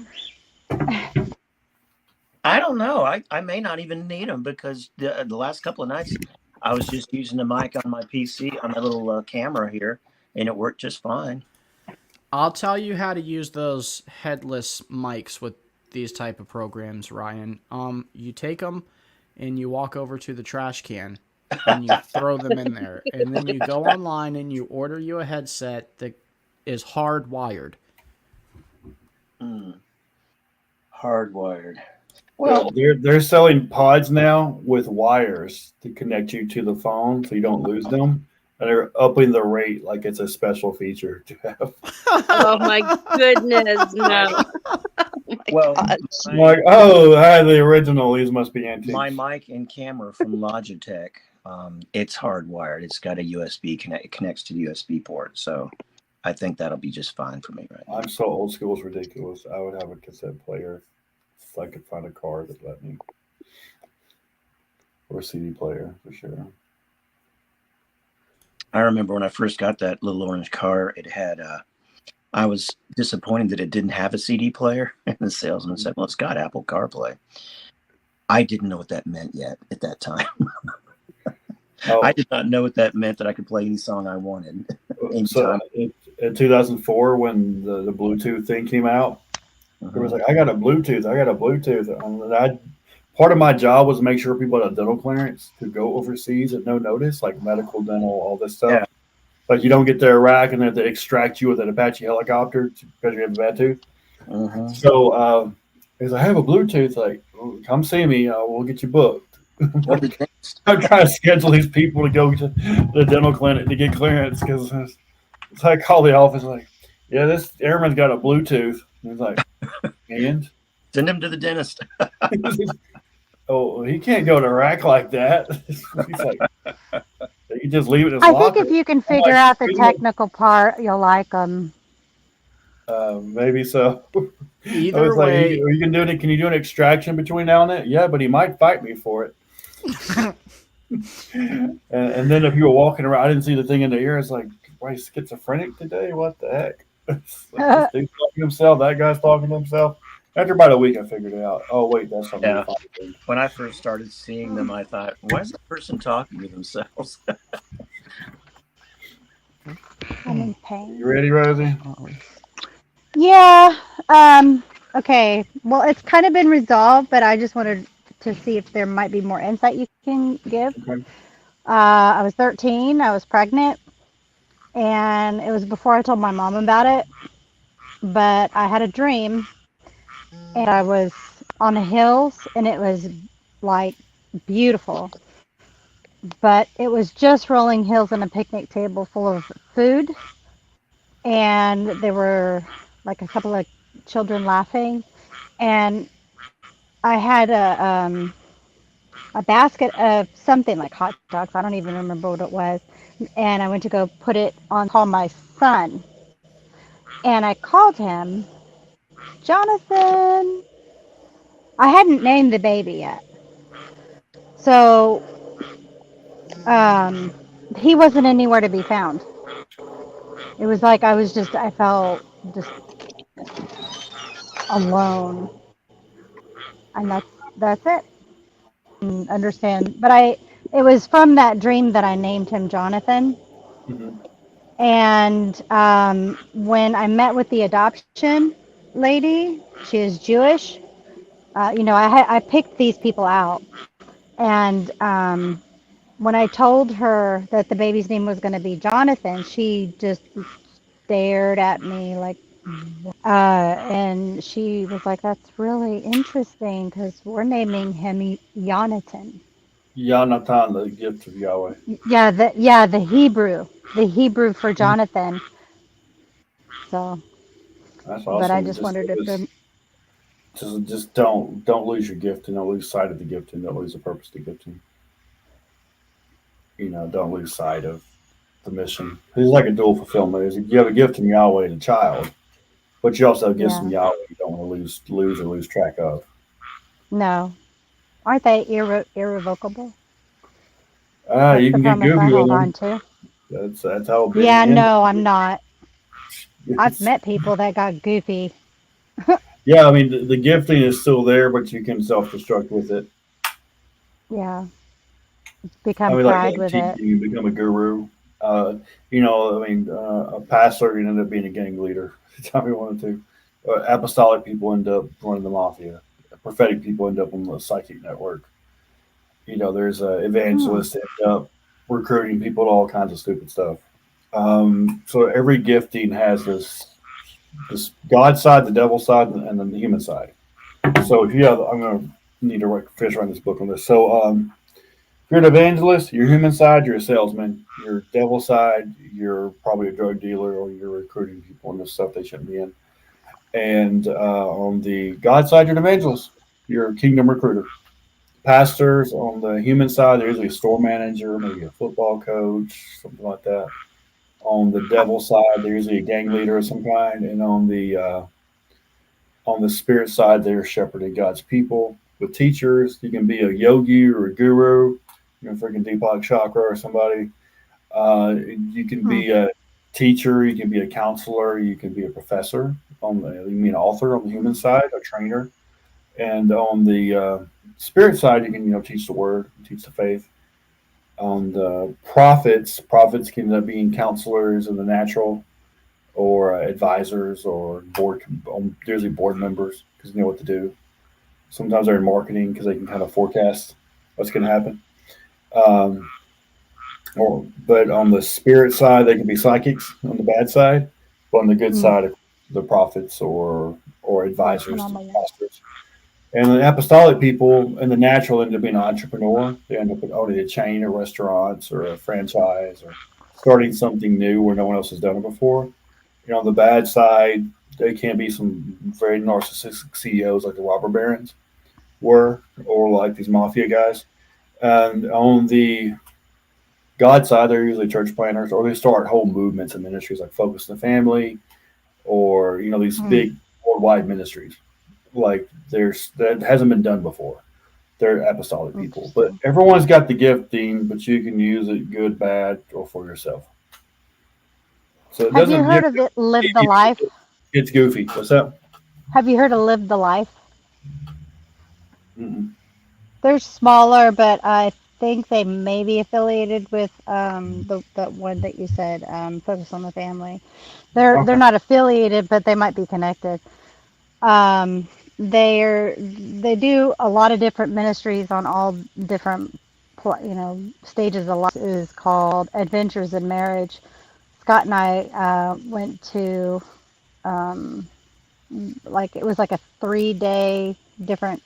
Speaker 3: I don't know. I may not even need them because the last couple of nights I was just using the mic on my PC on my little camera here, and it worked just fine.
Speaker 2: I'll tell you how to use those headless mics with these type of programs, Ryan. You take them and you walk over to the trash can and you throw them in there, and then you go online and you order you a headset that is hardwired.
Speaker 3: Hardwired.
Speaker 8: Well, they're selling pods now with wires to connect you to the phone so you don't lose them. And they're upping the rate like it's a special feature to have.
Speaker 6: Oh my goodness, no. Oh my
Speaker 3: Well,
Speaker 6: God.
Speaker 8: I'm like, oh, hi, the original. These must be antiques.
Speaker 3: my mic and camera from Logitech, it's hardwired. It's got a USB connect. It connects to the USB port, so I think that'll be just fine for me right now.
Speaker 8: I'm so old school, it's ridiculous. I would have a cassette player if I could find a car that let me, or a CD player for sure.
Speaker 3: I remember when I first got that little orange car, it had. I was disappointed that it didn't have a CD player, and the salesman said, "Well, it's got Apple CarPlay." I didn't know what that meant yet at that time.
Speaker 8: Oh,
Speaker 3: I did not know what that meant, that I could play any song I wanted.
Speaker 8: so in 2004, when the Bluetooth thing came out, it was like, I got a Bluetooth. Part of my job was to make sure people had a dental clearance to go overseas at no notice, like medical, dental, all this stuff.
Speaker 3: Yeah.
Speaker 8: Like you don't get to Iraq and they have to extract you with an Apache helicopter because you have a bad tooth. So he's like, I have a Bluetooth. Like, come see me. We'll get you booked. I'm trying to schedule these people to go to the dental clinic to get clearance because it's like, I call the office like, yeah, this airman's got a Bluetooth. And he's like, and
Speaker 3: send him to the dentist.
Speaker 8: Oh, he can't go to Iraq like that. He's like, you just leave it in his
Speaker 9: I
Speaker 8: locker.
Speaker 9: think if you can figure out the technical part, you'll like them.
Speaker 8: Maybe so.
Speaker 2: Either
Speaker 8: I was
Speaker 2: way,
Speaker 8: like, are you can do it? Can you do an extraction between now and then? Yeah, but he might fight me for it. and then if you were walking around, I didn't see the thing in the ear. It's like, why he's schizophrenic today? What the heck? Like, this dude's talking to himself. That guy's talking to himself. After about a week, I figured it out. Oh, wait, that's something.
Speaker 3: Yeah. When I first started seeing them, I thought, why is that person talking to themselves?
Speaker 9: I'm in pain.
Speaker 8: You ready, Rosie?
Speaker 9: Yeah. Okay. Well, it's kind of been resolved, but I just wanted to see if there might be more insight you can give.
Speaker 8: Okay.
Speaker 9: I was 13. I was pregnant, and it was before I told my mom about it. But I had a dream, and I was on the hills, and it was like beautiful. But it was just rolling hills and a picnic table full of food, and there were like a couple of children laughing, and I had a basket of something like hot dogs. I don't even remember what it was, and I went to go put it on, call my son, and I called him Jonathan. I hadn't named the baby yet, so he wasn't anywhere to be found. It was like I felt just alone, and that's it. Understand, but it was from that dream that I named him Jonathan.
Speaker 8: Mm-hmm.
Speaker 9: And when I met with the adoption lady, she is Jewish. I picked these people out, and when I told her that the baby's name was going to be Jonathan, she just stared at me like, and she was like, "That's really interesting because we're naming him Jonathan."
Speaker 8: Yonatan, the gift of Yahweh.
Speaker 9: The Hebrew for Jonathan. So,
Speaker 8: That's
Speaker 9: but I
Speaker 8: awesome.
Speaker 9: just wondered if there.
Speaker 8: Just don't lose your gift and don't lose sight of the gift and don't lose the purpose of the gifting. Don't lose sight of the mission. It's like a dual fulfillment. You have a gift from Yahweh as a child, but you also have gifts from
Speaker 9: Yeah.
Speaker 8: Yahweh you don't want to lose track of.
Speaker 9: No, aren't they irrevocable?
Speaker 8: You
Speaker 9: That's the
Speaker 8: can get
Speaker 9: promise I
Speaker 8: goofy with
Speaker 9: hold on
Speaker 8: them.
Speaker 9: to.
Speaker 8: That's how
Speaker 9: Yeah,
Speaker 8: in
Speaker 9: no, I'm not. I've
Speaker 8: it's,
Speaker 9: met people that got goofy.
Speaker 8: yeah, I mean the gifting is still there, but you can self destruct with it.
Speaker 9: Yeah,
Speaker 8: I
Speaker 9: become
Speaker 8: mean,
Speaker 9: pride
Speaker 8: like
Speaker 9: with it.
Speaker 8: teaching, you become a guru. A pastor ended up being a gang leader. Time he wanted to. Apostolic people end up running the mafia. Prophetic people end up on the psychic network. There's evangelists that end up recruiting people to all kinds of stupid stuff. So every gifting has this God side, the devil side, and then the human side. So if you have, I'm going to need to finish writing this book on this. So if you're an evangelist, your human side, you're a salesman. Your devil side, you're probably a drug dealer or you're recruiting people into stuff they shouldn't be in. And on the God side, you're an evangelist. You're a kingdom recruiter. Pastors on the human side, they're usually a store manager, maybe a football coach, something like that. On the devil side, they're usually a gang leader of some kind, and on the spirit side, they're shepherding God's people with teachers. You can be a yogi or a guru, freaking Deepak Chakra or somebody. You can be a teacher. You can be a counselor. You can be a professor. You mean author on the human side, a trainer, and on the spirit side, you can teach the word, teach the faith. On the prophets can end up being counselors in the natural, or advisors, or usually board members because they know what to do. Sometimes they're in marketing because they can kind of forecast what's going to happen. But on the spirit side, they can be psychics on the bad side. But on the good side, the prophets or advisors to pastors. And the apostolic people in the natural end up being an entrepreneur. They end up owning a chain of restaurants or a franchise or starting something new where no one else has done it before. On the bad side, they can be some very narcissistic CEOs like the robber barons were, or like these mafia guys. And on the God side, they're usually church planners, or they start whole movements and ministries like Focus on the Family, or these big worldwide ministries. Like that hasn't been done before. They're apostolic people, but everyone's got the gifting, but you can use it good, bad, or for yourself. So it
Speaker 9: Have you
Speaker 8: doesn't
Speaker 9: heard of it, Live the Life?
Speaker 8: It's goofy. What's up?
Speaker 9: Have you heard of Live the Life?
Speaker 8: Mm-mm.
Speaker 9: They're smaller, but I think they may be affiliated with the one that you said, Focus on the Family. They're not affiliated, but they might be connected. They do a lot of different ministries on all different stages of life. Is called Adventures in Marriage. Scott and I went to it was like a 3-day different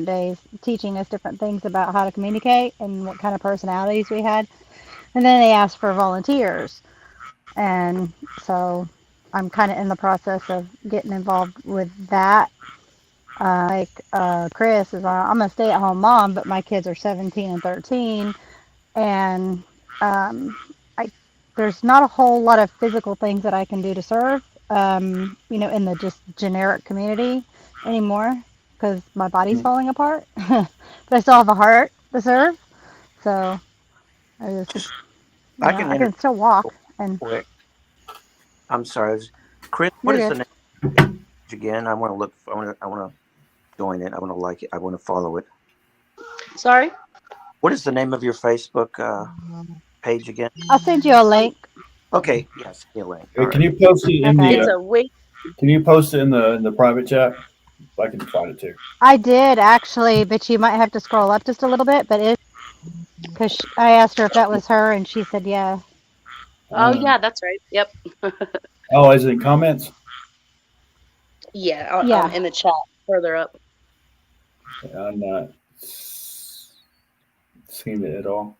Speaker 9: days teaching us different things about how to communicate and what kind of personalities we had, and then they asked for volunteers, and so I'm kind of in the process of getting involved with that. Chris is I'm a stay-at-home mom, but my kids are 17 and 13, and I there's not a whole lot of physical things that I can do to serve, in the just generic community anymore because my body's falling apart. But I still have a heart to serve, so I can still walk. And
Speaker 3: quick. I'm sorry, Chris. What
Speaker 9: you're
Speaker 3: is
Speaker 9: good.
Speaker 3: the name again? I want to look. I want to join it. I want to like it. I want to follow it.
Speaker 6: Sorry?
Speaker 3: What is the name of your Facebook page again?
Speaker 9: I'll send you a link.
Speaker 3: Okay, yes, a link.
Speaker 8: Hey, can you post it in
Speaker 9: Okay.
Speaker 6: It's
Speaker 8: the?
Speaker 6: a wait.
Speaker 8: Can you post it in the private chat? I can find it too.
Speaker 9: I did actually, but you might have to scroll up just a little bit. But it's because I asked her if that was her, and she said yeah.
Speaker 6: Oh, yeah, that's right. Yep.
Speaker 8: Oh, is it in comments?
Speaker 6: Yeah,
Speaker 9: Yeah.
Speaker 6: in the chat further up.
Speaker 8: Yeah, I'm not seeing it at all.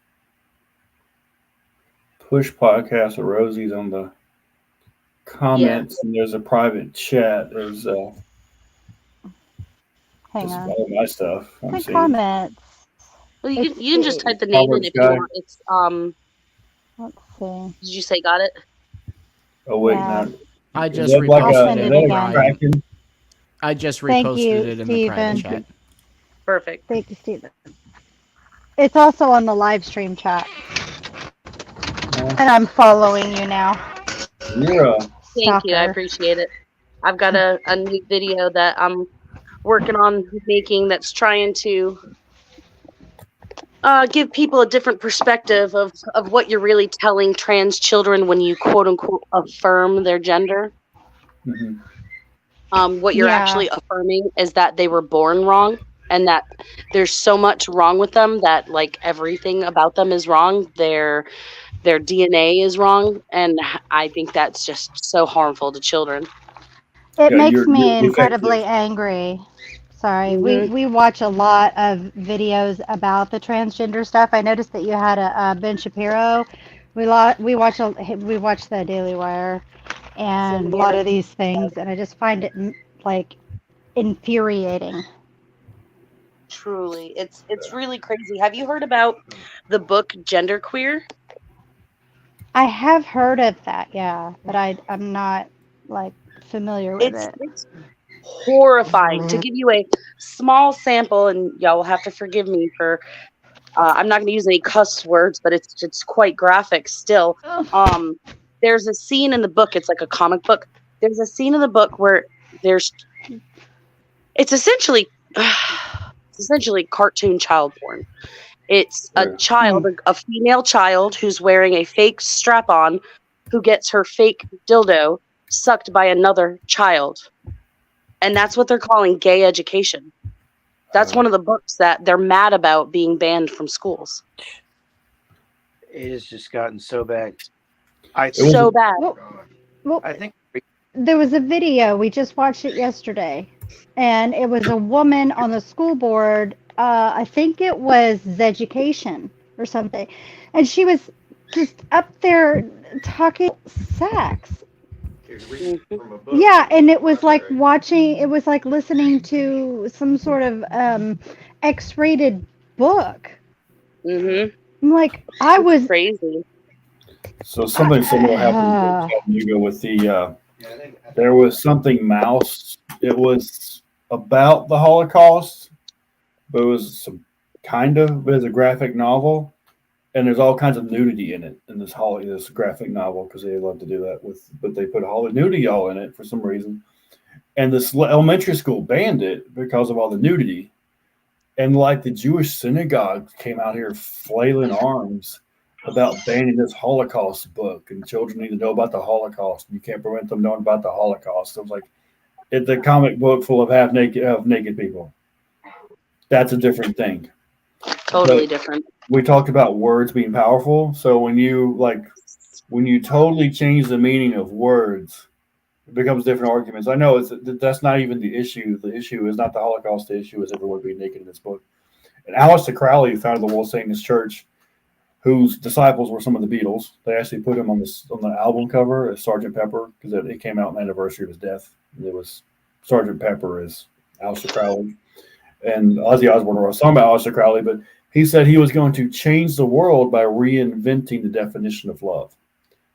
Speaker 8: Push podcast of Rosie's on the comments, and there's a private chat. There's
Speaker 9: Hang
Speaker 8: just
Speaker 9: on.
Speaker 8: all my stuff. I'm
Speaker 9: The
Speaker 8: seeing.
Speaker 9: comments.
Speaker 6: Well,
Speaker 9: Let's
Speaker 6: you can just
Speaker 9: see.
Speaker 6: type the name in
Speaker 8: Albert
Speaker 6: if you
Speaker 8: Sky.
Speaker 6: want. It's
Speaker 9: Let's see.
Speaker 6: Did you say got it?
Speaker 8: Oh wait,
Speaker 9: Yeah.
Speaker 8: no.
Speaker 2: I
Speaker 8: Is
Speaker 2: just
Speaker 8: that like
Speaker 9: I'll
Speaker 2: reposted
Speaker 9: send
Speaker 8: a,
Speaker 2: it
Speaker 8: is
Speaker 9: it
Speaker 8: that
Speaker 2: in
Speaker 8: a
Speaker 9: again.
Speaker 2: Ryan.
Speaker 8: Kraken?
Speaker 2: I just
Speaker 9: Thank
Speaker 2: reposted
Speaker 9: you,
Speaker 2: it in the private
Speaker 9: Stephen.
Speaker 2: chat.
Speaker 6: Perfect.
Speaker 9: Thank you, Stephen. It's also on the live stream chat. And I'm following you now.
Speaker 8: You're
Speaker 6: Thank you. I
Speaker 9: Stalker.
Speaker 6: appreciate it. I've got a new video that I'm working on making that's trying to give people a different perspective of what you're really telling trans children when you quote unquote affirm their gender. What you're actually affirming is that they were born wrong and that there's so much wrong with them that like everything about them is wrong. Their DNA is wrong, and I think that's just so harmful to children.
Speaker 9: It
Speaker 8: Yeah,
Speaker 9: makes me
Speaker 8: you're
Speaker 9: incredibly
Speaker 8: effective.
Speaker 9: angry. Sorry,
Speaker 6: Mhm.
Speaker 9: we watch a lot of videos about the transgender stuff. I noticed that you had a Ben Shapiro. We watch the Daily Wire and a lot of these things, and I just find it like infuriating.
Speaker 6: Truly, it's really crazy. Have you heard about the book Genderqueer?
Speaker 9: I have heard of that, yeah, but I'm not like familiar with it.
Speaker 6: It's horrifying. To give you a small sample, and y'all will have to forgive me for I'm not going to use any cuss words, but it's quite graphic still. There's a scene in the book. It's like a comic book. There's a scene in the book where it's essentially cartoon child porn. It's a child, a female child who's wearing a fake strap-on, who gets her fake dildo sucked by another child. And that's what they're calling gay education. That's one of the books that they're mad about being banned from schools.
Speaker 3: It has just gotten so bad.
Speaker 6: So bad.
Speaker 9: Well,
Speaker 3: I think
Speaker 9: there was a video, we just watched it yesterday, and it was a woman on the school board, I think it was Education or something, and she was just up there talking sex. Yeah, and it was like listening to some sort of X-rated book.
Speaker 6: Mm-hmm.
Speaker 9: I'm like, I was
Speaker 6: crazy.
Speaker 8: So something similar happened in Chattanooga with the. There was something Mouse. It was about the Holocaust, but it was some kind of. It was a graphic novel, and there's all kinds of nudity in it in this graphic novel because they love to do that with. But they put all the nudity all in it for some reason, and this elementary school banned it because of all the nudity, and like the Jewish synagogue came out here flailing arms about banning this Holocaust book, and children need to know about the Holocaust. You can't prevent them knowing about the Holocaust. It was like it's a comic book full of naked people. That's a different thing.
Speaker 6: Totally different.
Speaker 8: We talked about words being powerful. So when you totally change the meaning of words, it becomes different arguments. I know that's not even the issue. The issue is not the Holocaust. The issue is everyone being naked in this book. And Aleister Crowley, founded the World Satanist Church, whose disciples were some of the Beatles. They actually put him on the album cover as Sgt. Pepper because it came out on the anniversary of his death. And it was Sgt. Pepper as Aleister Crowley. And Ozzy Osbourne wrote a song about Aleister Crowley, but he said he was going to change the world by reinventing the definition of love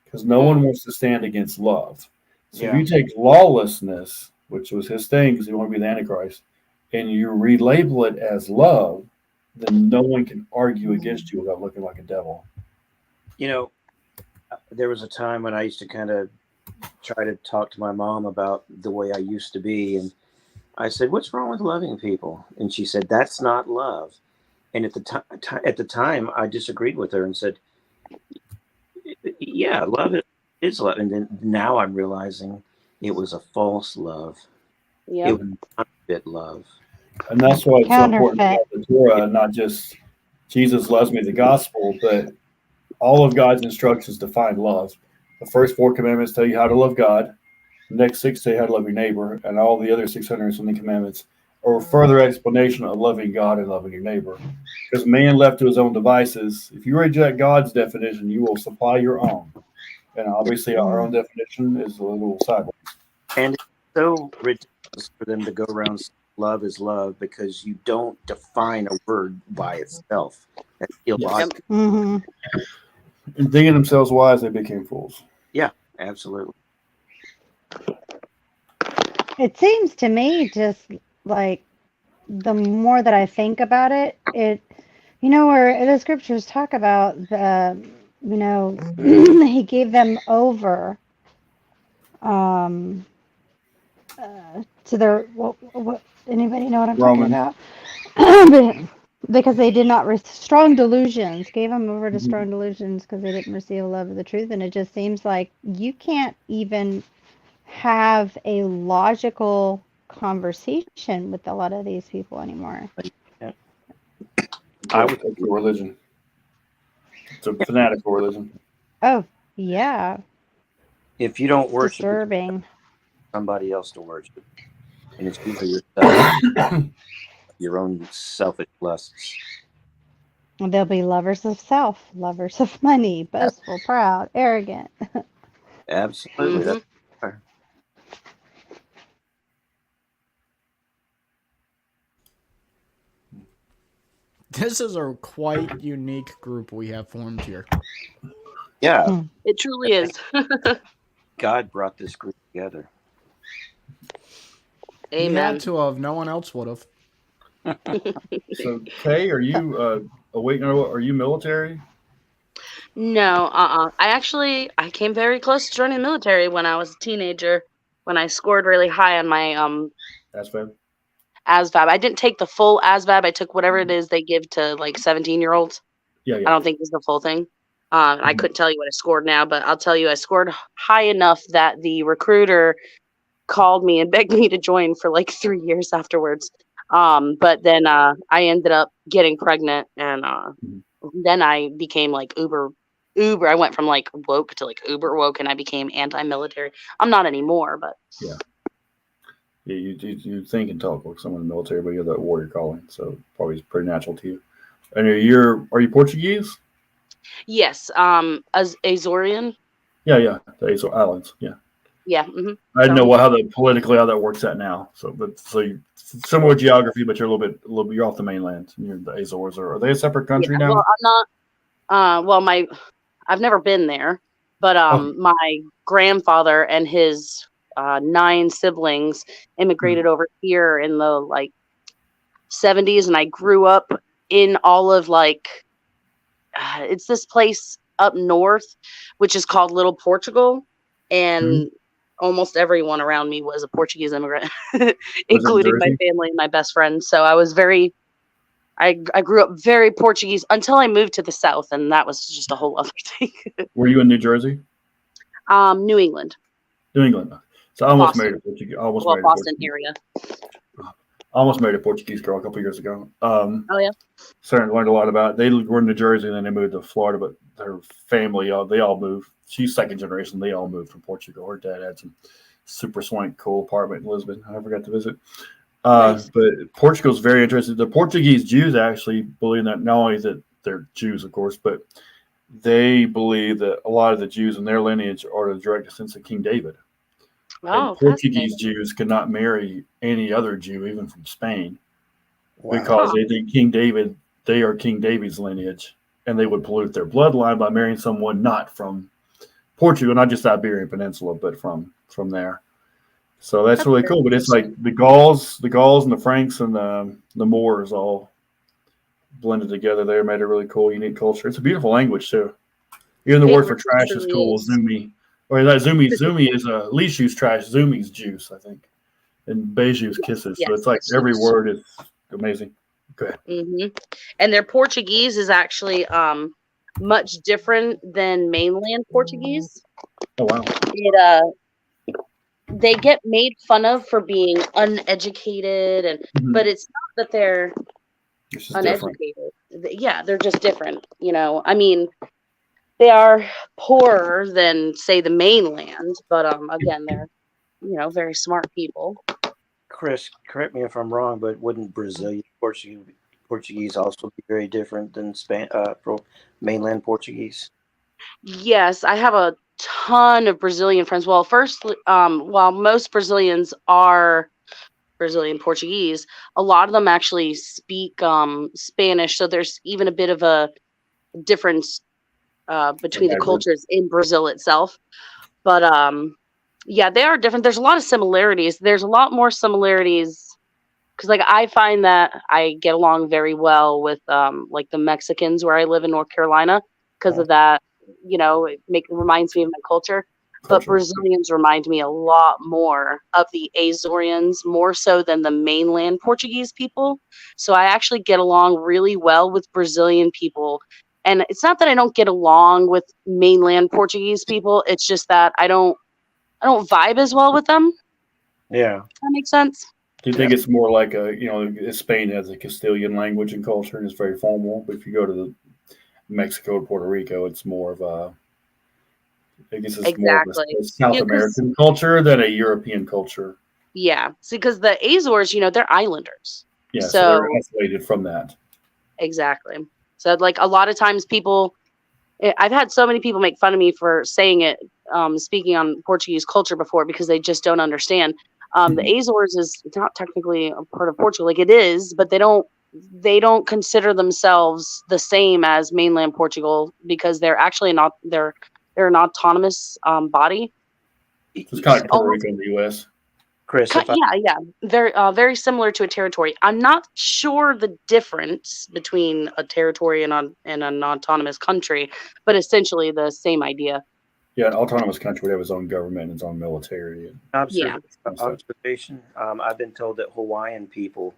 Speaker 8: because no one wants to stand against love. So if you take lawlessness, which was his thing because he wanted to be the Antichrist, and you relabel it as love, then no one can argue against you without looking like a devil.
Speaker 3: You know, there was a time when I used to kind of try to talk to my mom about the way I used to be. And I said, what's wrong with loving people? And she said, that's not love. And at the time, I disagreed with her and said, yeah, love is love. And then now I'm realizing it was a false love.
Speaker 6: Yep.
Speaker 3: It was not fit love.
Speaker 8: And that's why it's so important about the Torah, not just Jesus loves me, the gospel, but all of God's instructions to find love. The first 4 commandments tell you how to love God. The next 6 tell you how to love your neighbor, and all the other 670 commandments are a further explanation of loving God and loving your neighbor. Because man left to his own devices, if you reject God's definition, you will supply your own. And obviously, our own definition is a little sideways.
Speaker 3: And it's so ridiculous for them to go around saying love is love because you don't define a word by itself. That's illogical.
Speaker 9: Mm-hmm.
Speaker 8: And thinking themselves wise, they became fools.
Speaker 3: Yeah, absolutely.
Speaker 9: It seems to me just like the more that I think about it, where the scriptures talk about he gave them over to their what anybody know what I'm
Speaker 8: Romans.
Speaker 9: talking about? Because they did not strong delusions, gave them over to strong delusions because they didn't receive the love of the truth. And it just seems like you can't even have a logical conversation with a lot of these people anymore.
Speaker 3: Yeah.
Speaker 8: I would take a religion. It's a fanatical religion.
Speaker 9: Oh, yeah.
Speaker 3: If you don't worship
Speaker 9: Disturbing.
Speaker 3: somebody else to worship, and it's usually yourself, your own selfish lusts.
Speaker 9: They'll be lovers of self, lovers of money, boastful, proud, arrogant.
Speaker 3: Absolutely. That's fair.
Speaker 2: This is a quite unique group we have formed here.
Speaker 3: Yeah.
Speaker 6: It truly is.
Speaker 3: God brought this group together.
Speaker 2: He
Speaker 6: Amen.
Speaker 2: had to have. No one else would have.
Speaker 8: So, Kay, are you are you military?
Speaker 6: No, I came very close to joining the military when I was a teenager, when I scored really high on my
Speaker 8: ASVAB.
Speaker 6: ASVAB. I didn't take the full ASVAB. I took whatever it is they give to like 17-year-olds.
Speaker 8: Yeah.
Speaker 6: I don't think it's the full thing. I couldn't tell you what I scored now, but I'll tell you I scored high enough that the recruiter called me and begged me to join for like 3 years afterwards. But then I ended up getting pregnant, and then I became like uber. I went from like woke to like uber woke, and I became anti-military. I'm not anymore, but
Speaker 8: Yeah, you think and talk like someone in the military, but you have that warrior calling, so probably it's pretty natural to you. And are you Portuguese?
Speaker 6: yes, as Azorian.
Speaker 8: Yeah, the Azores Islands. Yeah.
Speaker 6: Yeah.
Speaker 8: I didn't know how that works out now. So similar geography, but you're a little bit you're off the mainland. You're the Azores, are they a separate country now?
Speaker 6: Well, I'm not. I've never been there, but my grandfather and his 9 siblings immigrated over here in the like 70s, and I grew up in all of like it's this place up north, which is called Little Portugal, and almost everyone around me was a Portuguese immigrant, including my family and my best friend. So I grew up very Portuguese until I moved to the South, and that was just a whole other thing.
Speaker 8: Were you in New Jersey?
Speaker 6: New England.
Speaker 8: New England. So I almost
Speaker 6: Boston.
Speaker 8: married a Portuguese.
Speaker 6: Boston area.
Speaker 8: I almost married a Portuguese girl a couple years ago.
Speaker 6: Oh yeah.
Speaker 8: Learned a lot about it. They were in New Jersey and then they moved to Florida, but their family, they all moved. She's second generation. They all moved from Portugal. Her dad had some super swank, cool apartment in Lisbon. I never got to visit. Nice. But Portugal's very interesting. The Portuguese Jews actually believe that not only that they're Jews, of course, but they believe that a lot of the Jews in their lineage are the direct descendants of King David.
Speaker 6: Oh,
Speaker 8: and Portuguese Jews could not marry any other Jew, even from Spain, because they think King David, they are King David's lineage, and they would pollute their bloodline by marrying someone not from Portugal, not just the Iberian Peninsula, but from there. So that's really cool. But it's like the Gauls and the Franks and the Moors all blended together there, made a really cool, unique culture. It's a beautiful language too. Even the word for trash is cool, Zumi. Or that Zumi is least use trash, Zumi's juice, I think. And Beju's kisses. So it's like every word is amazing. Go ahead.
Speaker 6: And their Portuguese is actually much different than mainland Portuguese.
Speaker 8: Oh wow.
Speaker 6: They get made fun of for being uneducated, and but it's not that they're uneducated. Yeah, they're just different. I mean, They are poorer than, say, the mainland, but again, they're very smart people.
Speaker 3: Chris, correct me if I'm wrong, but wouldn't Brazilian Portuguese also be very different than mainland Portuguese?
Speaker 6: Yes, I have a ton of Brazilian friends. Well, first, while most Brazilians are Brazilian Portuguese, a lot of them actually speak Spanish. So there's even a bit of a difference between the cultures in Brazil itself. But yeah, they are different. There's a lot of similarities. There's a lot more similarities because, like, I find that I get along very well with like the Mexicans where I live in North Carolina because of that. It reminds me of my culture. But Brazilians remind me a lot more of the Azorians, more so than the mainland Portuguese people. So I actually get along really well with Brazilian people. And it's not that I don't get along with mainland Portuguese people. It's just that I don't vibe as well with them.
Speaker 3: Yeah.
Speaker 6: That makes sense.
Speaker 8: Do you think it's more like Spain has a Castilian language and culture and it's very formal, but if you go to Mexico or Puerto Rico, it's more of more of a South American culture than a European culture.
Speaker 6: Yeah. See, because the Azores, they're islanders.
Speaker 8: Yeah, so they're isolated from that.
Speaker 6: Exactly. So, like, a lot of times I've had so many people make fun of me for saying it, speaking on Portuguese culture before, because they just don't understand. The Azores is not technically a part of Portugal, like it is, but they don't consider themselves the same as mainland Portugal because they're actually not. They're an autonomous body.
Speaker 8: It's kind of like Puerto Rico in the U.S.
Speaker 3: Chris,
Speaker 6: yeah, very similar to a territory. I'm not sure the difference between a territory and an autonomous country, but essentially the same idea.
Speaker 8: Yeah, an autonomous country would have its own government and its own military.
Speaker 3: Observation. I've been told that Hawaiian people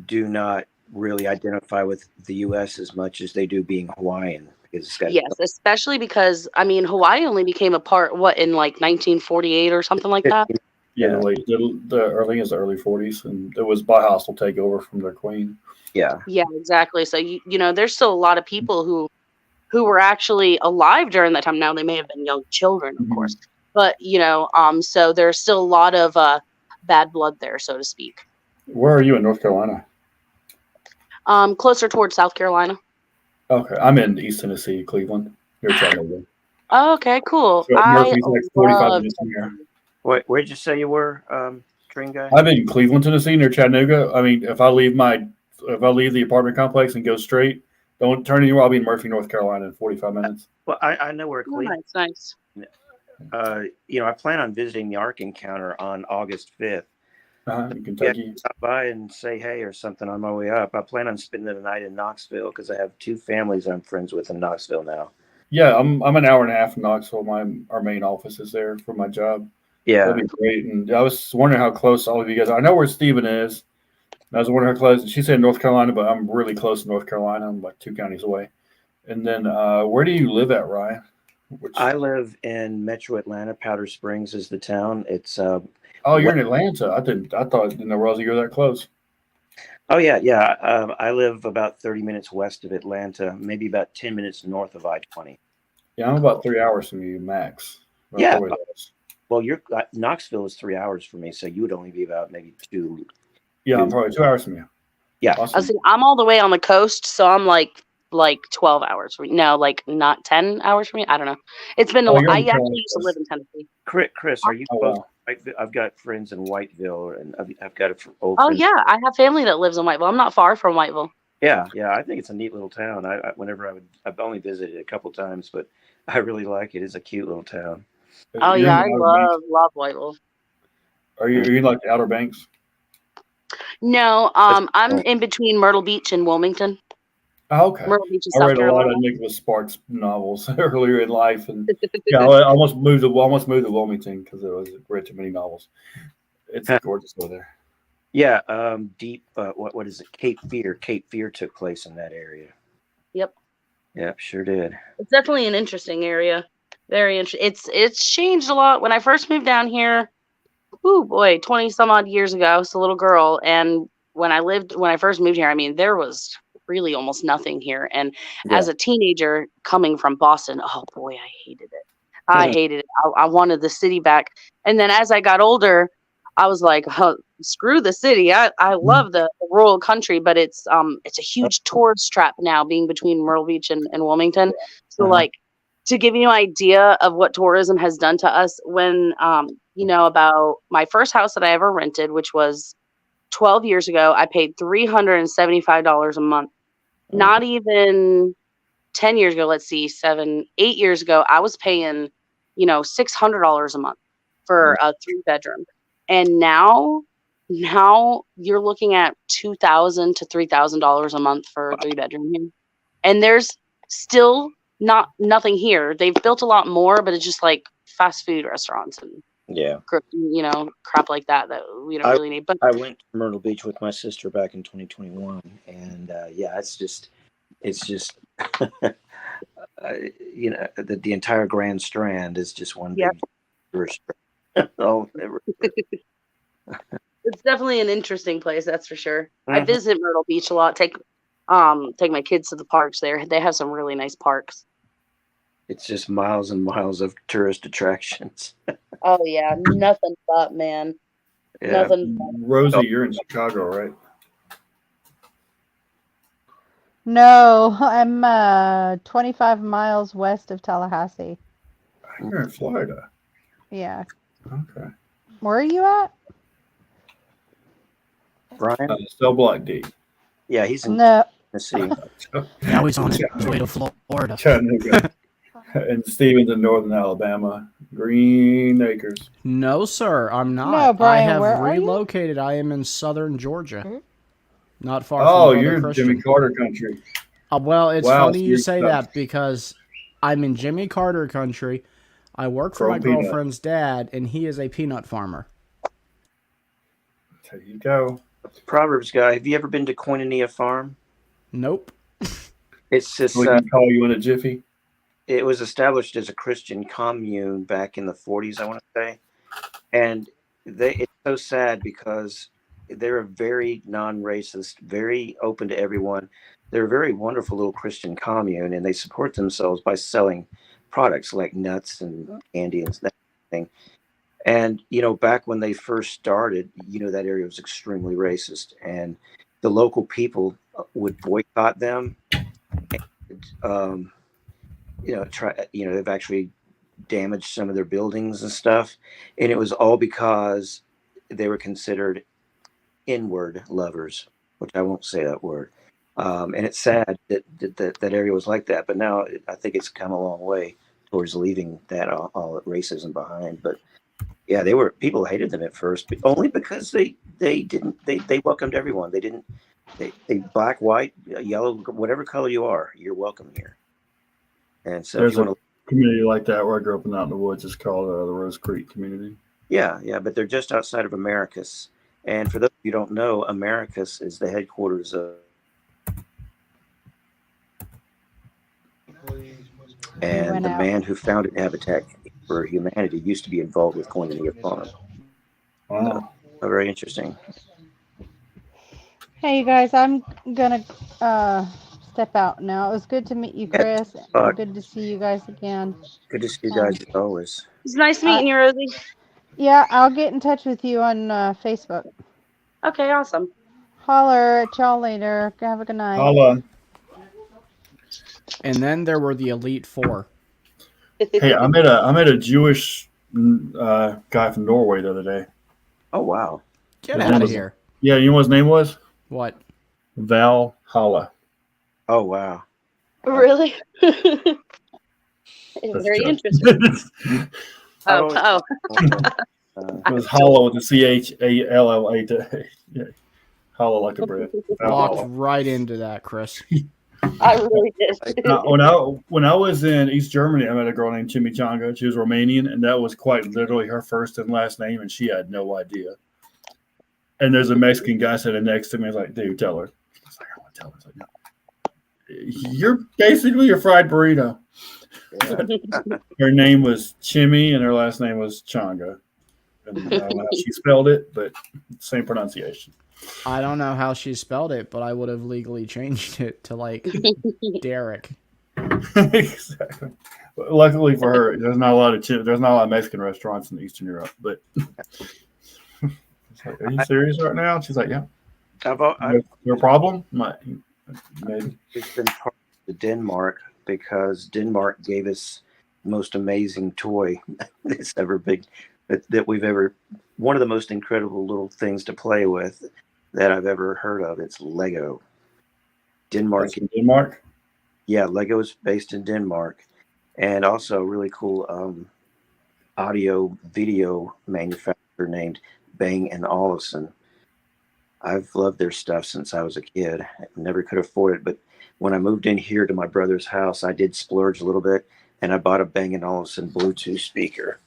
Speaker 3: do not really identify with the U.S. as much as they do being Hawaiian.
Speaker 6: Yes, especially because Hawaii only became a part in like 1948 or something like that.
Speaker 8: Yeah, the early 40s, and it was by hostile takeover from their queen.
Speaker 3: Yeah.
Speaker 6: Yeah, exactly. So there's still a lot of people who were actually alive during that time. Now they may have been young children, of course, but so there's still a lot of bad blood there, so to speak.
Speaker 8: Where are you in North Carolina?
Speaker 6: Closer towards South Carolina.
Speaker 8: Okay, I'm in East Tennessee, Cleveland, near Chattanooga.
Speaker 6: Oh, okay, cool.
Speaker 8: So Murphy's like 45 minutes from here.
Speaker 3: Where'd you say you were, Train Guy?
Speaker 8: I'm in Cleveland, Tennessee, near Chattanooga. I mean, if I leave the apartment complex and go straight, don't turn anywhere. I'll be in Murphy, North Carolina in 45 minutes.
Speaker 3: Well, I know where Cleveland.
Speaker 6: Nice.
Speaker 3: I plan on visiting the Ark Encounter on August 5th.
Speaker 8: In Kentucky.
Speaker 3: Yeah, stop by and say hey or something on my way up. I plan on spending the night in Knoxville because I have two families I'm friends with in Knoxville now.
Speaker 8: Yeah, I'm an hour and a half from Knoxville. Our main office is there for my job.
Speaker 3: Yeah,
Speaker 8: that'd be great. And I was wondering how close all of you guys are. I know where Stephen is. I was wondering how close. She said North Carolina, but I'm really close to North Carolina. I'm like 2 counties away. And then where do you live at, Ryan?
Speaker 3: I live in Metro Atlanta. Powder Springs is the town. It's
Speaker 8: you're in Atlanta. I thought Rosy, you're that close.
Speaker 3: Oh yeah. I live about 30 minutes west of Atlanta, maybe about 10 minutes north of I-20.
Speaker 8: Yeah, I'm about 3 hours from you, max.
Speaker 3: Yeah. Well, Knoxville is 3 hours from me, so you would only be about maybe 2.
Speaker 8: Yeah, I'm probably 2 hours from you.
Speaker 3: Yeah.
Speaker 8: Awesome.
Speaker 6: I'm all the way on the coast, so I'm like 12 hours from you. No, like not 10 hours from you. I don't know. It's been I actually used to live in Tennessee.
Speaker 3: Chris, are you close? Wow. I've got friends in Whiteville, and I've got old.
Speaker 6: Oh yeah, I have family that lives in Whiteville. I'm not far from Whiteville.
Speaker 3: Yeah. I think it's a neat little town. I've only visited it a couple times, but I really like it. It's a cute little town.
Speaker 6: Oh yeah, I love Whiteville.
Speaker 8: Are you in like the Outer Banks?
Speaker 6: No, I'm in between Myrtle Beach and Wilmington.
Speaker 8: Oh, okay.
Speaker 6: Myrtle Beach,
Speaker 8: I read a lot of Nicholas Sparks novels earlier in life, and I almost moved to Wilmington because I read too many novels. It's gorgeous over there.
Speaker 3: Yeah, deep. What is it? Cape Fear. Cape Fear took place in that area.
Speaker 6: Yep.
Speaker 3: Yep, sure did.
Speaker 6: It's definitely an interesting area. Very interesting. It's changed a lot. When I first moved down here, 20 some odd years ago, I was a little girl, and when I first moved here, there was really almost nothing here. And as a teenager coming from Boston, oh boy, I hated it. I hated it. I wanted the city back. And then as I got older, I was like, oh, screw the city. I love the rural country, but it's a huge tourist trap now being between Myrtle Beach and Wilmington. So like, to give you an idea of what tourism has done to us, when about my first house that I ever rented, which was 12 years ago, I paid $375 a month. Not even 10 years ago, let's see, 8 years ago, I was paying, $600 a month for a 3-bedroom. And now you're looking at $2,000 to $3,000 a month for a 3-bedroom here. And there's still nothing here. They've built a lot more, but it's just like fast food restaurants and crap like that we don't really need. But
Speaker 3: I went to Myrtle Beach with my sister back in 2021, and it's just the entire Grand Strand is just one big tourist.
Speaker 6: It's definitely an interesting place, that's for sure. I visit Myrtle Beach a lot. Take my kids to the parks there. They have some really nice parks.
Speaker 3: It's just miles and miles of tourist attractions.
Speaker 6: Oh yeah, nothing but, man.
Speaker 3: Yeah.
Speaker 6: Nothing but.
Speaker 8: Rosie, you're in Chicago, right?
Speaker 9: No, I'm 25 miles west of Tallahassee.
Speaker 8: You're in Florida.
Speaker 9: Yeah.
Speaker 8: Okay.
Speaker 9: Where are you at?
Speaker 3: Brian?
Speaker 8: Still Block D.
Speaker 3: Yeah, he's in
Speaker 9: No.
Speaker 3: Tennessee.
Speaker 2: Now he's on his way to Florida.
Speaker 8: Chattanooga. And Steven's in northern Alabama. Green Acres.
Speaker 2: No, sir, I'm not.
Speaker 9: No, Brian,
Speaker 2: I have
Speaker 9: where are you?
Speaker 2: relocated. I am in southern Georgia. Not far
Speaker 8: Oh,
Speaker 2: from
Speaker 8: you're in
Speaker 2: Christian.
Speaker 8: Jimmy Carter country.
Speaker 2: Well, it's
Speaker 8: Wow,
Speaker 2: funny
Speaker 8: so
Speaker 2: you
Speaker 8: you're
Speaker 2: say
Speaker 8: stuck.
Speaker 2: that because I'm in Jimmy Carter country. I work for
Speaker 8: Grow
Speaker 2: my
Speaker 8: peanut.
Speaker 2: girlfriend's dad, and he is a peanut farmer.
Speaker 8: There you go.
Speaker 3: Proverbs guy, have you ever been to Koinonia Farm?
Speaker 2: Nope.
Speaker 3: It's just
Speaker 8: We can call you in a jiffy.
Speaker 3: it was established as a Christian commune back in the 40s, I want to say. And it's so sad because they're a very non-racist, very open to everyone. They're a very wonderful little Christian commune, and they support themselves by selling products like nuts and candy and that kind of thing. And, back when they first started, that area was extremely racist, and the local people would boycott them. And, they've actually damaged some of their buildings and stuff. And it was all because they were considered inward lovers, which I won't say that word. And it's sad that area was like that. But now I think it's come a long way towards leaving that all racism behind. But yeah, people hated them at first, but only because they welcomed everyone. They black, white, yellow, whatever color you are, you're welcome here. And so
Speaker 8: There's a community like that where I grew up out in the woods. It's called the Rose Creek community.
Speaker 3: yeah, but they're just outside of Americus. And for those of you who don't know, Americus is the headquarters of. And the man who founded Habitat for Humanity used to be involved with Koinonia Farm.
Speaker 8: Wow.
Speaker 3: So, very interesting.
Speaker 9: Hey, you guys, I'm going to step out now. It was good to meet you, Chris. Good to see you guys again.
Speaker 3: Good to see you guys as always.
Speaker 6: It's nice meeting you, Rosie.
Speaker 9: Yeah, I'll get in touch with you on Facebook.
Speaker 6: Okay, awesome.
Speaker 9: Holler at y'all later. Have a good night.
Speaker 8: Holla.
Speaker 2: And then there were the Elite Four.
Speaker 8: Hey, I met a Jewish guy from Norway the other day.
Speaker 3: Oh, wow.
Speaker 2: Get out of here.
Speaker 8: Yeah, you know what his name was?
Speaker 2: What?
Speaker 8: Valhalla.
Speaker 3: Oh, wow.
Speaker 6: Really? Very interesting. Oh.
Speaker 8: It was hollow with the CHALLA. Yeah. Hollow like a bread.
Speaker 2: Walked right into that, Chris.
Speaker 6: I really did.
Speaker 8: When I was in East Germany, I met a girl named Chimichanga. She was Romanian, and that was quite literally her first and last name, and she had no idea. And there's a Mexican guy sitting next to me. I was like, dude, tell her. She's like, I want to tell her. I was like, no. You're basically a fried burrito.
Speaker 3: Yeah.
Speaker 8: Her name was Chimmy, and her last name was Changa. And I don't know how she spelled it, but same pronunciation.
Speaker 2: I don't know how she spelled it, but I would have legally changed it to like Derek.
Speaker 8: Exactly. Luckily for her, there's not a lot of Mexican restaurants in Eastern Europe. But it's like, are you serious right now? She's like, yeah. Your problem? Maybe.
Speaker 3: It's been part of Denmark because Denmark gave us the most amazing toy that's ever been that we've ever. One of the most incredible little things to play with that I've ever heard of. It's Lego. Denmark.
Speaker 8: Denmark.
Speaker 3: Yeah, Lego is based in Denmark, and also a really cool audio video manufacturer named Bang and Olufsen. I've loved their stuff since I was a kid. I never could afford it, but when I moved in here to my brother's house, I did splurge a little bit, and I bought a Bang & Olufsen Bluetooth speaker.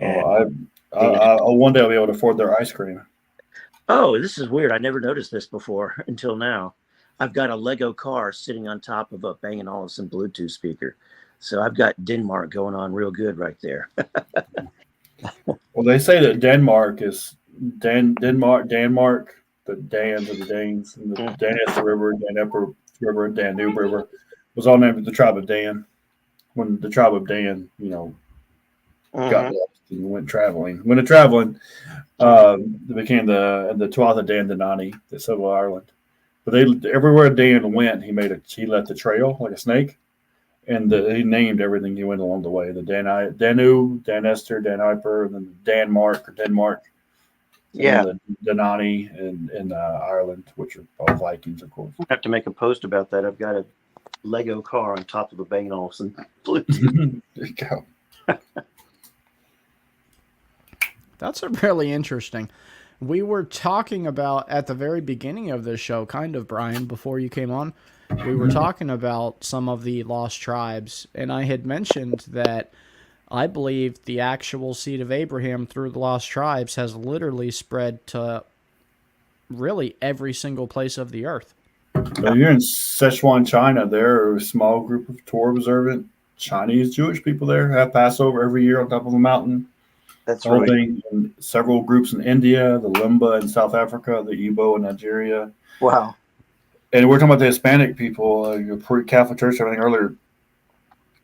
Speaker 8: I one day I'll be able to afford their ice cream.
Speaker 3: Oh, this is weird. I never noticed this before until now. I've got a Lego car sitting on top of a Bang & Olufsen Bluetooth speaker. So I've got Denmark going on real good right there.
Speaker 8: Well, they say that Denmark is Denmark, the Dans of the Danes, and the Danette River, Danette River, Danube River was all named the tribe of Dan. When the tribe of Dan, got lost and went traveling. When they're traveling, they became the Tuatha Dan Denani, the civil Ireland. But everywhere Dan went, he left a trail like a snake, and he named everything he went along the way. The Danube, Dan Esther, Dan Iper, and then Denmark,
Speaker 3: Yeah,
Speaker 8: and the Denani and Ireland, which are all Vikings, of course.
Speaker 3: I have to make a post about that. I've got a Lego car on top of a Bang & Olufsen Bluetooth.
Speaker 8: There you go.
Speaker 2: That's really interesting. We were talking about at the very beginning of this show, kind of, Brian, before you came on, we were talking about some of the lost tribes, and I had mentioned that I believe the actual seed of Abraham through the lost tribes has literally spread to really every single place of the earth.
Speaker 8: Well, you're in Sichuan, China. There are a small group of Torah observant Chinese Jewish people there have Passover every year on top of a mountain.
Speaker 3: That's right.
Speaker 8: In several groups in India, the Limba in South Africa, the Igbo in Nigeria.
Speaker 3: Wow.
Speaker 8: And we're talking about the Hispanic people, Catholic Church, everything earlier.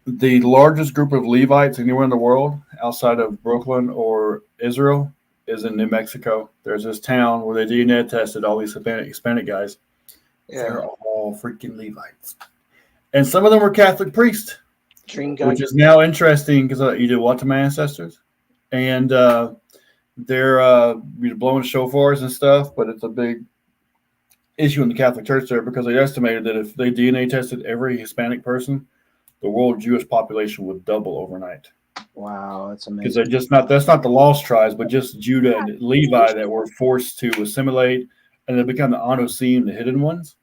Speaker 8: The largest group of Levites anywhere in the world outside of Brooklyn or Israel is in New Mexico. There's this town where they DNA tested all these Hispanic guys. Yeah. They're all freaking Levites. And some of them were Catholic priests, which is now interesting because you did what to my ancestors? And they're blowing shofars and stuff, but it's a big issue in the Catholic Church there because they estimated that if they DNA tested every Hispanic person, the world Jewish population would double overnight.
Speaker 3: Wow, that's amazing.
Speaker 8: Because that's not the lost tribes, but just Judah and Levi that were forced to assimilate, and they become the Anosim, the hidden ones,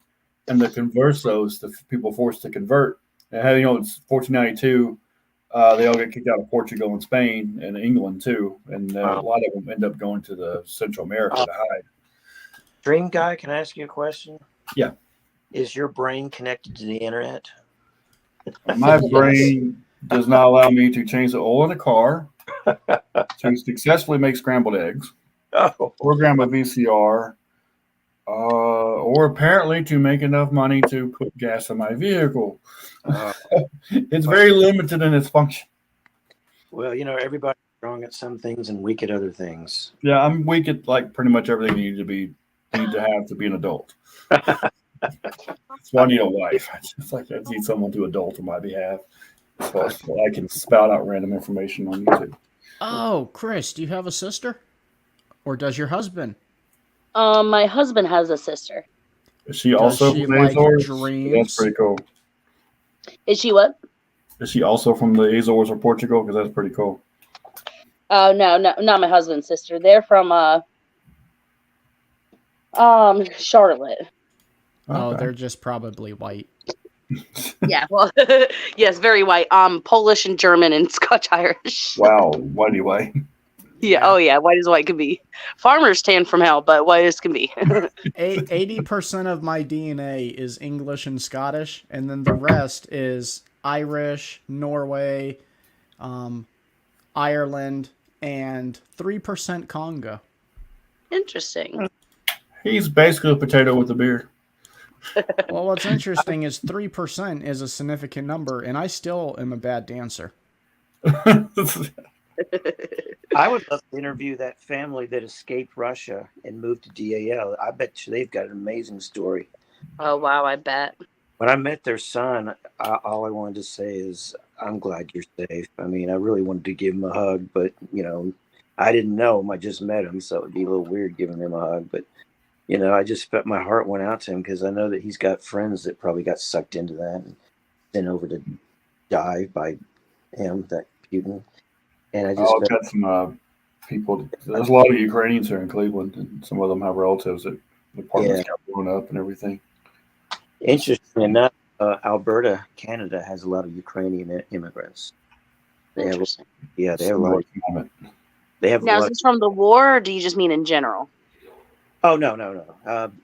Speaker 8: and the conversos, the people forced to convert. And it's 1492. They all get kicked out of Portugal and Spain and England too, and a lot of them end up going to the Central America to hide.
Speaker 3: Dream Guy, can I ask you a question?
Speaker 8: Yeah.
Speaker 3: Is your brain connected to the internet?
Speaker 8: My brain does not allow me to change the oil in the car, to successfully make scrambled eggs, program a VCR, or apparently to make enough money to put gas in my vehicle. It's very limited in its function.
Speaker 3: Well, everybody's strong at some things and weak at other things.
Speaker 8: Yeah, I'm weak at like pretty much everything you need to have to be an adult. So I need a wife. I need someone to adult on my behalf, so I can spout out random information on YouTube.
Speaker 2: Oh, Chris, do you have a sister, or does your husband?
Speaker 6: My husband has a sister.
Speaker 8: Is she also from the Azores?
Speaker 2: Dreams?
Speaker 8: That's pretty cool.
Speaker 6: Is she what?
Speaker 8: Is she also from the Azores or Portugal? Because that's pretty cool.
Speaker 6: Oh no, not my husband's sister. They're from Charlotte.
Speaker 2: Oh,
Speaker 8: Okay.
Speaker 2: they're just probably white.
Speaker 6: Yeah, well, yes, very white. Polish and German and Scotch Irish.
Speaker 8: Wow, whitey white.
Speaker 6: Yeah, oh yeah, white as white can be. Farmers tan from hell, but white as can be.
Speaker 2: 80% of my DNA is English and Scottish, and then the rest is Irish, Norway, Ireland, and 3% Congo.
Speaker 6: Interesting.
Speaker 8: He's basically a potato with a beard.
Speaker 2: Well, what's interesting is 3% is a significant number, and I still am a bad dancer.
Speaker 3: I would love to interview that family that escaped Russia and moved to DAL. I bet you they've got an amazing story.
Speaker 6: Oh, wow, I bet.
Speaker 3: When I met their son, all I wanted to say is, I'm glad you're safe. I mean, I really wanted to give him a hug, but, you know, I didn't know him. I just met him, so it would be a little weird giving him a hug. But, you know, I just felt my heart went out to him because I know that he's got friends that probably got sucked into that and sent over to die by him, that Putin. And I just
Speaker 8: I've got some people. There's a lot of Ukrainians here in Cleveland, and some of them have relatives that the apartments got blown up and everything.
Speaker 3: Interesting enough, Alberta, Canada has a lot of Ukrainian immigrants.
Speaker 6: Interesting.
Speaker 3: They have a lot. They have.
Speaker 6: Now, is this from the war, or do you just mean in general?
Speaker 3: Oh no.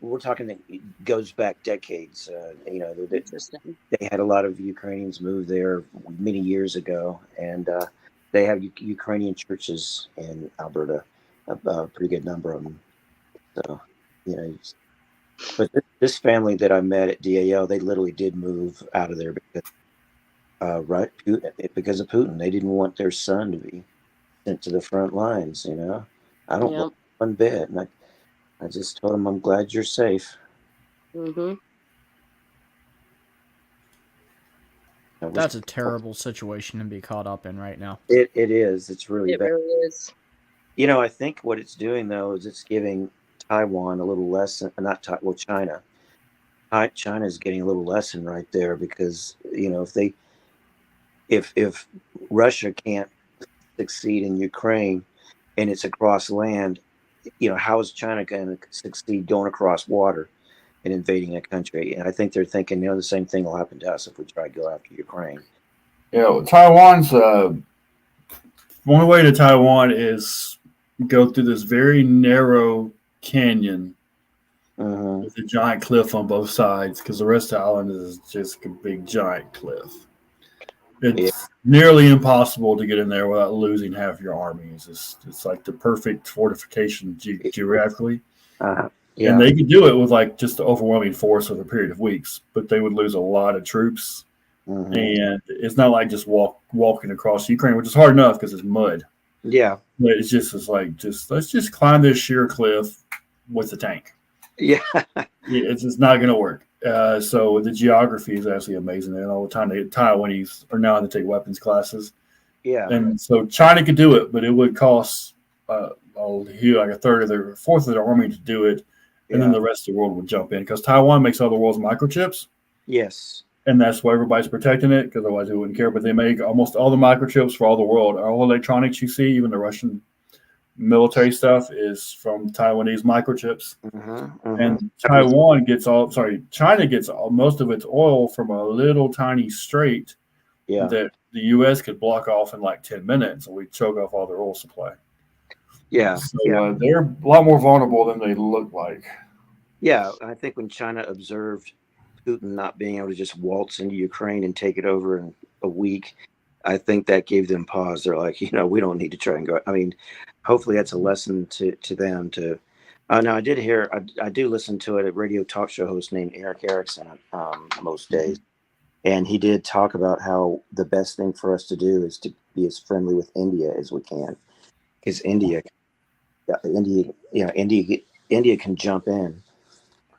Speaker 3: We're talking that it goes back decades. You know, they had a lot of Ukrainians move there many years ago, and they have Ukrainian churches in Alberta, a pretty good number of them. So, you know, but this family that I met at DAL, they literally did move out of there because, because of Putin. They didn't want their son to be sent to the front lines. You know, I don't want one bit, and I just told them, I'm glad you're safe.
Speaker 6: Mm-hmm.
Speaker 2: That's a terrible situation to be caught up in right now.
Speaker 3: It is. It's really bad.
Speaker 6: It really is.
Speaker 3: You know, I think what it's doing, though, is it's giving Taiwan a little lesson. China. China is getting a little lesson right there because, you know, if Russia can't succeed in Ukraine and it's across land, you know, how is China going to succeed going across water and invading a country? And I think they're thinking, you know, the same thing will happen to us if we try to go after Ukraine.
Speaker 8: Yeah, well, Taiwan's one way to Taiwan is go through this very narrow canyon with a giant cliff on both sides because the rest of the island is just a big giant cliff. It's nearly impossible to get in there without losing half your armies. It's like the perfect fortification geographically. And they could do it with like just the overwhelming force over a period of weeks, but they would lose a lot of troops. And it's not like just walking across Ukraine, which is hard enough because it's mud.
Speaker 3: Yeah.
Speaker 8: But it's let's just climb this sheer cliff with a tank.
Speaker 3: Yeah.
Speaker 8: It's just not going to work. So the geography is actually amazing. And all the time, the Taiwanese are now to take weapons classes.
Speaker 3: Yeah.
Speaker 8: And so China could do it, but it would cost like a fourth of their army to do it. And then the rest of the world would jump in because Taiwan makes all the world's microchips.
Speaker 3: Yes.
Speaker 8: And that's why everybody's protecting it because otherwise they wouldn't care. But they make almost all the microchips for all the world. All electronics you see, even the Russian military stuff, is from Taiwanese microchips. And China gets most of its oil from a little tiny strait that the U.S. could block off in like 10 minutes, and we choke off all their oil supply.
Speaker 3: Yeah.
Speaker 8: So they're a lot more vulnerable than they look like.
Speaker 3: Yeah, I think when China observed Putin not being able to just waltz into Ukraine and take it over in a week, I think that gave them pause. They're like, you know, we don't need to try and go. I mean, hopefully that's a lesson to them. Now, I did hear, I do listen to a radio talk show host named Eric Erickson most days. And he did talk about how the best thing for us to do is to be as friendly with India as we can. Because India can jump in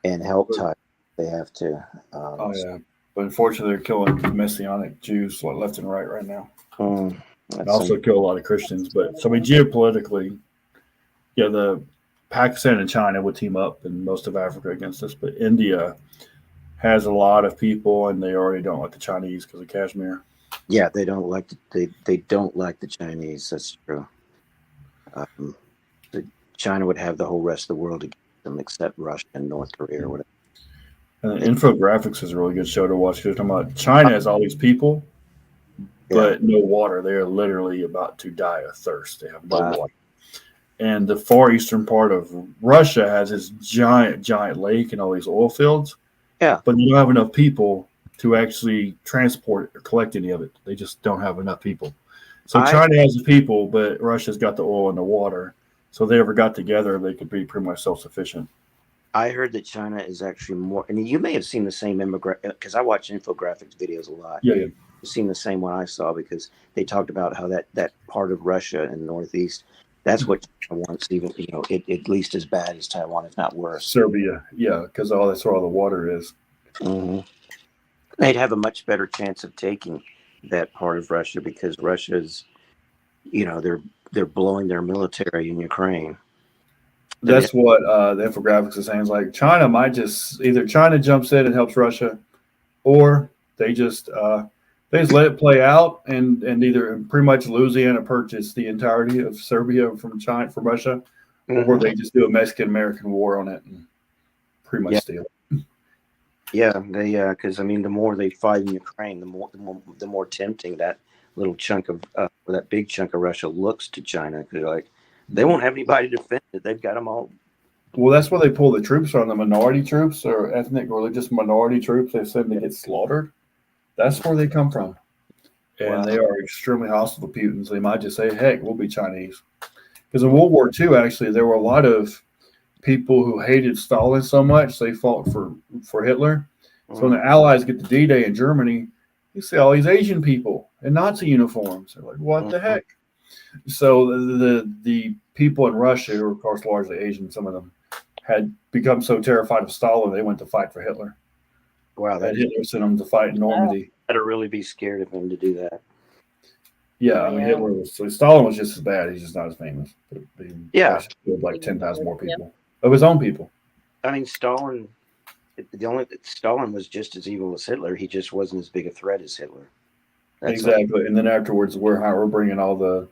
Speaker 3: and help Thailand. They have to.
Speaker 8: But unfortunately, they're killing Messianic Jews left and right now. And also kill a lot of Christians. But so, I mean, geopolitically, the Pakistan and China would team up in most of Africa against us. But India has a lot of people, and they already don't like the Chinese because of Kashmir.
Speaker 3: Yeah, they don't like they don't like the Chinese. That's true. China would have the whole rest of the world against them except Russia and North Korea or whatever.
Speaker 8: And Infographics is a really good show to watch. Because talking about China has all these people, but no water. They are literally about to die of thirst. They have no water. And the far eastern part of Russia has this giant lake and all these oil fields.
Speaker 3: Yeah.
Speaker 8: But they don't have enough people to actually transport or collect any of it. They just don't have enough people. So China has the people, but Russia's got the oil and the water. So if they ever got together, they could be pretty much self-sufficient.
Speaker 3: I heard that China is actually more, and you may have seen the same because I watch infographics videos a lot.
Speaker 8: Yeah.
Speaker 3: You've seen the same one I saw because they talked about how that part of Russia in the northeast, that's what China wants, even at least as bad as Taiwan, if not worse.
Speaker 8: Serbia, yeah, because that's where all the water is.
Speaker 3: Mm-hmm. They'd have a much better chance of taking that part of Russia because Russia's, they're blowing their military in Ukraine.
Speaker 8: That's what the infographics is saying. It's like China might just either China jumps in and helps Russia, or they just let it play out and either pretty much Louisiana purchase the entirety of Serbia from Russia, or they just do a Mexican-American war on it and pretty much steal it.
Speaker 3: Yeah, because the more they fight in Ukraine, the more tempting that little chunk of that big chunk of Russia looks to China because they won't have anybody to defend it. They've got them all.
Speaker 8: Well, that's where they pull the troops from, the minority troops or ethnic religious minority troops. They said they get slaughtered. That's where they come from, and they are extremely hostile to Putin. So they might just say, "Heck, we'll be Chinese." Because in World War II, actually, there were a lot of people who hated Stalin so much they fought for Hitler. So when the Allies get to D-Day in Germany, you see all these Asian people in Nazi uniforms. They're like, what the heck? So the people in Russia, who are of course largely Asian, some of them, had become so terrified of Stalin they went to fight for Hitler.
Speaker 3: Wow,
Speaker 8: that Hitler sent them to fight in Normandy.
Speaker 3: I'd really be scared of him to do that.
Speaker 8: Yeah, I mean Hitler was Stalin was just as bad. He's just not as famous. But he killed like 10,000 more people of his own people.
Speaker 3: I mean, Stalin was just as evil as Hitler. He just wasn't as big a threat as Hitler.
Speaker 8: Exactly. And then afterwards, we're bringing all the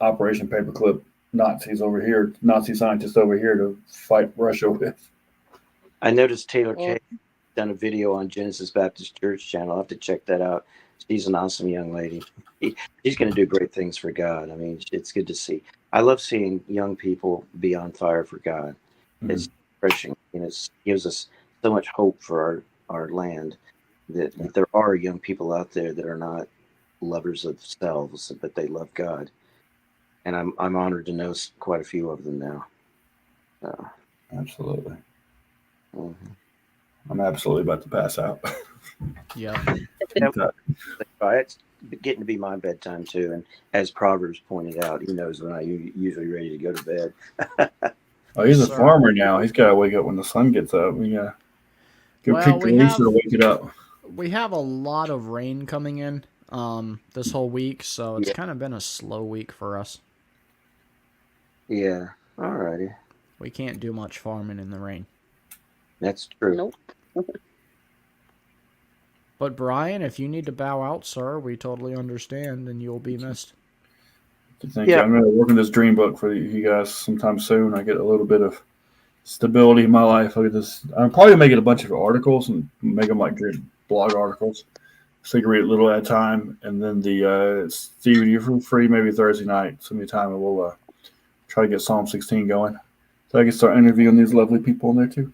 Speaker 8: Operation Paperclip Nazis over here, Nazi scientists over here to fight Russia with.
Speaker 3: I noticed Taylor Kay done a video on Genesis Baptist Church channel. I'll have to check that out. She's an awesome young lady. She's going to do great things for God. I mean, it's good to see. I love seeing young people be on fire for God. Mm-hmm. It's refreshing, and it gives us so much hope for our land that there are young people out there that are not lovers of themselves, but they love God. And I'm honored to know quite a few of them now.
Speaker 8: Absolutely.
Speaker 3: Mm-hmm.
Speaker 8: I'm absolutely about to pass out.
Speaker 2: Yeah.
Speaker 3: It's getting to be my bedtime too. And as Proverbs pointed out, he knows when I'm usually ready to go to bed.
Speaker 8: Oh, he's a farmer now. He's got to wake up when the sun gets up. We got to go kick the leash to wake it up.
Speaker 2: We have a lot of rain coming in this whole week, so it's kind of been a slow week for us.
Speaker 3: Yeah. Alrighty.
Speaker 2: We can't do much farming in the rain.
Speaker 3: That's true.
Speaker 6: Nope.
Speaker 2: But Brian, if you need to bow out, sir, we totally understand, and you'll be missed.
Speaker 8: Thank you. I'm going to work on this dream book for you guys sometime soon. I get a little bit of stability in my life. I'm probably making a bunch of articles and make them like good blog articles, so you can read a little at a time. And then Steven, you're free maybe Thursday night, sometime, and we'll try to get Psalm 16 going, so I can start interviewing these lovely people in there too.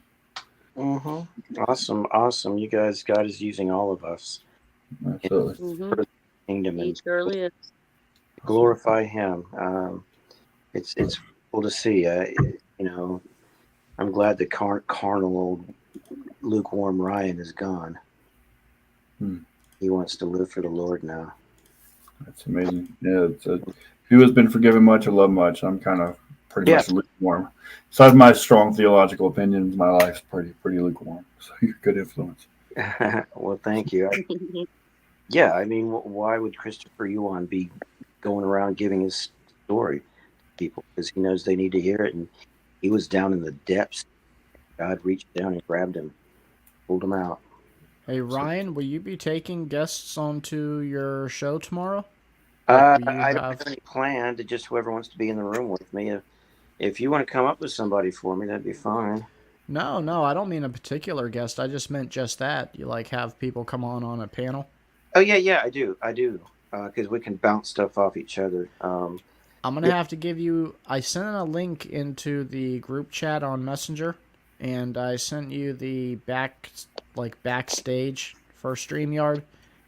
Speaker 3: Mm-hmm. Awesome. You guys, God is using all of us.
Speaker 8: Absolutely.
Speaker 3: For the kingdom
Speaker 6: He surely is.
Speaker 3: Glorify Him. It's cool to see. I'm glad the carnal old lukewarm Ryan is gone. He wants to live for the Lord now. That's
Speaker 8: amazing. Yeah, who has been forgiven much or loved much. I'm kind of pretty much lukewarm. Besides my strong theological opinions, my life's pretty lukewarm. So you're a good influence.
Speaker 3: Well, thank you. Yeah, I mean, why would Christopher Yuan be going around giving his story to people? Because he knows they need to hear it, and he was down in the depths. God reached down and grabbed him, pulled him out.
Speaker 2: Hey, Ryan, will you be taking guests onto your show tomorrow?
Speaker 3: I don't have any plan to just whoever wants to be in the room with me. If you want to come up with somebody for me, that'd be fine.
Speaker 2: No, I don't mean a particular guest. I just meant just that. You have people come on a panel?
Speaker 3: Oh, yeah, I do. Because we can bounce stuff off each other.
Speaker 2: I'm going to have to give you... I sent a link into the group chat on Messenger, and I sent you the backstage for StreamYard,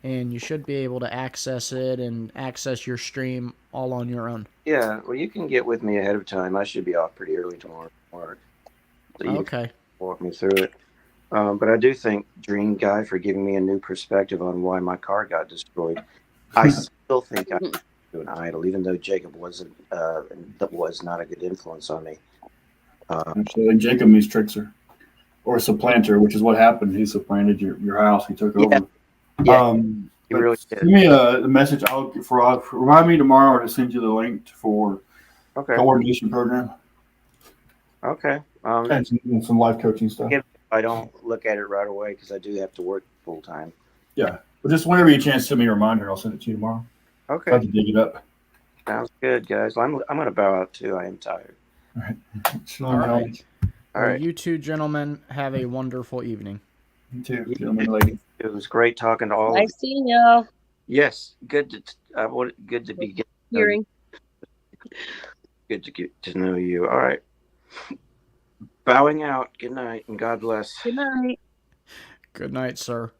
Speaker 2: and you should be able to access it and access your stream all on your own.
Speaker 3: Yeah, well, you can get with me ahead of time. I should be off pretty early tomorrow from work. So you
Speaker 2: Okay.
Speaker 3: can walk me through it. But I do thank Dream Guy for giving me a new perspective on why my car got destroyed. I still think I'm an idol, even though Jacob was not a good influence on me.
Speaker 8: Actually, Jacob means trickster or supplanter, which is what happened. He supplanted your house. He took over.
Speaker 3: Yeah, he really did.
Speaker 8: Send me a message. Remind me tomorrow to send you the link for coordination program.
Speaker 3: Okay.
Speaker 8: And some life coaching stuff.
Speaker 3: I don't look at it right away because I do have to work full time.
Speaker 8: Yeah, but just whenever you get a chance, send me a reminder. I'll send it to you tomorrow.
Speaker 3: Okay.
Speaker 8: I have to dig it up.
Speaker 3: Sounds good, guys. I'm going to bow out too. I am tired.
Speaker 8: All right.
Speaker 2: All right.
Speaker 3: All right.
Speaker 2: You two gentlemen have a wonderful evening.
Speaker 8: You too, gentlemen, lady.
Speaker 3: It was great talking to all of you.
Speaker 6: Nice seeing y'all.
Speaker 3: Yes, good to be
Speaker 6: Hearing.
Speaker 3: Good to get to know you. All right. Bowing out. Good night and God bless.
Speaker 6: Good night.
Speaker 2: Good night, sir.